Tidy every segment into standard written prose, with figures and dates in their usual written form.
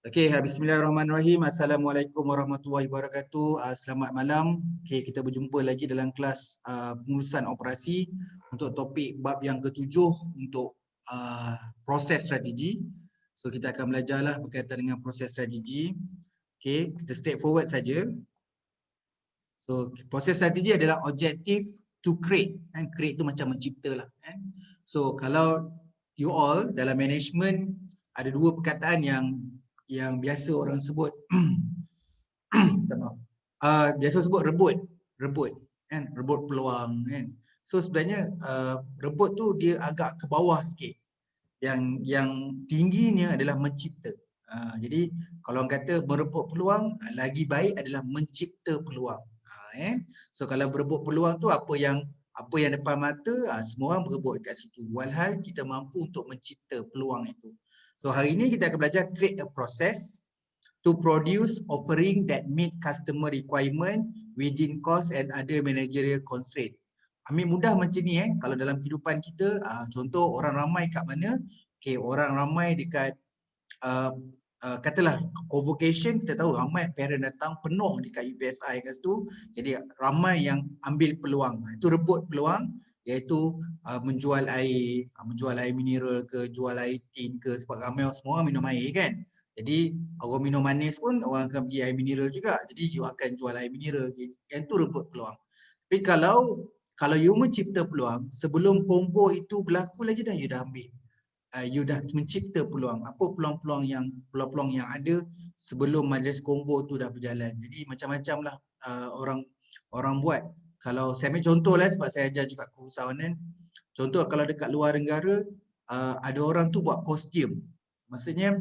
Okey, bismillahirrahmanirrahim. Assalamualaikum warahmatullahi wabarakatuh. Selamat malam. Okey, kita berjumpa lagi dalam kelas pengurusan operasi untuk topik bab yang ketujuh untuk proses strategi. So kita akan belajarlah berkaitan dengan proses strategi. Okey, kita straightforward saja. So proses strategi adalah objektif to create. Create tu macam mencipta lah. So kalau you all dalam management ada dua perkataan yang biasa orang sebut minta maaf. Biasa sebut rebut kan, rebut peluang kan. So sebenarnya rebut tu dia agak ke bawah sikit. Yang tingginya adalah mencipta. Jadi kalau orang kata merebut peluang, lagi baik adalah mencipta peluang. So kalau berebut peluang tu apa yang depan mata, semua orang berebut dekat situ. Walhal kita mampu untuk mencipta peluang itu. So hari ini kita akan belajar create a process to produce offering that meet customer requirement within cost and other managerial constraint. Ambil mudah macam ni kalau dalam kehidupan kita, contoh orang ramai kat mana? Okay, orang ramai dekat katalah convocation, kita tahu ramai parent datang penuh dekat UPSI kat situ. Jadi ramai yang ambil peluang. Itu rebut peluang, iaitu menjual air mineral ke, jual air tin ke, sebab ramai semua orang minum air kan. Jadi orang minum manis pun orang akan pergi air mineral juga. Jadi you akan jual air mineral. Yang tu rebut peluang. Tapi kalau you mencipta peluang, sebelum combo itu berlaku lagi dah you dah ambil. You dah mencipta peluang. Apa peluang-peluang yang ada sebelum majlis combo tu dah berjalan. Jadi macam-macam lah orang buat. Kalau saya ambil contoh lah sebab saya ajar juga keusahawanan. Contoh kalau dekat luar negara, ada orang tu buat kostum. Maksudnya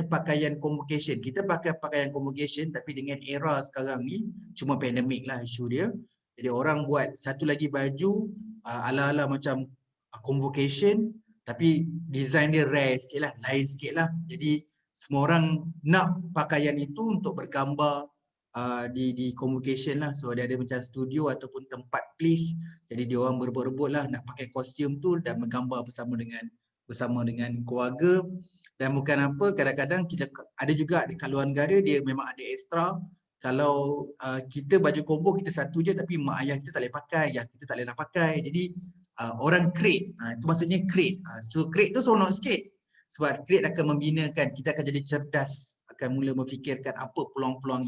pakaian convocation. Kita pakai pakaian convocation tapi dengan era sekarang ni cuma pandemik lah isu dia. Jadi orang buat satu lagi baju ala-ala macam convocation tapi design dia rare sikit lah, lain sikit lah. Jadi semua orang nak pakaian itu untuk bergambar di convocation lah. So ada macam studio ataupun tempat place. Jadi dia orang berebut-rebut lah nak pakai kostum tu dan bergambar bersama dengan keluarga. Dan bukan apa, kadang-kadang kita ada juga dekat luar negara dia memang ada extra. Kalau kita baju combo kita satu je tapi mak ayah kita tak boleh pakai, ayah kita tak boleh nak pakai. Jadi orang create, itu maksudnya create. So create tu seronok sikit. Sebab create akan membinakan, kita akan jadi cerdas, akan mula memfikirkan apa peluang-peluang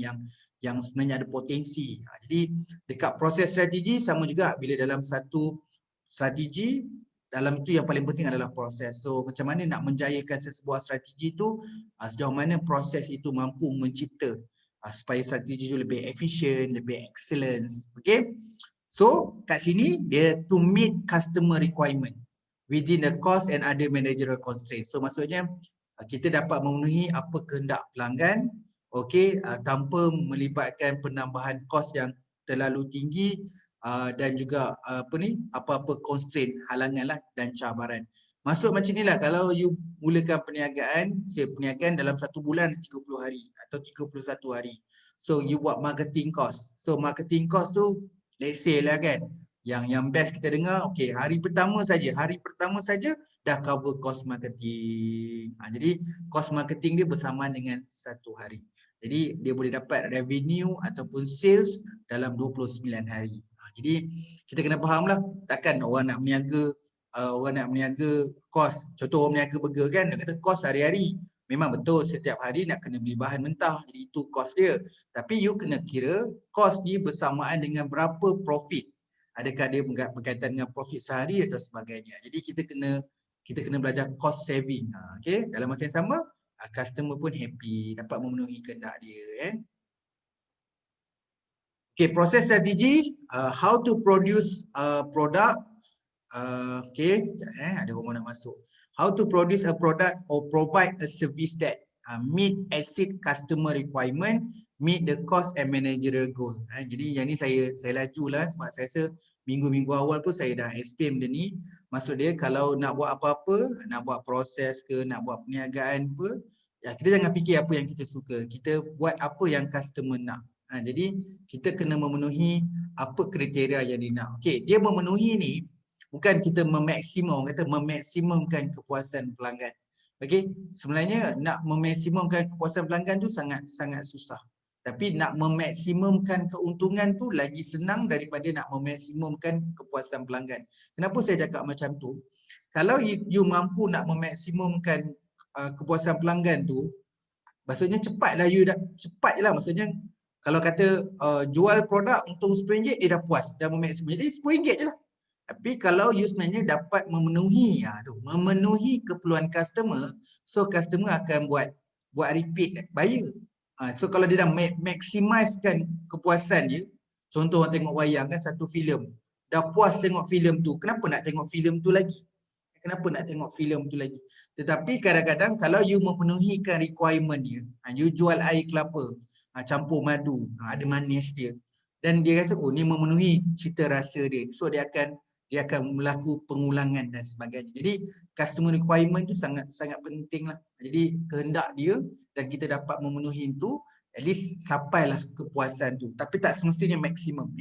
yang sebenarnya ada potensi. Jadi dekat proses strategi sama juga, bila dalam satu strategi, dalam itu yang paling penting adalah proses. So macam mana nak menjayakan sebuah strategi tu, sejauh mana proses itu mampu mencipta supaya strategi itu lebih efisien, lebih excellence. Okay. So kat sini dia to meet customer requirement within the cost and other managerial constraints. So maksudnya kita dapat memenuhi apa kehendak pelanggan, okay, tanpa melibatkan penambahan kos yang terlalu tinggi dan juga apa-apa constraint, halangan lah dan cabaran. Maksud macam inilah, kalau you mulakan perniagaan dalam satu bulan 30 hari atau 31 hari. So you buat marketing cost. So marketing cost tu let's say lah kan, yang best kita dengar, okay, hari pertama saja dah cover cost marketing. Jadi cost marketing dia bersamaan dengan satu hari. Jadi dia boleh dapat revenue ataupun sales dalam 29 hari. Jadi kita kena faham lah, takkan orang nak meniaga kos. Contoh orang meniaga burger kan, dia kata kos hari-hari. Memang betul setiap hari nak kena beli bahan mentah, jadi itu kos dia. Tapi you kena kira kos ni bersamaan dengan berapa profit. Adakah dia berkaitan dengan profit sehari atau sebagainya. Jadi kita kena belajar cost saving. Okay? Dalam masa yang sama, customer pun happy, dapat memenuhi kehendak dia. Okay, proses strategi, how to produce product. Okay, ada orang nak masuk. How to produce a product or provide a service that meet exceed customer requirement, meet the cost and managerial goal. Jadi yang ni saya laju lah sebab saya rasa minggu-minggu awal pun saya dah explain benda ni. Maksud dia kalau nak buat apa-apa, nak buat proses ke, nak buat perniagaan apa, kita jangan fikir apa yang kita suka. Kita buat apa yang customer nak. Jadi kita kena memenuhi apa kriteria yang dia nak. Okey, dia memenuhi ni bukan kita memaksimumkan kepuasan pelanggan. Okey, sebenarnya nak memaksimumkan kepuasan pelanggan tu sangat susah. Tapi nak memaksimumkan keuntungan tu lagi senang daripada nak memaksimumkan kepuasan pelanggan. Kenapa saya cakap macam tu? Kalau you mampu nak memaksimumkan kepuasan pelanggan tu, maksudnya cepatlah cepat je lah, maksudnya kalau kata jual produk untung RM10 dia dah puas, dah memaksimum. Jadi RM10 je lah. Tapi kalau you sebenarnya dapat memenuhi memenuhi keperluan customer, so customer akan buat repeat buyer. So kalau dia dah maximizekan kepuasan dia, contoh orang tengok wayang kan, satu filem, dah puas tengok filem tu, kenapa nak tengok filem tu lagi? Kenapa nak tengok filem tu lagi? Tetapi kadang-kadang kalau you memenuhikan requirement dia, you jual air kelapa, campur madu, ada manis dia, dan dia rasa oh ni memenuhi cita rasa dia, so dia akan berlaku pengulangan dan sebagainya. Jadi customer requirement tu sangat penting lah. Jadi kehendak dia dan kita dapat memenuhi itu, at least sampailah kepuasan tu. Tapi tak semestinya maksimum.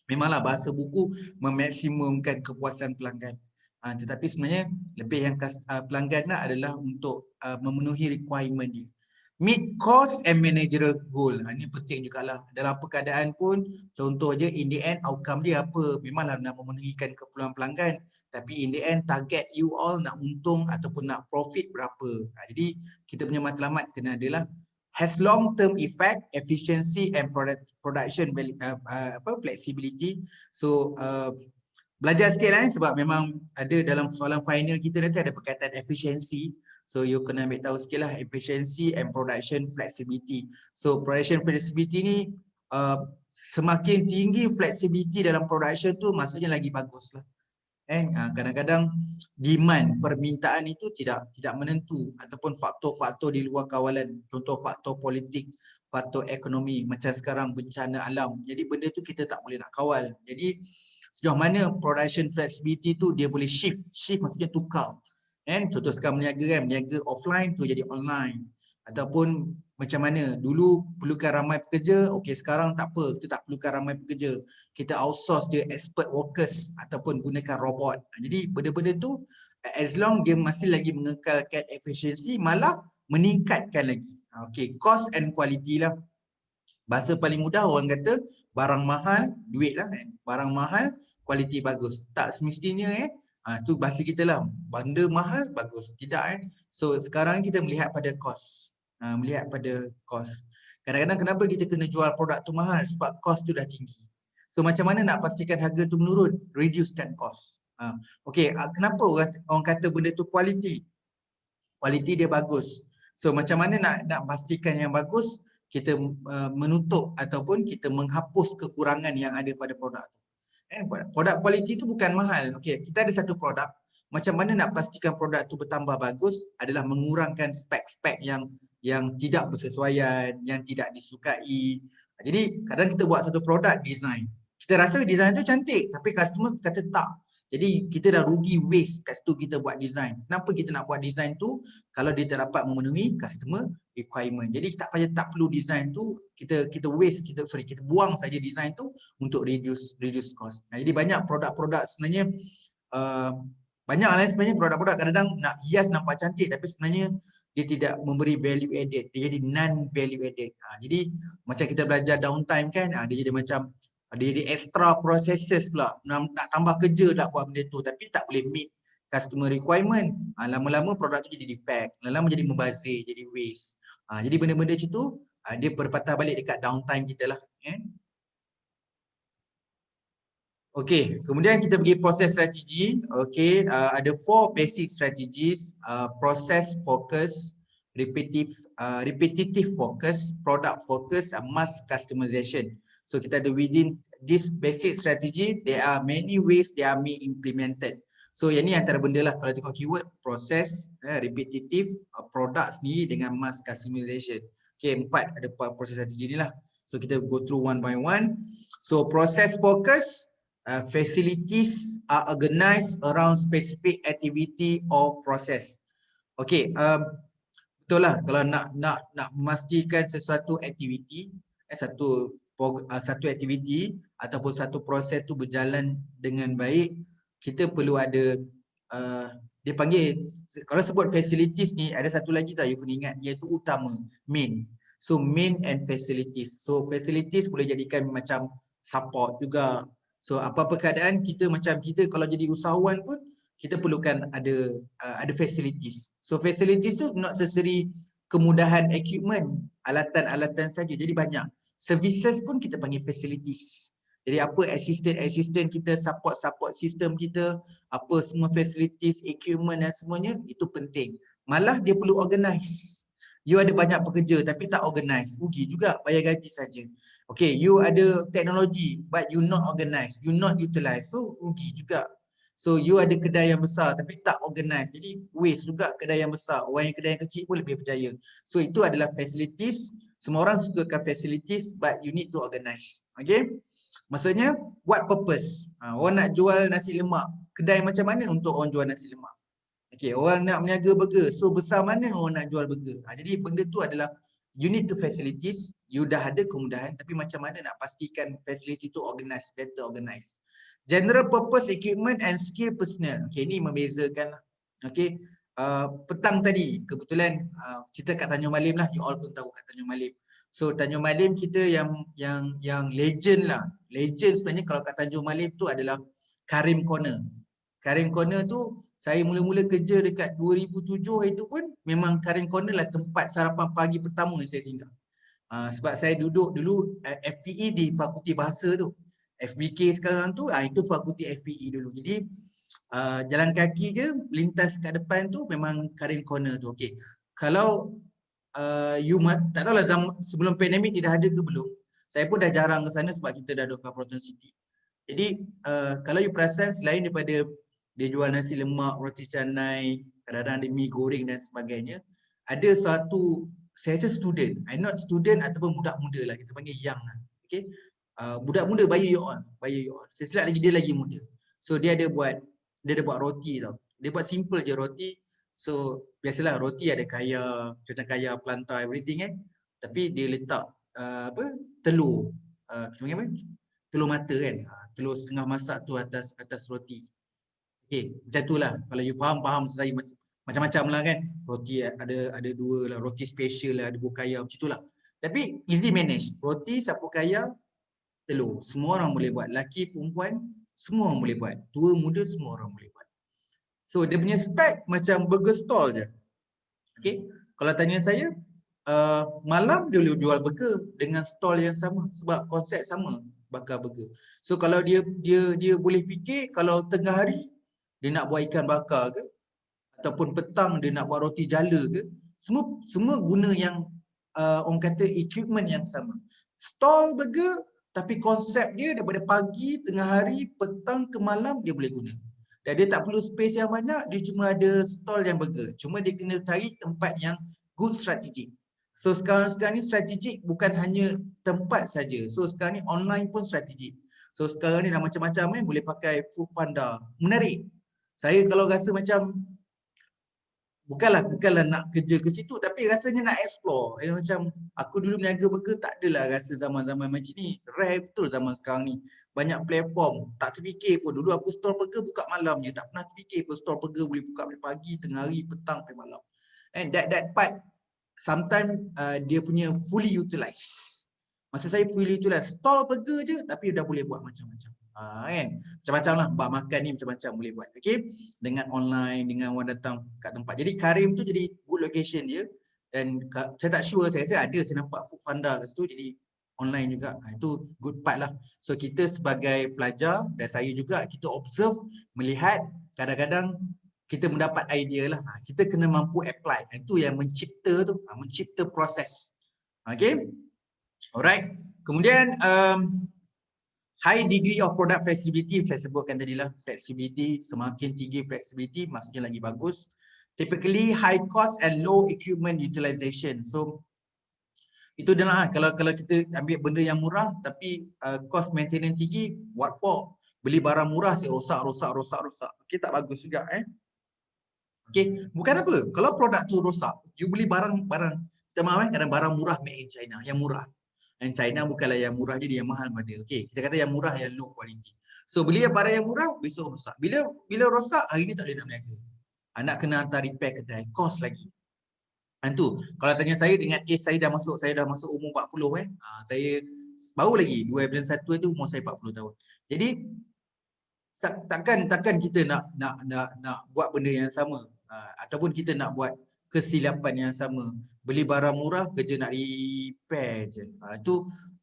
Memanglah bahasa buku memaksimumkan kepuasan pelanggan. Tetapi sebenarnya lebih yang pelanggan nak adalah untuk memenuhi requirement dia. Meet cost and managerial goal. Ini penting jugalah. Dalam apa keadaan pun, contoh je in the end outcome dia apa. Memanglah nak memenuhikan keperluan pelanggan. Tapi in the end target you all nak untung ataupun nak profit berapa. Jadi kita punya matlamat kena adalah has long term effect, efficiency and production flexibility. So belajar sikit lah sebab memang ada dalam soalan final kita nanti ada berkaitan efficiency. So you kena ambil tahu sikit lah efficiency and production flexibility. So production flexibility ni semakin tinggi flexibility dalam production tu maksudnya lagi bagus lah. Kadang-kadang demand permintaan itu tidak menentu ataupun faktor-faktor di luar kawalan, contoh faktor politik, faktor ekonomi, macam sekarang bencana alam. Jadi benda tu kita tak boleh nak kawal. Jadi sejauh mana production flexibility tu dia boleh shift maksudnya tukar. Contoh sekarang berniaga offline tu jadi online, ataupun macam mana dulu perlukan ramai pekerja, okey sekarang tak apa, kita tak perlukan ramai pekerja, kita outsource dia expert workers ataupun gunakan robot. Jadi benda-benda tu as long dia masih lagi mengekalkan efisiensi, malah meningkatkan lagi. Okey, cost and quality lah. Bahasa paling mudah orang kata barang mahal duit lah, barang mahal kualiti bagus. Tak semestinya tu bahasa kita lah, benda mahal bagus, tidak So sekarang kita melihat pada cost. Melihat pada cost. Kadang-kadang kenapa kita kena jual produk tu mahal? Sebab cost tu dah tinggi. So macam mana nak pastikan harga tu menurun? Reducekan cost. Okey, kenapa orang kata benda tu kualiti? Kualiti dia bagus. So macam mana nak pastikan yang bagus? Kita menutup ataupun kita menghapus kekurangan yang ada pada produk tu. Produk kualiti tu bukan mahal. Okey, kita ada satu produk. Macam mana nak pastikan produk tu bertambah bagus adalah mengurangkan spek-spek yang tidak bersesuaian, yang tidak disukai. Jadi kadang kita buat satu produk design. Kita rasa design tu cantik tapi customer kata tak. Jadi kita dah rugi waste kat situ kita buat design. Kenapa kita nak buat design tu kalau dia tak dapat memenuhi customer requirement. Jadi tak perlu design tu, kita waste, kita buang saja design tu untuk reduce cost. Jadi banyak produk-produk sebenarnya banyak lah sebenarnya produk-produk kadang-kadang nak hias nampak cantik tapi sebenarnya dia tidak memberi value added. Dia jadi non value added. Jadi macam kita belajar downtime kan, dia jadi macam dia jadi extra processes pula, nak tambah kerja nak buat benda tu tapi tak boleh meet customer requirement. Lama-lama produk tu jadi defect, lama-lama jadi membazir, jadi waste. Jadi benda-benda macam tu dia berpatah balik dekat downtime kita lah. Okey, kemudian kita pergi proses strategi. Okey, ada 4 basic strategies: process focus, repetitive focus, product focus, mass customization. So kita ada within this basic strategy, there are many ways they are being implemented. So yang ni antara benda lah kalau tengok keyword process, repetitive, product ni dengan mass customization. Okey, 4 ada proses strategi ni lah. So kita go through one by one. So process focus, facilities are organized around specific activity or process. Okey, betul lah kalau nak memastikan sesuatu aktiviti, satu aktiviti ataupun satu proses tu berjalan dengan baik, kita perlu ada dia panggil, kalau sebut facilities ni ada satu lagi tau you kena ingat, iaitu utama, main. So main and facilities. So facilities boleh jadikan macam support juga. So apa-apa keadaan kita macam kita kalau jadi usahawan pun kita perlukan ada facilities. So facilities tu not necessary kemudahan equipment, alatan-alatan saja. Jadi banyak. Services pun kita panggil facilities. Jadi apa assistant kita, support system kita, apa semua facilities, equipment dan semuanya itu penting. Malah dia perlu organize. You ada banyak pekerja tapi tak organize, rugi juga, bayar gaji saja. Okay, you ada teknologi but you not organize, you not utilize, so rugi juga. So you ada kedai yang besar tapi tak organize, jadi waste juga kedai yang besar. Orang yang kedai yang kecil pun lebih berjaya. So itu adalah facilities. Semua orang sukakan facilities but you need to organize. Okay. Maksudnya, what purpose? Orang nak jual nasi lemak, kedai macam mana untuk orang jual nasi lemak? Okay, orang nak berniaga burger, so besar mana orang nak jual burger? Jadi benda tu adalah, you need to facilities, you dah ada kemudahan, tapi macam mana nak pastikan facility tu organize, better organize. General purpose equipment and skill personnel. Okay, ni membezakan. Okay, petang tadi, kebetulan kita kat Tanjung Malim lah, you all pun tahu kat Tanjung Malim. So Tanjung Malim kita yang legend lah. Legend sebenarnya kalau kat Tanjung Malim tu adalah Karim Corner. Karim Corner tu saya mula-mula kerja dekat 2007 itu pun memang Karim Corner lah tempat sarapan pagi pertama yang saya singgah. Sebab saya duduk dulu FPE di Fakulti Bahasa tu. FBK sekarang tu itu Fakulti FPE dulu. Jadi jalan kaki je lintas kat depan tu memang Karim Corner tu. Okey. Kalau you tak tahulah sebelum pandemik ni dah ada ke belum. Saya pun dah jarang ke sana sebab kita dah duduk kat Proton City. Jadi kalau you perasan selain daripada dia jual nasi lemak, roti canai, kadang-kadang ada mi goreng dan sebagainya, ada satu, saya rasa student, I'm not student ataupun budak muda lah, kita panggil young lah. Okay? Budak muda bayar you all. Saya silap lagi dia lagi muda. So dia ada buat roti tau. Dia buat simple je roti. So biasalah roti ada kaya, macam kaya, plantar, everything tapi dia letak telur. Kita panggil apa? Telur mata kan. Telur setengah masak tu atas roti. Okay, macam tu lah. Kalau you faham saya macam-macam lah kan. Roti ada dua lah, roti special lah, ada buah kaya, macam tu lah. Tapi easy manage. Roti, sapu kaya, telur. Semua orang boleh buat. Laki, perempuan, semua orang boleh buat. Tua, muda, semua orang boleh buat. So dia punya spek macam burger stall je. Okay. Kalau tanya saya, malam dia boleh jual burger dengan stall yang sama sebab konsep sama, bakar burger. So kalau dia boleh fikir kalau tengah hari dia nak buat ikan bakar ke ataupun petang dia nak buat roti jala ke, semua guna yang orang kata equipment yang sama. Stall burger tapi konsep dia daripada pagi, tengah hari, petang ke malam dia boleh guna. Dan dia tak perlu space yang banyak, dia cuma ada stall yang burger. Cuma dia kena cari tempat yang good strategic. So sekarang ni strategic bukan hanya tempat saja. So sekarang ni online pun strategic. So sekarang ni dah macam-macam boleh pakai Foodpanda. Menarik. Saya kalau rasa macam bukanlah nak kerja ke situ tapi rasanya nak explore. Macam aku dulu berniaga burger tak adalah rasa zaman-zaman macam ni. Rare betul zaman sekarang ni. Banyak platform. Tak terfikir pun. Dulu aku store burger buka malam je. Tak pernah terfikir pun store burger boleh buka dari pagi, tengah hari, petang sampai malam. And that part sometimes dia punya fully utilized. Masa saya fully utilized. Store burger je tapi dah boleh buat macam-macam. Kan? Macam-macam lah. Bak makan ni macam-macam boleh buat. Okay? Dengan online, dengan orang datang kat tempat. Jadi Karim tu jadi good location dia. Dan saya tak sure, saya rasa ada, saya nampak Foodpanda kat situ. Jadi online juga. Itu good part lah. So kita sebagai pelajar dan saya juga, kita observe, melihat, kadang-kadang kita mendapat idea lah. Kita kena mampu apply. Itu yang mencipta tu. Mencipta proses. Okay? Alright. Kemudian high degree of product flexibility, saya sebutkan tadi lah, flexibility, semakin tinggi flexibility maksudnya lagi bagus. Typically high cost and low equipment utilization. So itu adalah kalau kita ambil benda yang murah tapi cost maintenance tinggi, what for? Beli barang murah si rosak. Okay, tak bagus juga Okay, bukan apa. Kalau produk tu rosak, you beli barang kita maaf kadang barang murah made in China, yang murah. Dan China bukanlah yang murah je, dia yang mahal pada. Okey, kita kata yang murah yang low quality. So beli barang yang murah, besok rosak. Bila rosak, hari ni tak boleh nak berniaga. nak kena hantar repair kedai, kos lagi. Tu kalau tanya saya dengan age saya dah masuk umur 40 saya baru lagi 2 bulan 1 tu umur saya 40 tahun. Jadi takkan kita nak buat benda yang sama ataupun kita nak buat kesilapan yang sama. Beli barang murah kerja nak repair je.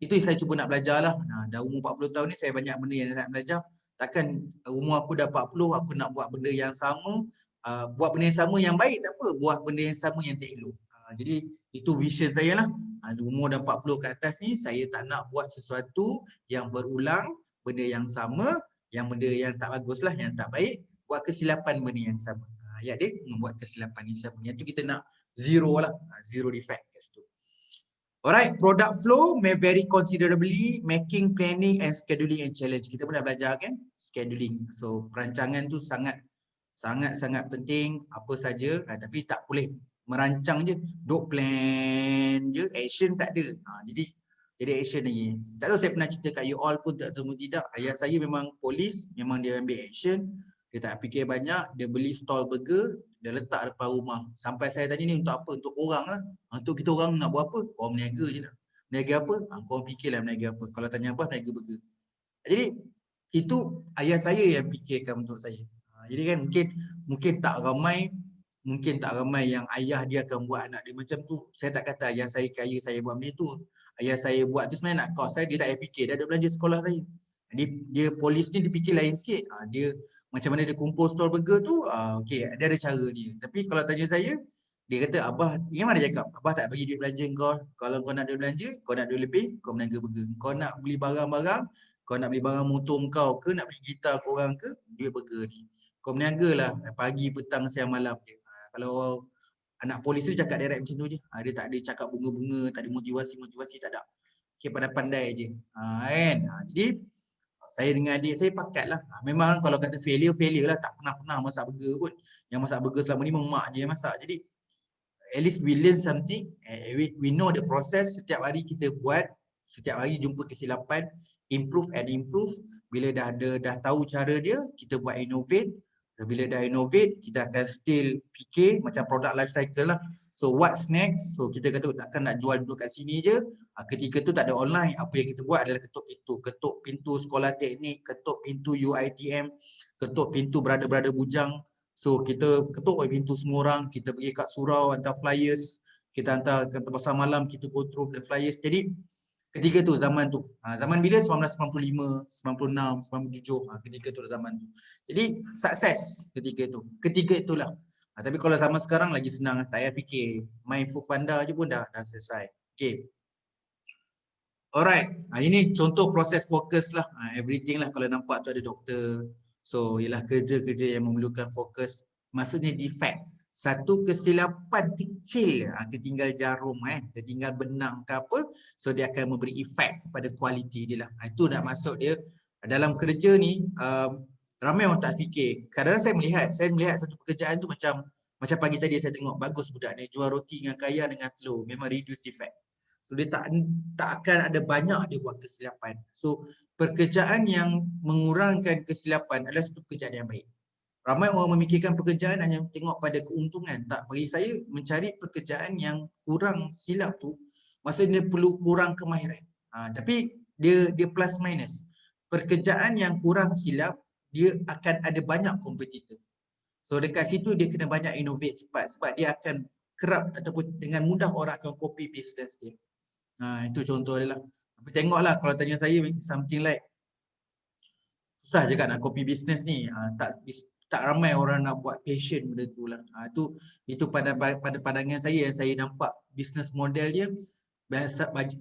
Itu yang saya cuba nak belajar lah. Dah umur 40 tahun ni saya banyak benda yang saya nak belajar. Takkan umur aku dah 40 aku nak buat benda yang sama, buat benda yang sama yang baik tak apa, buat benda yang sama yang tak elok. Jadi itu vision saya lah. Umur dah 40 ke atas ni saya tak nak buat sesuatu yang berulang, benda yang sama, yang benda yang tak bagus lah, yang tak baik, buat kesilapan benda yang sama. Ya dia membuat kesilapan yang sama. Yang tu kita nak zero lah, zero defect kat situ. Alright, product flow may vary considerably, making planning and scheduling and challenge. Kita pun dah belajar kan, scheduling. So perancangan tu sangat penting, apa saja, tapi tak boleh merancang je, duk plan je, action tak ada. Jadi action lagi. Tak tahu saya pernah cerita kat you all pun tak tahu tidak. Ayah saya memang polis, memang dia ambil action. Dia tak fikir banyak, dia beli stall burger, dia letak depan rumah. Sampai saya tanya ni untuk apa? Untuk orang lah. Untuk kita orang nak buat apa? Kau meniaga je lah. Meniaga apa? Kau fikirlah meniaga apa. Kalau tanya apa, meniaga burger. Jadi itu ayah saya yang fikirkan untuk saya. Jadi kan mungkin tak ramai yang ayah dia akan buat anak dia macam tu. Saya tak kata ayah saya kaya saya buat benda tu. Ayah saya buat tu sebenarnya nak kos saya, dia tak payah fikir, dia ada belanja sekolah saya. Dia polis ni dia fikir lain sikit. Dia macam mana dia kumpul store burger tu, okey, dia ada cara dia. Tapi kalau tanya saya, dia kata, abah, yang mana cakap? Abah tak bagi duit belanja kau. Kalau kau nak duit belanja, kau nak duit lebih, kau berniaga burger. Kau nak beli barang-barang, kau nak beli barang motor kau ke, nak beli gitar korang ke, duit burger ni. Kau berniaga lah pagi, petang, siang, malam je. Kalau anak polis tu cakap direct macam tu je. Dia tak ada cakap bunga-bunga, tak ada motivasi, tak ada. Okay, pandai-pandai je. Kan? Jadi, saya dengan adik saya pakat lah. Memang kalau kata failure lah. Tak pernah masak burger pun. Yang masak burger selama ni mak je yang masak. Jadi, at least we learn something. We know the process. Setiap hari kita buat. Setiap hari jumpa kesilapan. Improve. Bila dah tahu cara dia, kita buat innovate. Bila dah innovate, kita akan still fikir macam product life cycle lah. So what's next? So kita kata takkan nak jual duduk kat sini je. Ketika tu tak ada online. Apa yang kita buat adalah ketuk pintu sekolah teknik, ketuk pintu UiTM, ketuk pintu brother-brother bujang. So kita ketuk pintu semua orang, kita pergi kat surau, hantar flyers, kita hantar ke pasar malam, kita go through the flyers. Jadi ketika tu, zaman tu. Zaman bila? 1995, 96, 97. Ketika tu zaman tu. Jadi sukses ketika tu. Ketika itulah. Tapi kalau zaman sekarang lagi senang. Tak payah fikir. Main Foodpanda je pun dah selesai. Okay. Alright. Ini contoh proses fokus lah. Everything lah kalau nampak tu ada doktor. So ialah kerja-kerja yang memerlukan fokus. Maksudnya defect. Satu kesilapan kecil, tertinggal jarum, tertinggal benang ke apa, so dia akan memberi efek kepada kualiti dia lah. Itu nak masuk dia. Dalam kerja ni, ramai orang tak fikir. Kadang-kadang saya melihat satu pekerjaan tu macam pagi tadi saya tengok, bagus budak ni, jual roti dengan kaya dengan telur, memang reduce defect. So dia tak akan ada banyak dia buat kesilapan. So pekerjaan yang mengurangkan kesilapan adalah satu pekerjaan yang baik. Ramai orang memikirkan pekerjaan hanya tengok pada keuntungan. Tak, bagi saya mencari pekerjaan yang kurang silap tu, maksudnya perlu kurang kemahiran. Tapi dia plus minus. Pekerjaan yang kurang silap, dia akan ada banyak kompetitor. So dekat situ dia kena banyak innovate cepat sebab dia akan kerap ataupun dengan mudah orang akan copy business dia. Itu contoh dia lah. Tapi tengoklah kalau tanya saya something like susah je kan nak copy business ni. Tak ramai orang nak buat passion benda tu lah. Itu pada pandangan saya yang saya nampak business model dia,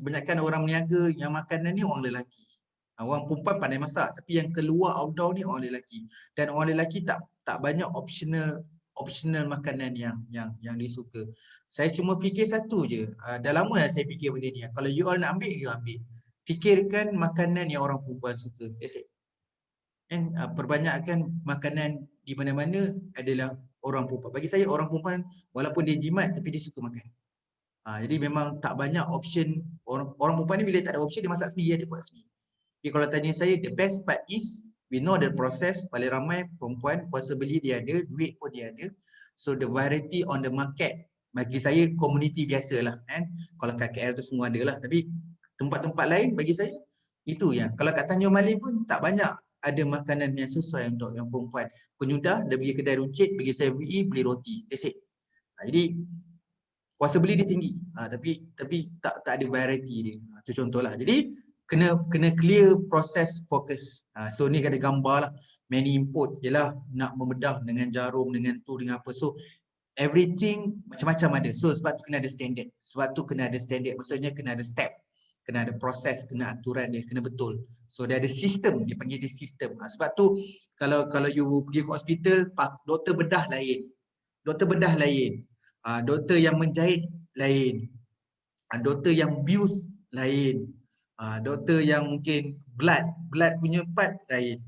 kebanyakan orang meniaga yang makanan ni orang lelaki. Orang perempuan pandai masak, tapi yang keluar outdoor ni orang lelaki. Dan orang lelaki tak banyak optional makanan yang dia suka. Saya cuma fikir satu je. Dah lama dah saya fikir benda ni. Kalau you all nak ambil, you ambil. Fikirkan makanan yang orang perempuan suka. That's it. Perbanyakan makanan di mana-mana adalah orang perempuan. Bagi saya orang perempuan walaupun dia jimat tapi dia suka makan. Jadi memang tak banyak option. Orang perempuan ni bila tak ada option dia masak sendiri, dia buat sendiri. Jadi kalau tanya saya, the best part is we know the process. Paling ramai perempuan kuasa beli dia ada, duit pun dia ada. So the variety on the market, bagi saya komuniti biasalah kan. Kalau kat KL tu semua ada lah, tapi tempat-tempat lain bagi saya itu yang, kalau kat Tanjung Malin pun tak banyak ada makanan yang sesuai untuk yang perempuan. Penyudah dia pergi kedai runcit, pergi 7E beli roti, that's it. Jadi kuasa beli dia tinggi, tapi tak ada variety dia. Itu contohlah. Jadi kena clear proses fokus. So ni ada gambar lah, many input ialah nak membedah dengan jarum, dengan tu, dengan apa. So everything macam-macam ada. So sebab tu kena ada standard. Sebab tu kena ada standard, maksudnya kena ada step, kena ada proses, kena aturan dia, kena betul. So dia ada sistem, dia panggil dia sistem. Sebab tu kalau you pergi ke hospital, doktor bedah lain. Doktor bedah lain. Doktor yang menjahit lain. Doktor yang bius lain. Doktor yang mungkin blood punya part lain.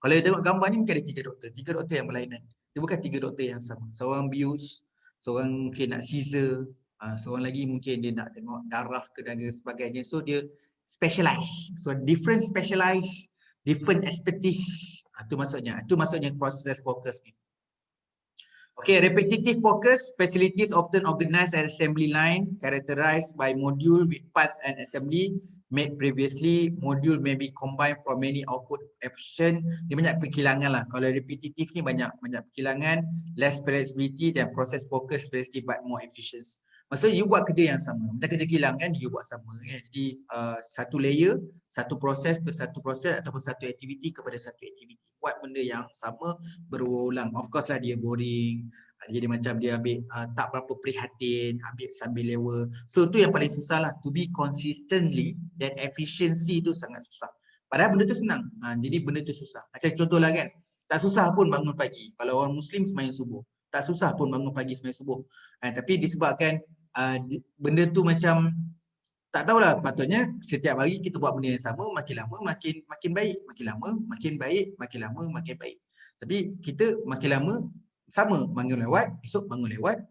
Kalau you tengok gambar ni mungkin ada 3 doktor yang berlainan. Dia bukan 3 doktor yang sama. Seorang bius, seorang mungkin nak Caesar, seorang lagi mungkin dia nak tengok darah ke dan sebagainya. So dia specialize. So different specialize, different expertise. Itu maksudnya proses fokus ni. Okay, repetitive focus facilities often organized as assembly line characterized by module with parts and assembly made previously. Module may be combined from many output efficient. Dia banyak perkilangan lah. Kalau repetitive ni banyak perkilangan, less flexibility dan proses fokus flexibility but more efficient. Maksudnya you buat kerja yang sama. Macam kerja kilang kan, you buat sama kan. Jadi satu layer, satu proses ke satu proses ataupun satu aktiviti kepada satu aktiviti. Buat benda yang sama berulang. Of course lah dia boring. Jadi macam dia ambil tak berapa prihatin, ambil sambil lewa. So tu yang paling susah lah. To be consistently dan efficiency tu sangat susah. Padahal benda tu senang. Jadi benda tu susah. Macam contohlah kan, tak susah pun bangun pagi. Kalau orang Muslim sembahyang subuh, tak susah pun bangun pagi sembahyang subuh. Tapi disebabkan benda tu macam tak tahulah, patutnya setiap hari kita buat benda yang sama, makin lama makin baik, makin lama makin baik, makin lama makin baik. Tapi kita makin lama sama, bangun lewat, esok bangun lewat.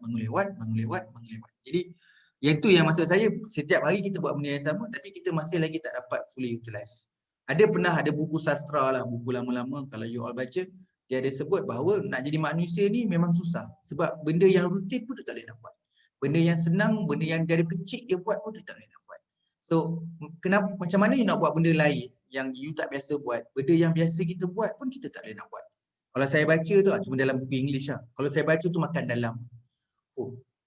Jadi yang tu yang maksud saya, setiap hari kita buat benda yang sama tapi kita masih lagi tak dapat fully utilize. Pernah ada buku sastra lah, buku lama-lama kalau you all baca, dia ada sebut bahawa nak jadi manusia ni memang susah. Sebab benda yang rutin pun dia tak boleh nak buat. Benda yang senang, benda yang dari kecil dia buat pun dia tak boleh nak buat. So, kenapa, macam mana you nak buat benda lain yang you tak biasa buat? Benda yang biasa kita buat pun kita tak boleh nak buat. Kalau saya baca tu, cuma dalam buku English lah. Kalau saya baca tu makan dalam.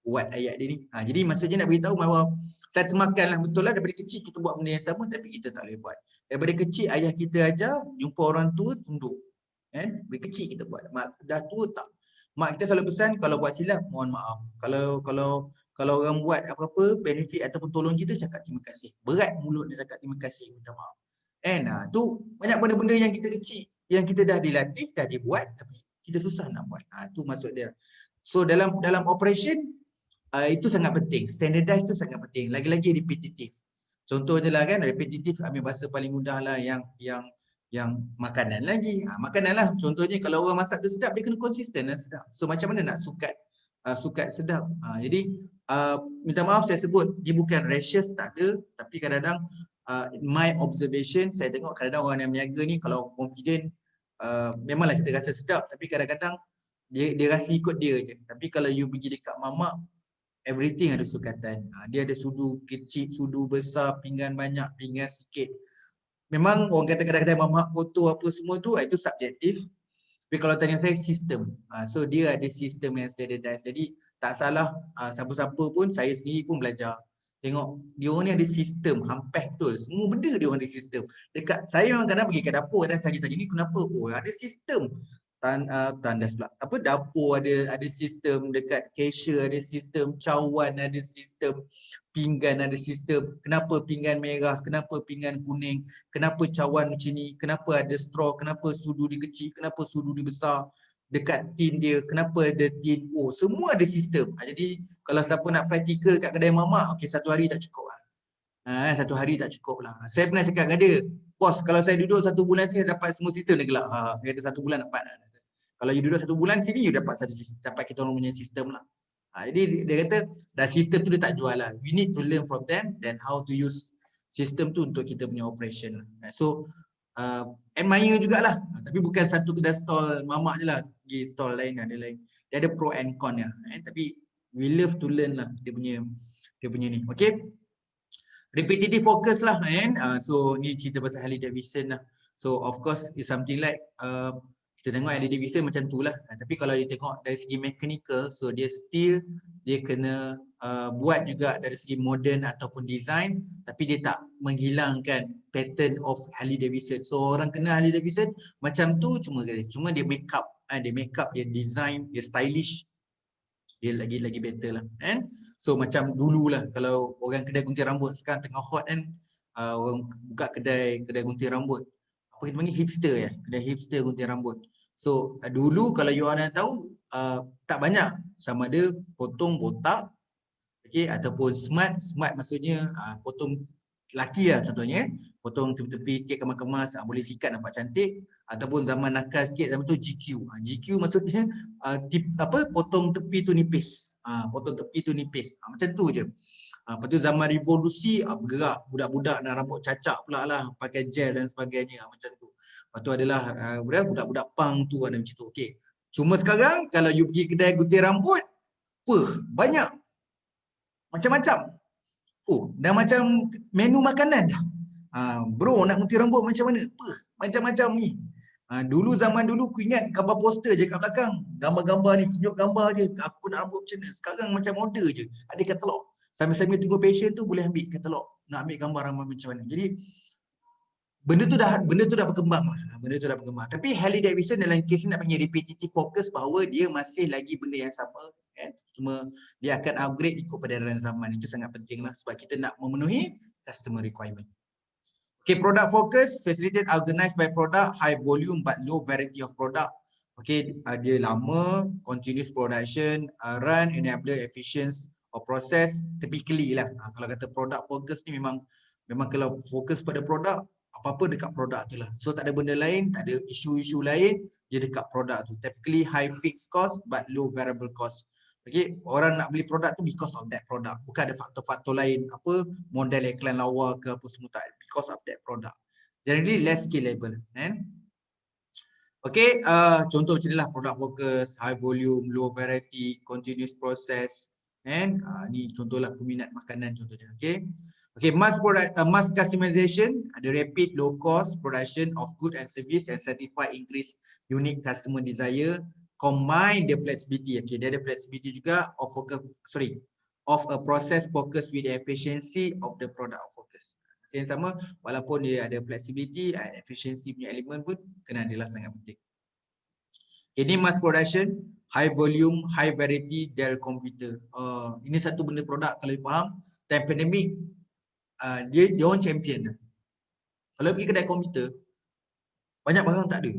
Buat ayat dia ni. Jadi maksudnya nak beritahu bahawa saya termakan lah, betul lah daripada kecil kita buat benda yang sama tapi kita tak boleh buat. Daripada kecil ayah kita ajar, jumpa orang tua, tunduk. Dari kecil kita buat. Dah tua tak. Mak kita selalu pesan kalau buat silap mohon maaf. Kalau orang buat apa-apa benefit ataupun tolong kita, cakap terima kasih. Berat mulut dia cakap terima kasih, minta maaf. Tu banyak benda-benda yang kita kecil, yang kita dah dilatih, dah dibuat tapi kita susah nak buat. Tu maksud dia. So dalam operation itu sangat penting. Standardize tu sangat penting. Lagi-lagi repetitif. Contohnya lah kan, repetitif ambil bahasa paling mudah lah yang makanan lagi. Makanan lah. Contohnya kalau orang masak tu sedap, dia kena konsisten dan sedap. So macam mana nak sukat sedap. Jadi minta maaf saya sebut, dia bukan racist, tak ada. Tapi kadang-kadang my observation, saya tengok kadang-kadang orang yang berniaga ni kalau confident, memanglah kita rasa sedap. Tapi kadang-kadang dia rasa ikut dia je. Tapi kalau you pergi dekat mamak, everything ada sukatan. Dia ada sudu kecil, sudu besar, pinggan banyak, pinggan sikit. Memang orang kata kadang-kadang mamak kotor apa semua tu, itu subjektif. Tapi kalau tanya saya, sistem. So dia ada sistem yang standardized. Jadi tak salah siapa-siapa pun, saya sendiri pun belajar. Tengok, dia orang ni ada sistem, hampir betul. Semua benda dia orang ada sistem. Dekat saya memang kadang pergi ke dapur, kadang tanya-tanya ni kenapa? Oh, ada sistem. Tandas pula. Dapur ada sistem, dekat cashier ada sistem, cawan ada sistem, pinggan ada sistem. Kenapa pinggan merah, kenapa pinggan kuning, kenapa cawan macam ni, kenapa ada straw, kenapa sudu dia kecil, kenapa sudu dia besar, dekat tin dia, kenapa ada tin. Oh, semua ada sistem. Jadi kalau siapa nak praktikal kat kedai mamak, okey, satu hari tak cukup lah. Satu hari tak cukup lah. Saya pernah cakap dengan dia, bos, kalau saya duduk 1 bulan saya dapat semua sistem dia gelak. Dia kata 1 bulan dapat lah. Kalau you duduk 1 bulan sini, you dapat dapat kita orang punya sistem lah. Jadi dia kata, dah sistem tu dia tak jual lah. We need to learn from them, then how to use sistem tu untuk kita punya operation lah. So admire jugalah. Tapi bukan satu kedai stall mamak je lah, pergi stall lain ada lain. Dia ada pro and con ya. Tapi we love to learn lah dia punya ni. Okay. Repetitive focus lah kan. So ni cerita pasal Harley Davidson lah. So of course it's something like kita tengok Harley Davidson macam tu lah. Tapi kalau you tengok dari segi mechanical, so dia still dia kena buat juga dari segi modern ataupun design, tapi dia tak menghilangkan pattern of Harley Davidson. So orang kenal Harley Davidson macam tu, cuma dia make up, dia design, dia stylish, dia lagi better lah kan. So macam dululah kalau orang kedai gunting rambut sekarang tengah hot kan, orang buka kedai gunting rambut, apa kita panggil, hipster ya, kedai hipster gunting rambut. So dulu kalau you orang tahu, tak banyak, sama ada potong botak, okey, ataupun smart maksudnya potong lelaki lah contohnya, potong tepi-tepi sikit, kemas-kemas, boleh sikat nampak cantik, ataupun zaman nakal sikit zaman tu GQ. GQ maksudnya potong tepi tu nipis. Potong tepi tu nipis. Macam tu je. Lepas tu zaman revolusi bergerak budak-budak nak rambut cacak pula lah, pakai gel dan sebagainya, macam tu. Lepas tu adalah budak-budak punk tu ada macam tu. Okey. Cuma sekarang kalau you pergi kedai gunting rambut, banyak macam-macam. Dah macam menu makanan dah. Bro nak gunting rambut macam mana? Macam-macam ni. Dulu zaman dulu aku ingat gambar poster je kat belakang. Gambar-gambar ni, tunjuk gambar je. Aku nak rambut macam mana. Sekarang macam order je. Ada katalog. Sambil-sambil tunggu patient tu boleh ambil katalog. Nak ambil gambar rambut macam mana. Jadi benda tu dah berkembang lah. Tapi Harley Davidson dalam kes ni nak panggil repetitive focus, bahawa dia masih lagi benda yang sama kan? Cuma dia akan upgrade ikut peredaran zaman. Itu sangat penting lah sebab kita nak memenuhi customer requirement. Okay, product focus, facilitate organized by product, high volume but low variety of product. Okay, dia lama, continuous production, run, enabler, efficiency of process, typically lah. Kalau kata product focus ni memang kalau fokus pada produk, apa-apa dekat produk tu lah. So tak ada benda lain, tak ada isu-isu lain, dia dekat produk tu. Typically high fixed cost but low variable cost. Okay, orang nak beli produk tu because of that product. Bukan ada faktor-faktor lain, apa model iklan lawa ke apa semua, tak. Because of that product. Generally less scalable. Okay, contoh macam ni lah product focus, high volume, low variety, continuous process. Ni contohlah peminat makanan contohnya. Okay, mass customization, ada rapid low cost production of good and service and certify increase unique customer desire. Combine the flexibility. Okay, dia ada flexibility juga of a process focus with the efficiency of the product focus. Yang sama, walaupun dia ada flexibility, efficiency punya elemen pun kena adalah sangat penting. Ini mass production, high volume, high variety, Dell computer. Ini satu benda produk kalau you faham. Time pandemic, dia orang champion. Kalau pergi kedai komputer, banyak barang tak ada.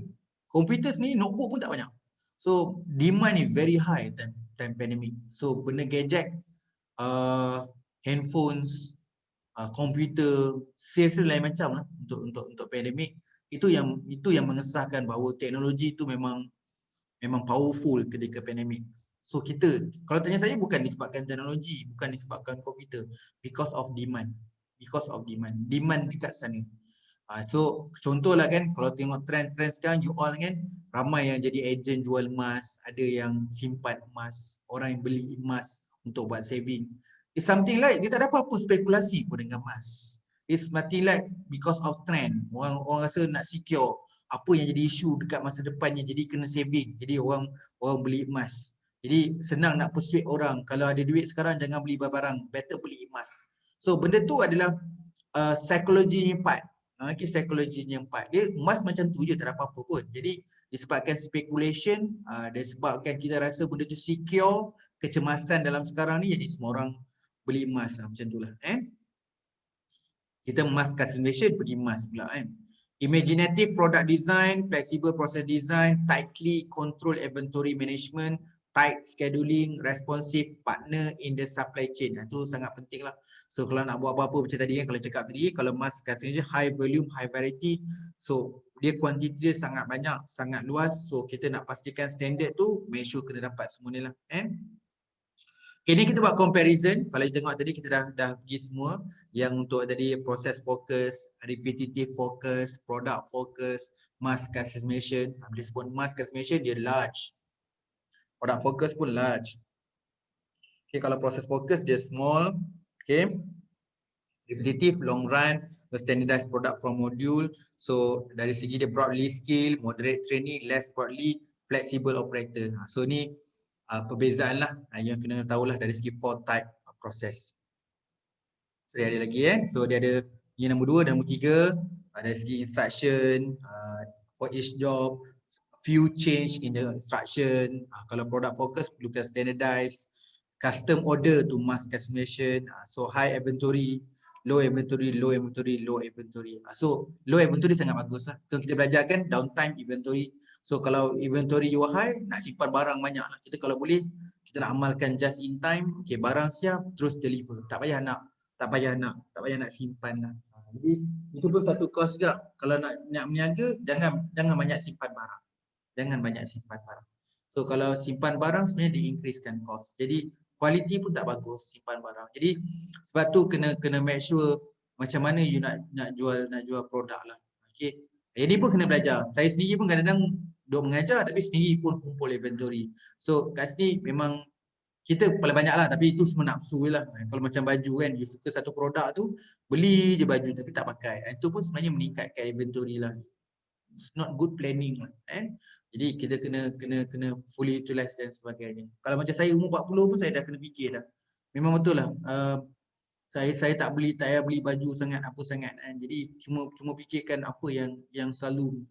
Komputer sendiri, notebook pun tak banyak. So demand is very high time pandemic. So benda gadget, handphones, komputer, sales lain macam lah untuk pandemik. Itu yang mengesahkan bahawa teknologi itu memang powerful ketika pandemik. So kita, kalau tanya saya, bukan disebabkan teknologi, bukan disebabkan komputer, because of demand. Demand dekat sana. So contohlah kan, kalau tengok trend sekarang, you all kan ramai yang jadi ejen jual emas, ada yang simpan emas, orang yang beli emas untuk buat saving. It's something like dia tak ada apa-apa spekulasi pun dengan emas. It's something like because of trend. Orang rasa nak secure apa yang jadi isu dekat masa depannya, jadi kena saving. Jadi orang beli emas. Jadi senang nak persuade orang, kalau ada duit sekarang jangan beli barang, better beli emas. So benda tu adalah psikologinya part. Psikologinya part. Dia emas macam tu je, tak ada apa-apa pun. Jadi disebabkan speculation, disebabkan kita rasa benda tu secure, kecemasan dalam sekarang ni, jadi semua orang beli emas. Macam tu lah. Kita mass customization, pergi emas pula kan. Imaginative product design, flexible process design, tightly control inventory management, tight scheduling, responsive partner in the supply chain. Itu sangat penting lah. So kalau nak buat apa-apa macam tadi kan, kalau cakap tadi, kalau mass customization, high volume, high variety, so dia kuantiti dia sangat banyak, sangat luas. So kita nak pastikan standard tu, make sure kena dapat semua ni lah. Okay, ni kita buat comparison. Kalau you tengok tadi kita dah pergi semua yang untuk tadi process focus, repetitive focus, product focus, mass customization. Bila sebut mass customization dia large. Product focus pun large. Okay, kalau process focus dia small. Okay. Repetitive, long run, standardized product from module. So dari segi dia broadly skill, moderate training, less broadly flexible operator. So ni perbezaan lah yang kena tahulah dari segi 4 type process. So dia ada lagi So dia ada yang nombor 2 dan nombor 3 dari segi instruction for each job, few change in the instruction. Kalau product focus perlukan standardized, custom order to mass customization. So high inventory, low inventory, low inventory, low inventory. So low inventory sangat bagus lah. So kita belajar kan downtime inventory. So kalau inventory you high, nak simpan barang banyak lah. Kita kalau boleh, kita nak amalkan just in time. Okay, barang siap, terus deliver. Tak payah nak simpan lah. Jadi itu pun satu cost juga. Kalau nak berniaga, jangan banyak simpan barang. Jangan banyak simpan barang. So kalau simpan barang sebenarnya di-increasekan cost. Jadi quality pun tak bagus simpan barang. Jadi sebab tu kena make sure macam mana you nak jual produk lah. Okey. Ini pun kena belajar. Saya sendiri pun kadang-kadang duk mengajar tapi sendiri pun kumpul inventory. So kat sini memang kita paling banyak lah tapi itu semua nafsu je lah. Kalau macam baju kan, you suka satu produk tu, beli je baju tapi tak pakai. Itu pun sebenarnya meningkatkan inventory lah. It's not good planning lah. Jadi kita kena fully utilize dan sebagainya. Kalau macam saya umur 40 pun saya dah kena fikir dah. Memang betul lah. Saya tak payah beli baju sangat apa sangat kan. Jadi cuma fikirkan apa yang selalu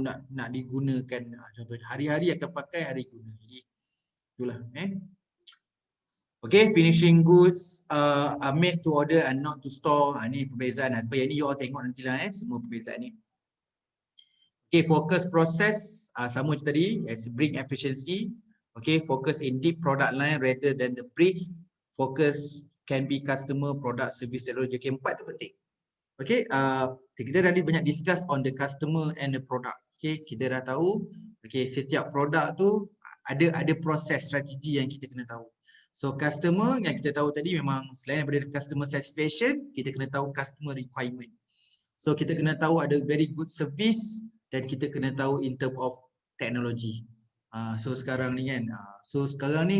nak digunakan. Contohnya hari-hari akan pakai, hari guna. Jadi itulah Okay, finishing goods are made to order and not to store. Ini perbezaan. Apa yang ni you all tengok nantilah semua perbezaan ni. Okay, focus process sama je tadi, bring efficiency. Okay, focus in deep product line rather than the breadth. Focus can be customer, product, service, technology. Okay, 4 tu penting. Okay, kita tadi banyak discuss on the customer and the product. Okay, kita dah tahu. Okay, setiap produk tu ada proses strategi yang kita kena tahu. So customer yang kita tahu tadi memang selain daripada customer satisfaction, kita kena tahu customer requirement. So kita kena tahu ada very good service dan kita kena tahu in term of technology. So sekarang ni kan, sekarang ni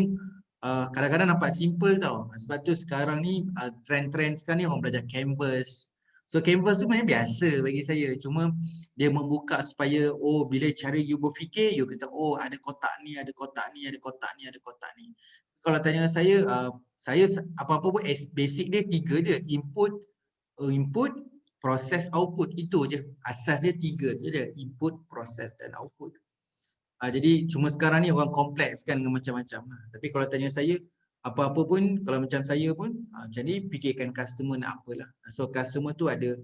kadang-kadang nampak simple tau. Sebab tu sekarang ni trend-trend sekarang ni orang belajar Canvas. So Canvas tu sebenarnya biasa bagi saya. Cuma dia membuka supaya bila cara you berfikir, you kata ada kotak ni, ada kotak ni, ada kotak ni, ada kotak ni. Kalau tanya saya apa-apa pun basic dia 3 je. Input, proses, output. Itu je. Asas dia 3 je dia. Input, proses dan output. Jadi cuma sekarang ni orang komplekskan dengan macam-macam. Tapi kalau tanya saya, apa-apa pun kalau macam saya pun macam ni fikirkan customer nak apalah. So customer tu ada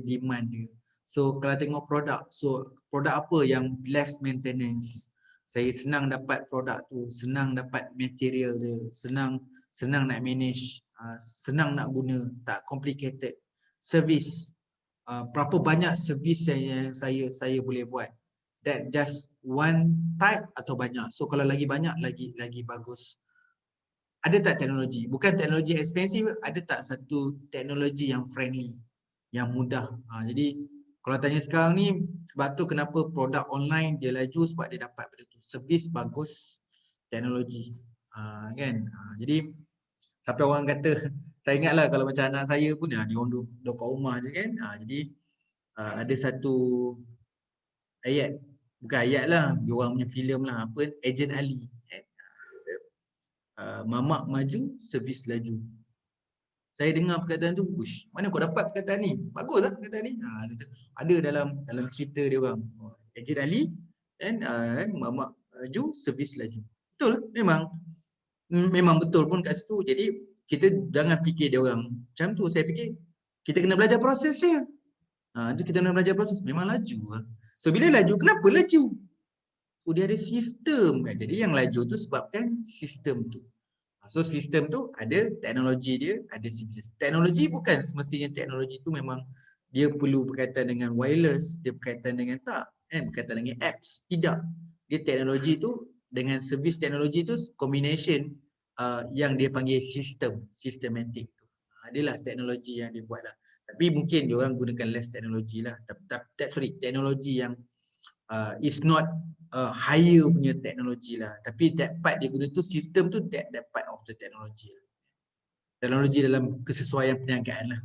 demand dia. So kalau tengok produk, so produk apa yang less maintenance. Saya senang dapat produk tu, senang dapat material dia, senang nak manage, senang nak guna, tak complicated. Service, berapa banyak servis yang saya boleh buat. That's just one type atau banyak. So kalau lagi banyak lagi bagus. Ada tak teknologi? Bukan teknologi expensive, ada tak satu teknologi yang friendly, yang mudah. Jadi kalau tanya sekarang ni, sebab tu kenapa produk online dia laju sebab dia dapat benda tu. Servis bagus, teknologi. Kan? Jadi sampai orang kata, saya ingatlah kalau macam anak saya pun dia orang duduk kat rumah je kan. Jadi ada satu ayat, bukan ayat lah, dia orang punya filem lah, apa, Ejen Ali. Mamak maju, servis laju. Saya dengar perkataan tu, ush, mana kau dapat perkataan ni? Bagus lah perkataan ni. Ada dalam cerita dia orang. Ejen Ali dan mamak maju, servis laju. Betul, memang betul pun kat situ. Jadi kita jangan fikir dia orang macam tu. Saya fikir kita kena belajar proses dia. Itu kita kena belajar proses. Memang laju lah. So bila laju, kenapa laju? So dia ada sistem. Jadi yang laju tu sebabkan sistem tu. So sistem tu ada teknologi dia, ada service. Teknologi bukan semestinya teknologi tu memang dia perlu berkaitan dengan wireless, dia berkaitan dengan berkaitan dengan apps. Tidak. Dia teknologi tu dengan servis teknologi tu combination yang dia panggil sistematik tu. Adalah teknologi yang dia buat lah. Tapi mungkin dia orang gunakan less teknologi lah. Teknologi yang is not higher punya teknologi lah. Tapi that part dia guna tu, sistem tu that part of the technology. Teknologi dalam kesesuaian perniagaan lah.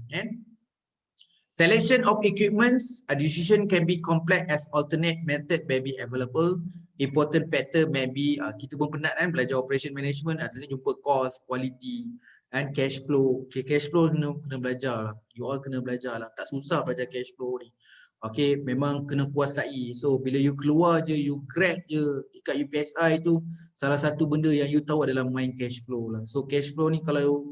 Selection of equipments, a decision can be complex as alternate method may be available. Important factor may be, kita pun penat kan belajar operation management, asalnya jumpa cost, quality and cash flow. Okay, cash flow kena belajar lah. You all kena belajar lah. Tak susah belajar cash flow ni. Okay, memang kena kuasai. So, bila you keluar je, you grab je dekat UPSI tu, salah satu benda yang you tahu adalah main cash flow lah. So, cash flow ni kalau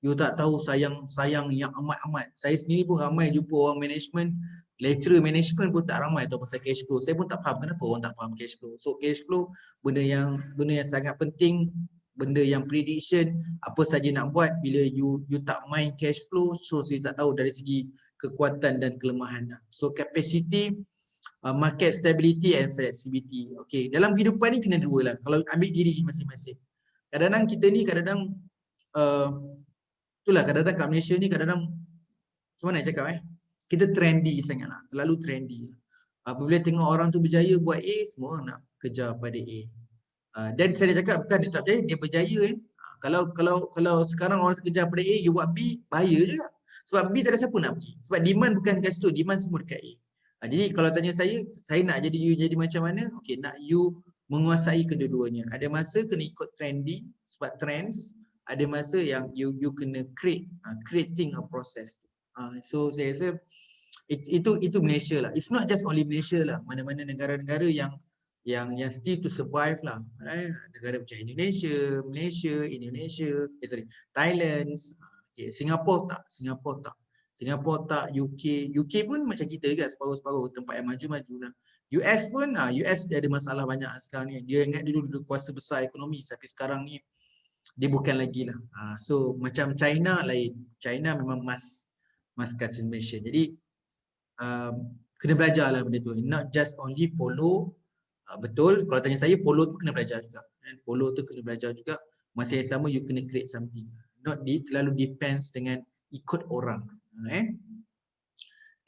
you tak tahu, sayang yang amat-amat. Saya sendiri pun ramai jumpa orang management, lecturer management pun tak ramai tahu pasal cash flow. Saya pun tak faham kenapa orang tak faham cash flow. So cash flow benda yang sangat penting, benda yang prediction, apa saja nak buat bila you tak main cash flow, so you tak tahu dari segi kekuatan dan kelemahan. So capacity, market stability and flexibility. Okay, dalam kehidupan ni kena dua lah. Kalau ambil diri masing-masing. Kadang-kadang kita ni itulah kadang-kadang kat Malaysia ni kadang-kadang macam mana nak cakap kita trendy sangat lah, terlalu trendy. Apabila tengok orang tu berjaya buat A, semua nak kejar pada A. Dan saya dah cakap bukan dia tak berjaya, dia berjaya. Kalau sekarang orang tu kejar pada A, you buat B, bahaya juga. Sebab B tak ada siapa nak pergi. Sebab demand bukan kat situ, demand semua dekat A. Jadi kalau tanya saya nak jadi you jadi macam mana? Okay, nak you menguasai kedua-duanya. Ada masa kena ikut trendy sebab trends. Ada masa yang you kena creating a process. So saya rasa itu Malaysia lah. It's not just only Malaysia lah. Mana-mana negara-negara yang still to survive lah. Negara macam Indonesia, Malaysia, Thailand, Singapore tak, UK pun macam kita juga, separuh-separuh tempat yang maju-maju lah. US pun, US dia ada masalah banyak sekarang ni. Dia ingat dulu kuasa besar ekonomi, tapi sekarang ni dia bukan lagi lah. So macam China lain. China memang mass consumption. Jadi kena belajar lah benda tu. Not just only follow. Betul, kalau tanya saya follow tu kena belajar juga. Follow tu kena belajar juga. Masa yang sama you kena create something. Not terlalu depends dengan ikut orang.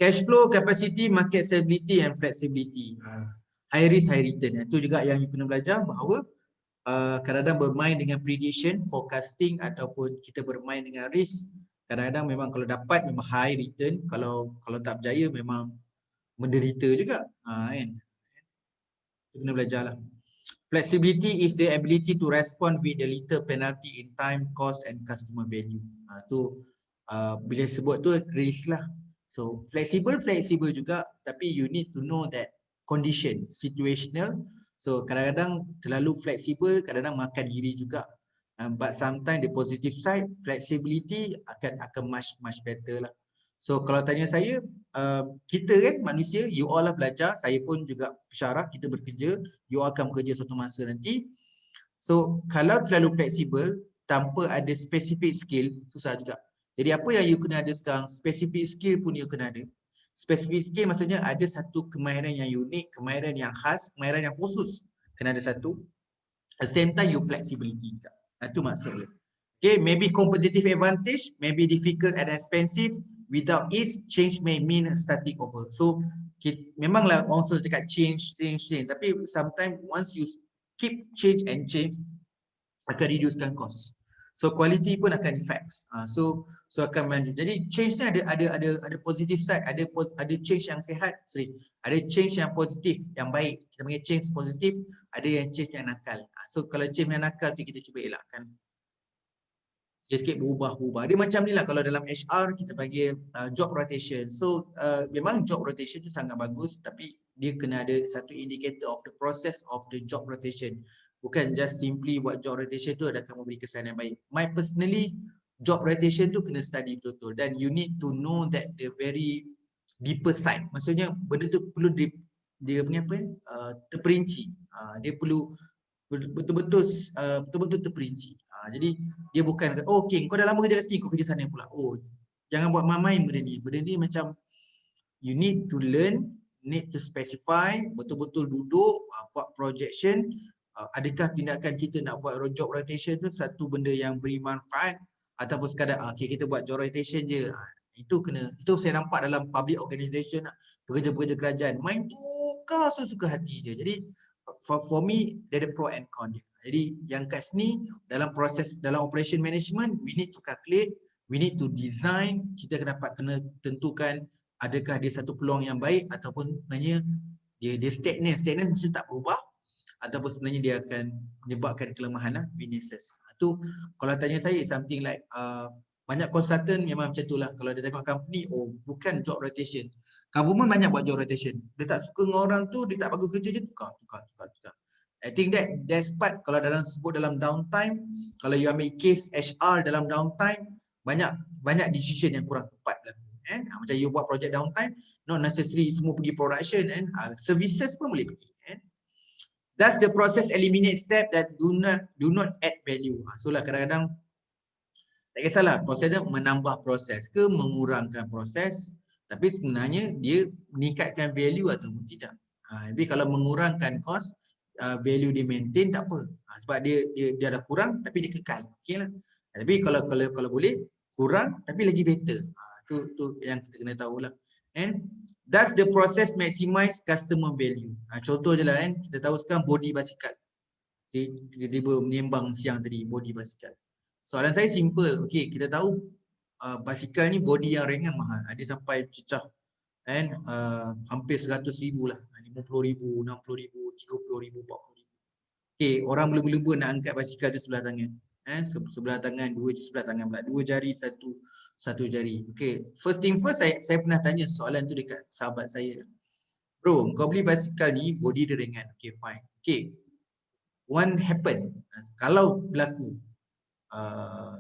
Cash flow, capacity, market stability and flexibility. High risk, high return. Itu juga yang you kena belajar bahawa kadang-kadang bermain dengan prediction, forecasting ataupun kita bermain dengan risk. Kadang-kadang memang kalau dapat memang high return, kalau tak berjaya memang menderita juga. Kan? Kena belajar lah. Flexibility is the ability to respond with the little penalty in time, cost and customer value. Bila sebut tu risk lah. So flexible juga, tapi you need to know that condition, situational. So kadang-kadang terlalu fleksibel, kadang-kadang makan diri juga. But sometimes the positive side, flexibility akan much better lah. So kalau tanya saya, kita kan manusia, you all lah belajar, saya pun juga pensyarah, kita bekerja, you all akan bekerja suatu masa nanti. So kalau terlalu fleksibel, tanpa ada specific skill, susah juga. Jadi apa yang you kena ada sekarang, specific skill pun you kena ada. Specific skill maksudnya ada satu kemahiran yang unik, kemahiran yang khas, kemahiran yang khusus. Kena ada satu. At the same time, you flexibility. Itu maksudnya. Okay, maybe competitive advantage, maybe difficult and expensive. Without it, change may mean static over. So, memanglah orang selalu cakap change. Tapi sometimes once you keep change, akan reducekan cost. So quality pun akan effects. So akan maju. Jadi change ni ada positive side, ada change yang sihat, ada change yang positif, yang baik. Kita panggil change positif, ada yang change yang nakal. So kalau change yang nakal tu kita cuba elakkan. Sikit-sikit berubah. Dia macam ni lah kalau dalam HR kita panggil job rotation. So memang job rotation tu sangat bagus, tapi dia kena ada satu indicator of the process of the job rotation. Bukan just simply buat job rotation tu akan memberi kesan yang baik. My personally, job rotation tu kena study betul-betul. Dan you need to know that the very deeper side. Maksudnya benda tu perlu dia punya apa terperinci. Dia perlu betul-betul terperinci. Jadi dia bukan oh okay, kau dah lama kerja kat sini, kau kerja sana pula. Oh, jangan buat main-main benda ni. Benda ni macam you need to learn, need to specify, betul-betul duduk, buat projection, adakah tindakan kita nak buat job rotation tu satu benda yang beri manfaat ataupun sekadar okay, kita buat job rotation je. Itu saya nampak dalam public organisation, pekerja-pekerja kerajaan main tukar sesuka hati je. Jadi for me dia ada pro and con dia. Jadi yang kat sini dalam proses, dalam operation management, we need to calculate, we need to design, kita kena tentukan adakah dia satu peluang yang baik ataupun sebenarnya dia stagnant mesti tak berubah, ataupun sebenarnya dia akan menyebabkan kelemahan lah, weaknesses. Itu kalau tanya saya something like banyak konsultan memang macam itulah. Kalau dia tengok company, oh bukan job rotation. Government banyak buat job rotation. Dia tak suka dengan orang tu, dia tak bagi kerja, dia tukar. I think that's part kalau sebut dalam downtime, kalau you ambil case HR dalam downtime, banyak decision yang kurang tepat berlaku. Macam you buat project downtime, not necessary semua pergi production, services pun boleh pergi. Thus the process eliminate step that do not add value. So lah kadang-kadang tak kisahlah proses dia menambah proses ke mengurangkan proses, tapi sebenarnya dia meningkatkan value ataupun tidak. Jadi kalau mengurangkan cost, value dia maintain tak apa. Sebab dia dah kurang tapi dia kekal. Okeylah. Tapi kalau boleh kurang tapi lagi better. Tu yang kita kena tahulah. And thus the process maximize customer value. Contoh je lah kita tahu sekarang body basikal. Tiba-tiba menyembang siang tadi body basikal. Soalan saya simple. Okey, kita tahu basikal ni body yang ringan mahal. Ada sampai cecah hampir 100,000 lah. 50,000, 60,000, 30,000, 40,000. Okey, orang belum-belum nak angkat basikal tu sebelah tangan. Sebelah tangan, sebelah tangan pula. Dua jari, satu jari. Okey, first thing first, saya pernah tanya soalan tu dekat sahabat saya. Bro, kau beli basikal ni, body dia ringan. Okey, fine. Okey, one happen. Kalau berlaku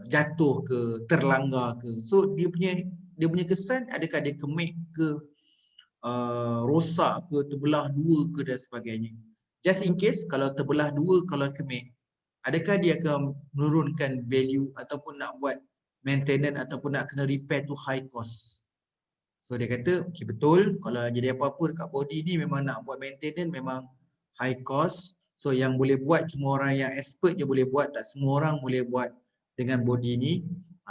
jatuh ke, terlanggar ke, so dia punya kesan adakah dia kemik ke, rosak ke, terbelah dua ke dan sebagainya. Just in case kalau terbelah dua, kalau kemik, adakah dia akan menurunkan value ataupun nak buat maintenance ataupun nak kena repair tu high cost. So dia kata okay, betul, kalau jadi apa-apa dekat body ni memang nak buat maintenance memang high cost. So yang boleh buat cuma orang yang expert je boleh buat, tak semua orang boleh buat dengan body ni.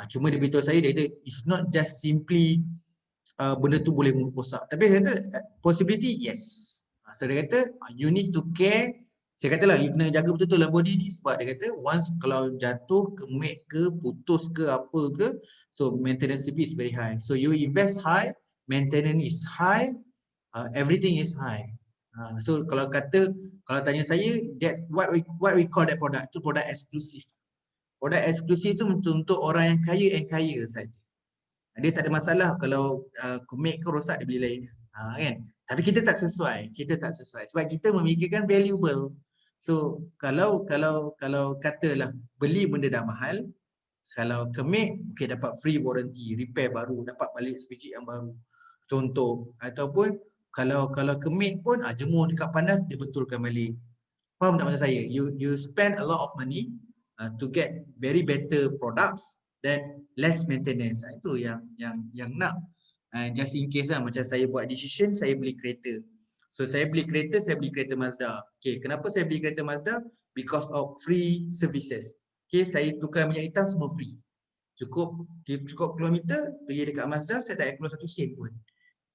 Cuma dia beritahu saya, dia kata it's not just simply benda tu boleh rosak. Tapi dia kata possibility yes. So dia kata you need to care. Saya katalah you kena jaga betul-betul lah body ni, sebab dia kata once kalau jatuh, kemik ke, putus ke, apa ke, so maintenance fee is very high. So you invest high, maintenance is high, everything is high. So kalau tanya saya, that what we call that product, itu produk eksklusif. Produk eksklusif tu untuk orang yang kaya saja. Dia tak ada masalah kalau komik ke rosak dia beli lain. Kan? Tapi kita tak sesuai. Sebab kita memikirkan valuable. So kalau katalah beli benda dah mahal, kalau kemik, okay, dapat free warranty, repair baru, dapat balik sebiji yang baru. Contoh, ataupun kalau kemik pun jemur dekat panas dia betulkan balik. Faham tak maksud saya? You spend a lot of money to get very better products then less maintenance. Itu yang nak. Just in case lah, macam saya buat decision, saya beli kereta. So saya beli kereta Mazda. Okay, kenapa saya beli kereta Mazda? Because of free services. Okay, saya tukar minyak hitam semua free. Cukup kilometer, pergi dekat Mazda, saya tak payah keluar 1 sen pun.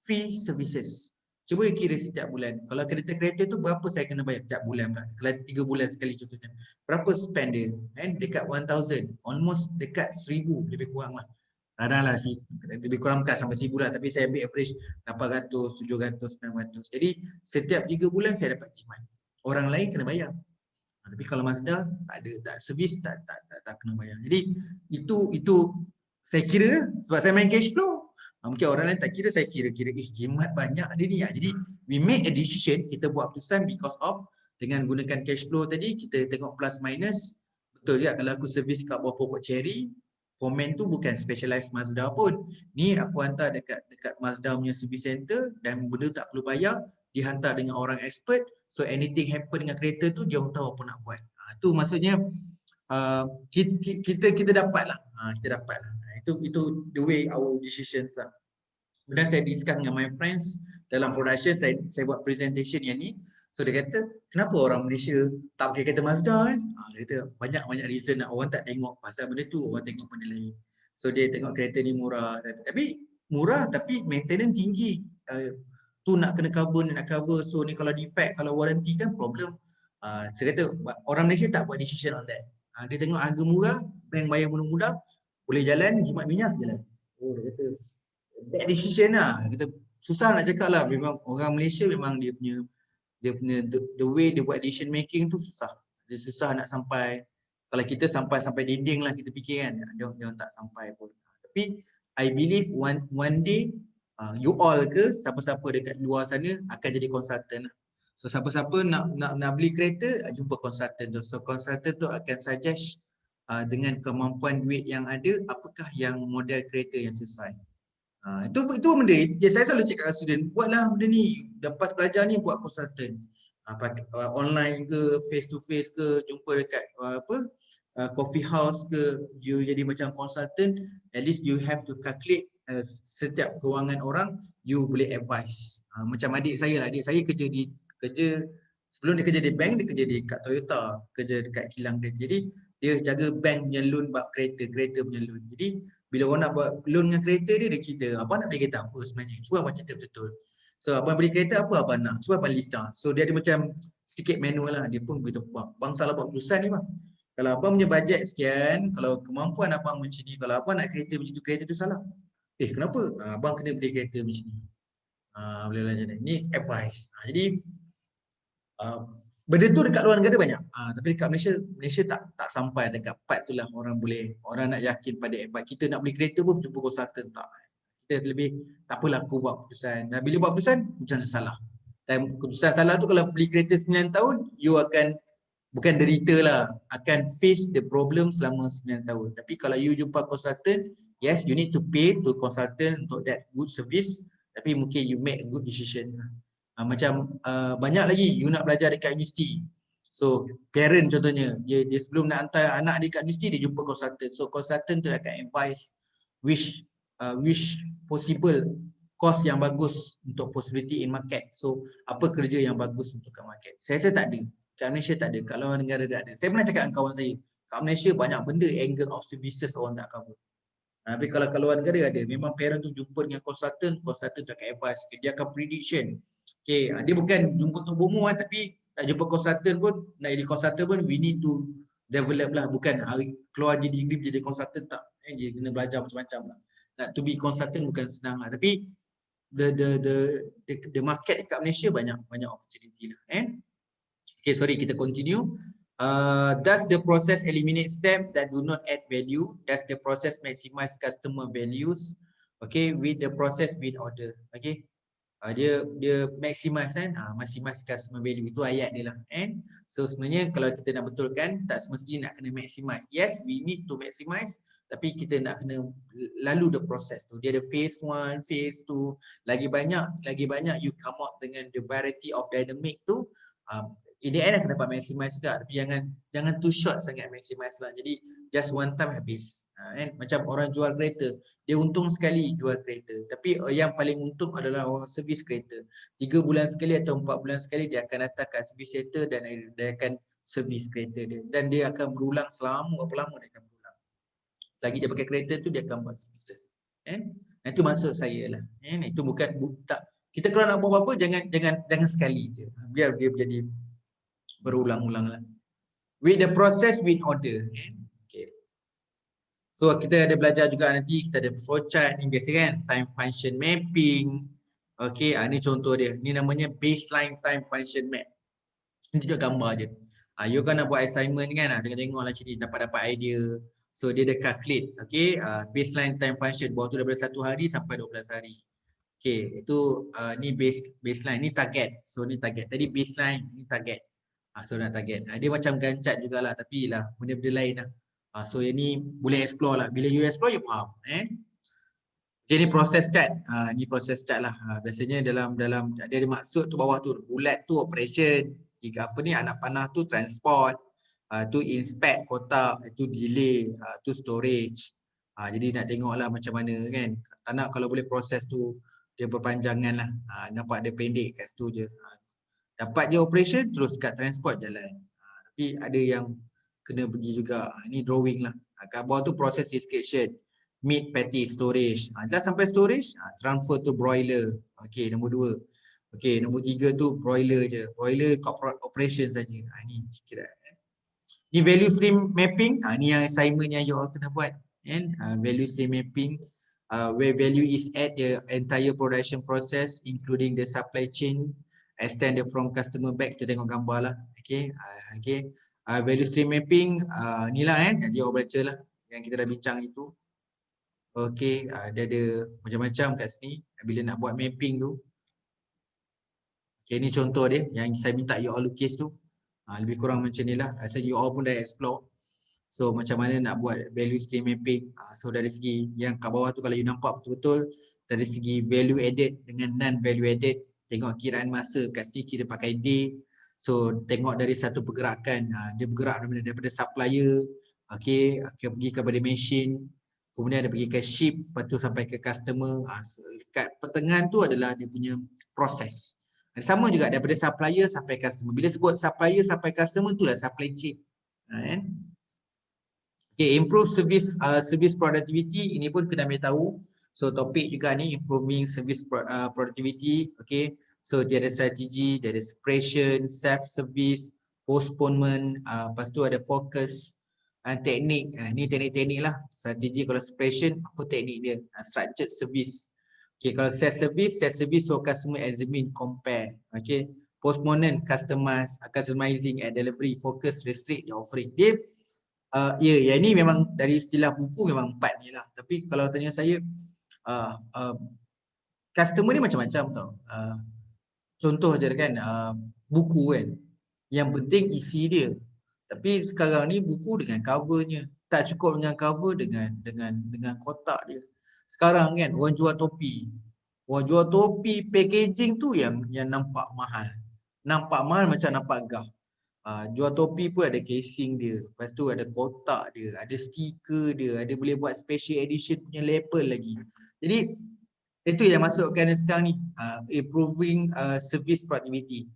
Free services. Cuba kira setiap bulan. Kalau kereta tu berapa saya kena bayar setiap bulan? Kalau 3 bulan sekali contohnya. Berapa spend dia? Dekat 1,000. Almost dekat 1,000. Lebih kurang lah. Kadang lah lebih kurang bukan sampai 1,000 lah. Tapi saya ambil average 800, 700, 900. Jadi setiap 3 bulan saya dapat jimat. Orang lain kena bayar. Tapi kalau Mazda tak ada, servis tak kena bayar. Jadi itu saya kira sebab saya main cash flow. Mungkin orang lain tak kira, saya kira jimat banyak dia ni. Jadi we make a decision, kita buat keputusan because of dengan gunakan cash flow tadi, kita tengok plus minus. Betul juga kalau aku servis kat bawah pokok cherry, komen tu bukan specialized Mazda pun. Ni aku hantar dekat Mazda punya service center dan benda tak perlu bayar, dihantar dengan orang expert. So anything happen dengan kereta tu, dia tahu apa nak buat. Tu maksudnya kita dapat lah. Kita dapat lah. Itu the way our decisions lah. Kemudian saya discuss dengan my friends, dalam production saya buat presentation yang ni. So dia kata, kenapa orang Malaysia tak pakai kereta Mazda kan? Dia kata banyak reason lah. Orang tak tengok pasal benda tu, orang tengok benda lain. So dia tengok kereta ni murah, tapi murah tapi maintenance tinggi. Tu nak kena cover, nak cover. So ni kalau defect, kalau warranty kan problem. Saya kata orang Malaysia tak buat decision on that. Dia tengok harga murah, bank bayar mudah-mudah, boleh jalan, jimat minyak jalan. Oh dia kata bad decision lah. Dia kata susah nak cakap lah. Memang orang Malaysia memang dia punya the way dia buat decision making tu susah. Dia susah nak sampai, kalau kita sampai dinding lah kita fikir kan, dia tak sampai pun. Tapi I believe one day you all ke siapa-siapa dekat luar sana akan jadi consultant lah. So siapa-siapa nak beli kereta, jumpa consultant tu. So consultant tu akan suggest dengan kemampuan duit yang ada, apakah yang model kereta yang sesuai. Itu benda yang saya selalu cakap dengan student, buatlah benda ni. Lepas belajar ni buat consultant. Online ke, face to face ke, jumpa dekat coffee house ke, you jadi macam consultant, at least you have to calculate setiap kewangan orang, you boleh advise. Macam adik saya sebelum dia kerja di bank, dia kerja dekat Toyota, kerja dekat kilang dia. Jadi dia jaga bank punya loan bab kereta punya loan. Jadi bila orang nak buat loan dengan kereta dia cerita, abang nak beli kereta apa sebenarnya? Cuba abang cerita betul. So abang beli kereta apa abang nak? Cuba abang list down. So dia ada macam sedikit manual lah. Dia pun beritahu bang salah buat keputusan ni bang. Kalau abang punya bajet sekian, kalau kemampuan abang macam ni, kalau abang nak kereta macam tu, kereta tu salah. Kenapa? Abang kena beli kereta macam ni. Boleh lah macam ni. Ni advice. Jadi benda tu dekat luar negara banyak. Tapi dekat Malaysia tak sampai dekat part tu lah orang nak yakin pada advice. Kita nak beli kereta pun jumpa consultant tak. Kita lebih tak apalah aku buat keputusan. Dan bila buat keputusan, keputusan salah. Dan keputusan salah tu kalau beli kereta 9 tahun, you akan bukan derita lah, akan face the problem selama 9 tahun. Tapi kalau you jumpa consultant, yes, you need to pay to consultant untuk that good service, tapi mungkin you make a good decision. Macam banyak lagi you nak belajar dekat universiti. So parent contohnya, dia sebelum nak hantar anak dia kat universiti, dia jumpa consultant. So consultant tu akan advise which possible course yang bagus untuk possibility in market. So apa kerja yang bagus untuk kat market. Saya rasa tak ada. Kat Malaysia tak ada. Kat luar negara tak ada. Saya pernah cakap dengan kawan saya, kat Malaysia banyak benda angle of services orang tak cover. Tapi kalau kat luar negara ada. Memang parent tu jumpa dengan consultant tu akan advise. Dia akan prediction. Okay, dia bukan jumpa untuk bomo tapi nak jumpa consultant pun, nak jadi consultant pun, we need to develop lah. Bukan keluar jadi degree jadi consultant tak. Dia kena belajar macam-macam lah. Nak to be consultant bukan senang lah. Tapi the market dekat Malaysia banyak opportunity lah. Okay, sorry, kita continue. Does the process eliminate steps that do not add value? Does the process maximize customer values? Okay, with the process win order. Okay, dia maximize kan, maximize customer value, itu ayat dia lah. So sebenarnya kalau kita nak betulkan, tak semestinya nak kena maximize. Yes, we need to maximize, tapi kita nak kena lalu the process tu. Dia ada phase 1, phase 2, lagi banyak you come out dengan the variety of dynamic tu. In the end akan dapat maximize juga, tapi jangan too short sangat maximize lah. Jadi just one time habis. Macam orang jual kereta, dia untung sekali jual kereta, tapi yang paling untung adalah orang servis kereta. 3 bulan sekali atau 4 bulan sekali dia akan datang kat service center dan dia akan servis kereta dia, dan dia akan berulang selama berapa lama dia akan berulang. Lagi dia pakai kereta tu dia akan buat services. Itu maksud saya lah. Itu bukan tak. Kita kalau nak buat apa-apa jangan sekali je. Biar dia jadi berulang-ulang lah. With the process win order. Okay. So kita ada belajar juga nanti, kita ada flowchart ni biasa kan, time function mapping. Okay, ni contoh dia. Ni namanya baseline time function map. Ni tunjuk gambar je. You kan nak buat assignment kan, tengok lah sini, dapat idea. So dia dah calculate, okay, baseline time function, bawah tu daripada 1 hari sampai 12 hari. Okay, itu ni baseline, ni target. So ni target. Tadi baseline, ni target. So nak target. Dia macam Gantt chart jugalah, tapi lah benda-benda lain lah. So yang ni boleh explore lah. Bila you explore, you faham. Okay, ni process chart. Ni process chart lah. Biasanya dalam dia ada maksud tu bawah tu. Bulat tu operation. Jika apa ni, anak panah tu transport. Tu inspect kotak. Tu delay. Tu storage. Jadi nak tengok lah macam mana kan. Tak nak kalau boleh proses tu dia perpanjangan lah. Nampak dia pendek kat situ je. Dapat je operation, terus kat transport jalan. Tapi ada yang kena pergi juga. Ini drawing lah. Kat bawah tu process description. Meat patty storage. Dah sampai storage, transfer to broiler. Okey, nombor 2. Okey, nombor 3 tu broiler je. Broiler corporate operation saja. Ini kira. Ni value stream mapping. Ni yang assignment yang you all kena buat. Value stream mapping. Where value is at the entire production process including the supply chain extended from customer back. Kita tengok gambar lah. Okay. Okay. Value stream mapping. Ni lah nanti you all baca lah yang kita dah bincang itu. Okay. Dia ada macam-macam kat sini bila nak buat mapping tu. Okay, ni contoh dia yang saya minta you all lukis tu. Lebih kurang macam ni lah. Rasa you all pun dah explore. So macam mana nak buat value stream mapping. So dari segi yang kat bawah tu kalau you nampak betul-betul dari segi value added dengan non value added. Tengok kiraan masa kat sini kita pakai day. So tengok dari satu pergerakan. Dia bergerak daripada supplier. Okay, pergi kepada machine. Kemudian dia pergi ke ship. Lepas tu sampai ke customer. Kat pertengahan tu adalah dia punya proses. Sama juga daripada supplier sampai customer. Bila sebut supplier sampai customer itulah supply chain. Okay, improve service productivity. Ini pun kena ambil tahu. So topik juga ni improving service productivity. Okay, so dia ada strategi, dia ada suppression, self service, postponement. Lepas tu ada focus, teknik. Ni teknik-teknik lah. Strategi kalau suppression, apa teknik dia? Structured service. Okay, kalau self-service so customer examine, compare. Okay, postponement, customizing and delivery, focus, restrict, the offering. Dia, yang ni memang dari istilah buku memang 4 ni lah. Tapi kalau tanya saya, customer ni macam-macam tau. Contoh je kan, buku kan. Yang penting isi dia. Tapi sekarang ni buku dengan covernya. Tak cukup dengan cover dengan kotak dia. Sekarang kan orang jual topi. Orang jual topi packaging tu yang nampak mahal. Nampak mahal macam nampak gah. Jual topi pun ada casing dia. Lepas tu ada kotak dia, ada stiker dia, ada boleh buat special edition punya label lagi. Jadi itu yang masukkan sekarang ni, improving service productivity.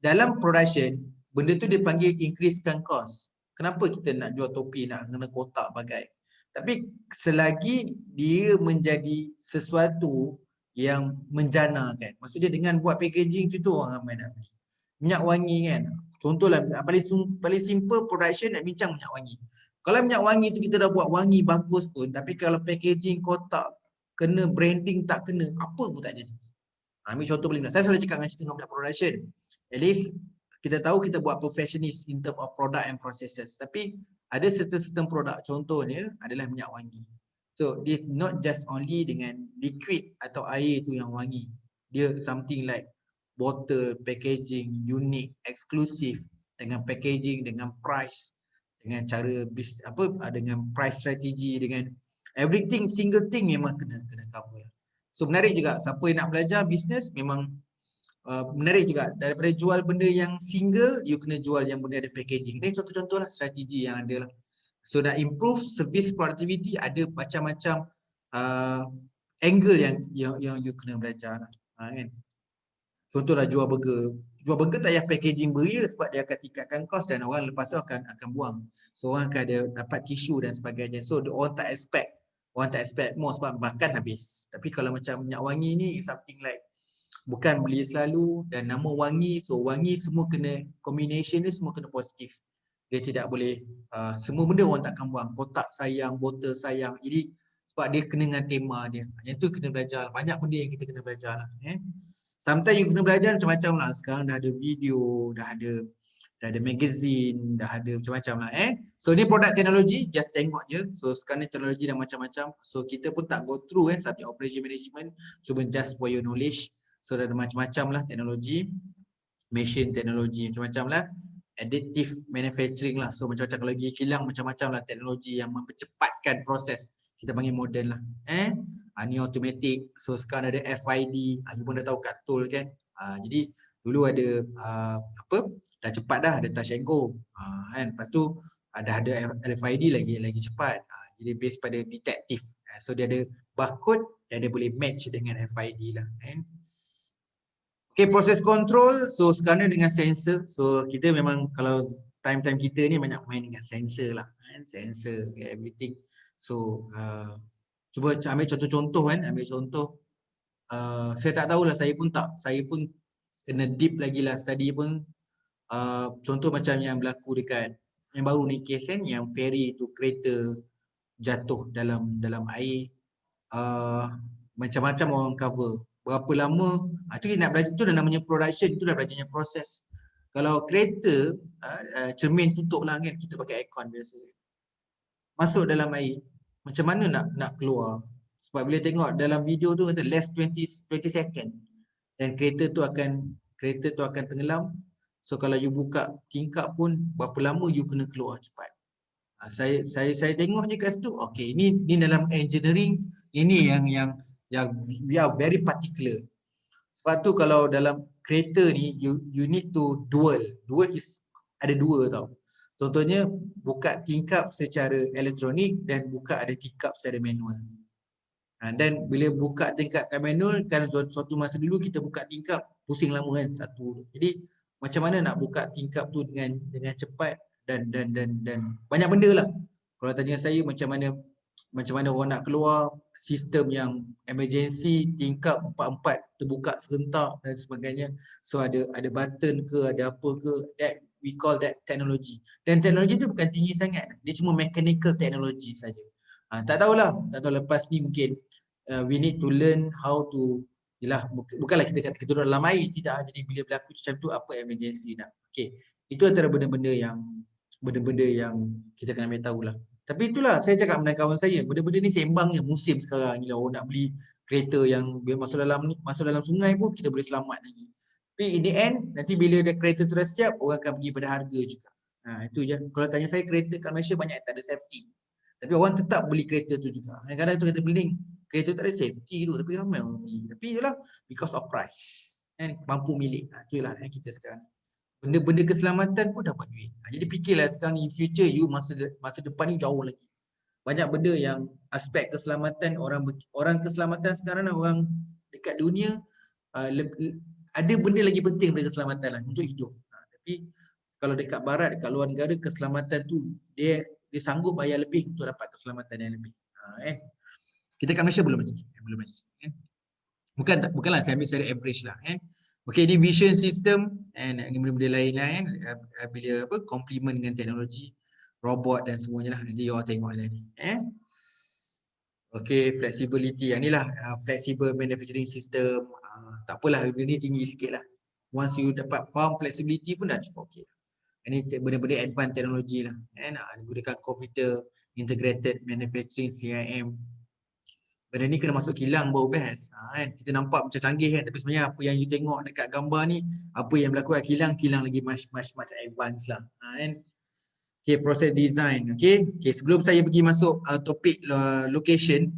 Dalam production, benda tu dia panggil increasekan cost. Kenapa kita nak jual topi, nak kena kotak bagai? Tapi selagi dia menjadi sesuatu yang menjanakan. Maksudnya dengan buat packaging tu orang ramai nak beli. Minyak wangi kan. Contohlah paling simple production nak bincang minyak wangi. Kalau minyak wangi tu kita dah buat wangi bagus pun, tapi kalau packaging kotak kena branding tak kena, apa pun tak jadi. Ambil contoh paling mudah. Saya selalu cakap dengan cerita dengan production. At least kita tahu kita buat perfectionist in term of product and processes. Tapi ada certain produk, contohnya adalah minyak wangi. So dia not just only dengan liquid atau air tu yang wangi. Dia something like bottle, packaging, unique, exclusive, dengan packaging, dengan price, dengan cara dengan price strategy, dengan everything, single thing memang kena cover. So menarik juga, siapa yang nak belajar bisnes memang menarik juga. Daripada jual benda yang single, you kena jual yang benda ada packaging. Ini contoh-contoh lah strategi yang ada lah. So nak improve service productivity, ada macam-macam angle yang you kena belajar lah. Kan? Contohlah jual burger. Jual burger tak payah packaging beria sebab dia akan tingkatkan kos dan orang lepas tu akan buang. So orang akan ada dapat tisu dan sebagainya. So orang tak expect more sebab makan habis. Tapi kalau macam minyak wangi ni something like bukan beli selalu dan nama wangi, so wangi semua kena combination ni semua kena positif. Dia tidak boleh semua benda orang takkan buang. Kotak sayang, botol sayang. Jadi sebab dia kena dengan tema dia. Yang tu kena belajar. Banyak benda yang kita kena belajar lah. Sometimes you kena belajar macam-macam lah. Sekarang dah ada video, dah ada magazine, dah ada macam-macam lah. So ni produk teknologi, just tengok je. So sekarang ni teknologi dah macam-macam. So kita pun tak go through subject operation management. Cuma just for your knowledge. So ada macam-macam lah teknologi, machine teknologi macam-macam lah, additive manufacturing lah. So macam-macam kalau gigi kilang macam-macam lah teknologi yang mempercepatkan proses. Kita panggil modern lah. Ni automatic. So sekarang ada FID. You pun dah tahu kat tool kan. Jadi dulu ada dah cepat dah ada touch and go. Kan. Lepas tu dah ada RFID lagi cepat. Jadi based pada detective So dia ada barcode dan dia boleh match dengan RFID lah kan. Okay, proses control. So sekarang dengan sensor. So kita memang kalau time-time kita ni banyak main dengan sensor lah kan. Sensor, everything. So cuba ambil contoh-contoh kan. Ambil contoh. Saya tak tahulah, saya pun kena deep lagi lah study pun. Contoh macam yang berlaku dekat yang baru ni kes kan, yang ferry tu kereta jatuh dalam air. Macam-macam orang cover. Berapa lama, itu nak belajar, itu dah namanya production, itu dah belajarnya proses. Kalau kereta, cermin tutup lah kan, kita pakai aircon biasa. Masuk dalam air, macam mana nak keluar? Sebab bila tengok dalam video tu kata less 20 second. Dan kereta tu akan tenggelam. So kalau you buka tingkap pun, berapa lama you kena keluar cepat. Saya tengok je kat situ, okay, ni dalam engineering, ini yang we are very particular. Sebab tu kalau dalam kereta ni you need to dual is ada dua tau. Contohnya buka tingkap secara elektronik dan buka ada tingkap secara manual. Dan bila buka tingkap manual, kan suatu masa dulu kita buka tingkap pusing lama kan satu. Jadi macam mana nak buka tingkap tu dengan cepat dan banyak benda lah. Kalau tanya saya macam mana orang nak keluar, sistem yang emergency tingkap 4-4 terbuka serentak dan sebagainya. So ada button ke, ada apa ke, that we call that technology. Dan teknologi tu bukan tinggi sangat, dia cuma mechanical technology saja. Tak tahulah lepas ni mungkin we need to learn how to, yelah, bukanlah kita kata kita duduk dalam air, tidak. Jadi bila berlaku macam tu, apa emergency nak. Okay, itu antara benda-benda yang kita kena ambil tahulah. Tapi itulah saya cakap dengan kawan saya, benda-benda ni sembang je musim sekarang ni lah. Orang nak beli kereta yang bila masuk dalam sungai pun kita boleh selamat lagi. Tapi in the end, nanti bila ada kereta tu dah siap, orang akan pergi pada harga juga. Itu je. Kalau tanya saya, kereta kat Malaysia banyak tak ada safety. Tapi orang tetap beli kereta tu juga. Kadang-kadang tu kata beling, kereta tak ada safety tu, tapi ramai orang beli. Tapi itulah because of price. Mampu milik. Itulah kita sekarang. Benda-benda keselamatan pun dapat duit. Jadi fikirlah sekarang in future you masa depan ni jauh lagi. Banyak benda yang aspek keselamatan, orang keselamatan sekarang orang dekat dunia ada benda lagi penting daripada keselamatan lah untuk hidup. Tapi kalau dekat barat, dekat luar negara, keselamatan tu dia sanggup bayar lebih untuk dapat keselamatan yang lebih. Kita kat Malaysia belum lagi. Bukanlah saya ambil secara average lah. Okay, ini vision system and ini benda-benda lain lah bila complement dengan teknologi, robot dan semuanya lah. Nanti you all tengok nanti. Okay, flexibility. Yang ni lah flexible manufacturing system. Tak apalah, benda ni tinggi sikit lah. Once you dapat faham flexibility pun dah cukup okay. Ini benda-benda advanced teknologi lah. Gunakan komputer, integrated manufacturing, CIM. Benda ni kena masuk kilang baru best. Kita nampak macam canggih kan, tapi sebenarnya apa yang you tengok dekat gambar ni, apa yang berlaku kat kilang lagi much advance lah. Okay, proses design. Okay, sebelum saya pergi masuk topik location,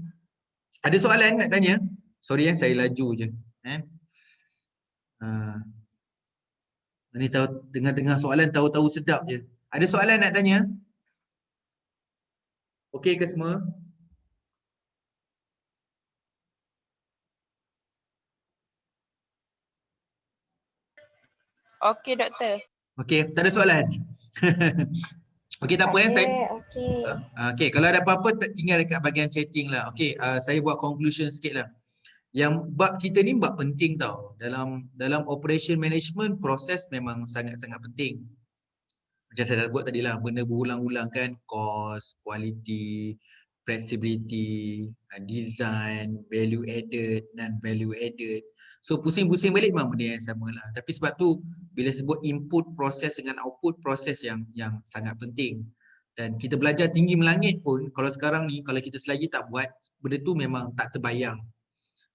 ada soalan nak tanya? Sorry saya laju je. Ni tahu dengar soalan tahu-tahu sedap je. Ada soalan nak tanya? Okay ke semua? Okey, doktor. Okey, tak ada soalan. Okey, tak apa okey, kalau ada apa-apa tinggal dekat bahagian chatting lah. Okey, saya buat conclusion sikit lah. Yang bab kita ni bab penting tau. Dalam operation management, proses memang sangat-sangat penting. Macam saya dah buat tadi lah, benda berulang-ulang kan, cost, quality, flexibility, design, value added dan value added. So pusing-pusing balik memang benda yang sama lah. Tapi sebab tu bila sebut input proses dengan output proses yang sangat penting. Dan kita belajar tinggi melangit pun, kalau sekarang ni kalau kita selagi tak buat, benda tu memang tak terbayang.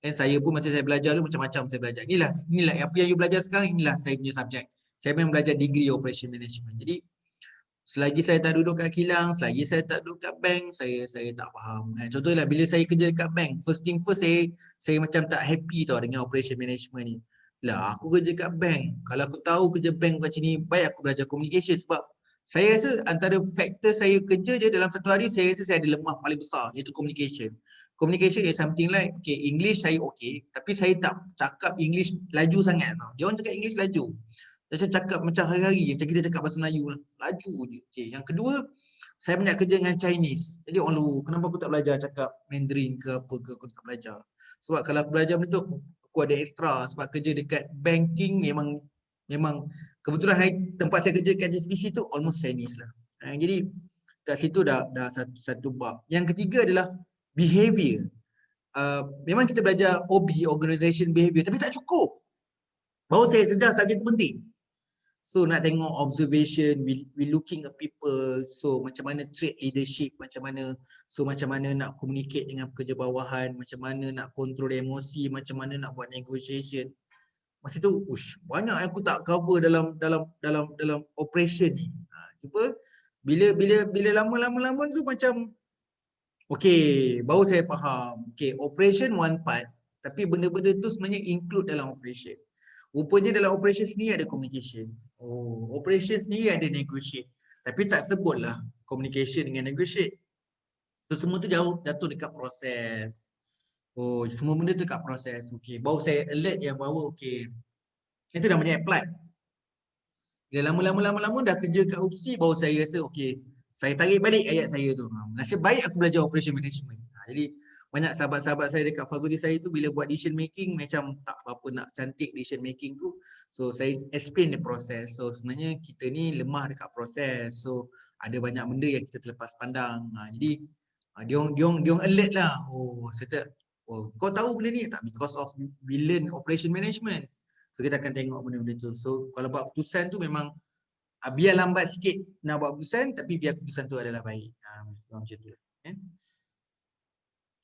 Dan saya pun masa saya belajar tu macam-macam saya belajar. Inilah apa yang you belajar sekarang, inilah saya punya subjek. Saya memang belajar degree operation management. Jadi selagi saya tak duduk kat kilang, selagi saya tak duduk kat bank, saya tak faham. Contohnya bila saya kerja dekat bank, first thing first saya macam tak happy tau dengan operation management ni. Lah aku kerja kat bank, kalau aku tahu kerja bank macam ni, baik aku belajar communication. Sebab saya rasa antara faktor saya kerja je dalam satu hari, saya rasa saya ada lemah paling besar, iaitu communication. Communication is something like, okay, English saya okay, tapi saya tak cakap English laju sangat tau. Dia orang cakap English laju. Saya cakap macam hari-hari, macam kita cakap bahasa Melayu lah. Laju je. Okay. Yang kedua, saya banyak kerja dengan Chinese. Jadi orang lu, kenapa aku tak belajar cakap Mandarin ke apa ke, aku tak belajar. Sebab kalau aku belajar benda tu, aku ada extra. Sebab kerja dekat banking memang kebetulan tempat saya kerja kat JCBC tu almost Chinese lah. Jadi kat situ dah satu bab. Yang ketiga adalah behavior. Memang kita belajar OB, organisation behavior, tapi tak cukup. Baru saya sedar subjek itu penting. So nak tengok observation, we looking at people, so macam mana trait leadership, macam mana nak communicate dengan pekerja bawahan, macam mana nak control emosi, macam mana nak buat negotiation. Masa tu, banyak aku tak cover dalam operation ni. Cuba bila lama tu macam okay, baru saya faham. Okay, operation one part, tapi benda-benda tu sebenarnya include dalam operation. Rupanya dalam operation sendiri ada communication. Operation sendiri ada negotiate. Tapi tak sebutlah communication dengan negotiate. So semua tu jatuh dekat proses. Semua benda tu dekat proses. Okay, baru saya alert yang baru okay. Itu namanya apply. Bila lama-lama dah kerja kat UPSI, baru saya rasa okay, saya tarik balik ayat saya tu. Nasib baik aku belajar operation management. Jadi banyak sahabat-sahabat saya dekat fakulti saya tu bila buat decision making macam tak apa nak cantik decision making tu. So saya explain the process. So sebenarnya kita ni lemah dekat proses. So ada banyak benda yang kita terlepas pandang. Jadi dia alert lah. Kau tahu benda ni tak? Because of we learn operation management. So kita akan tengok benda-benda tu. So kalau buat keputusan tu memang biar lambat sikit nak buat keputusan, tapi biar keputusan tu adalah baik. Macam tu lah.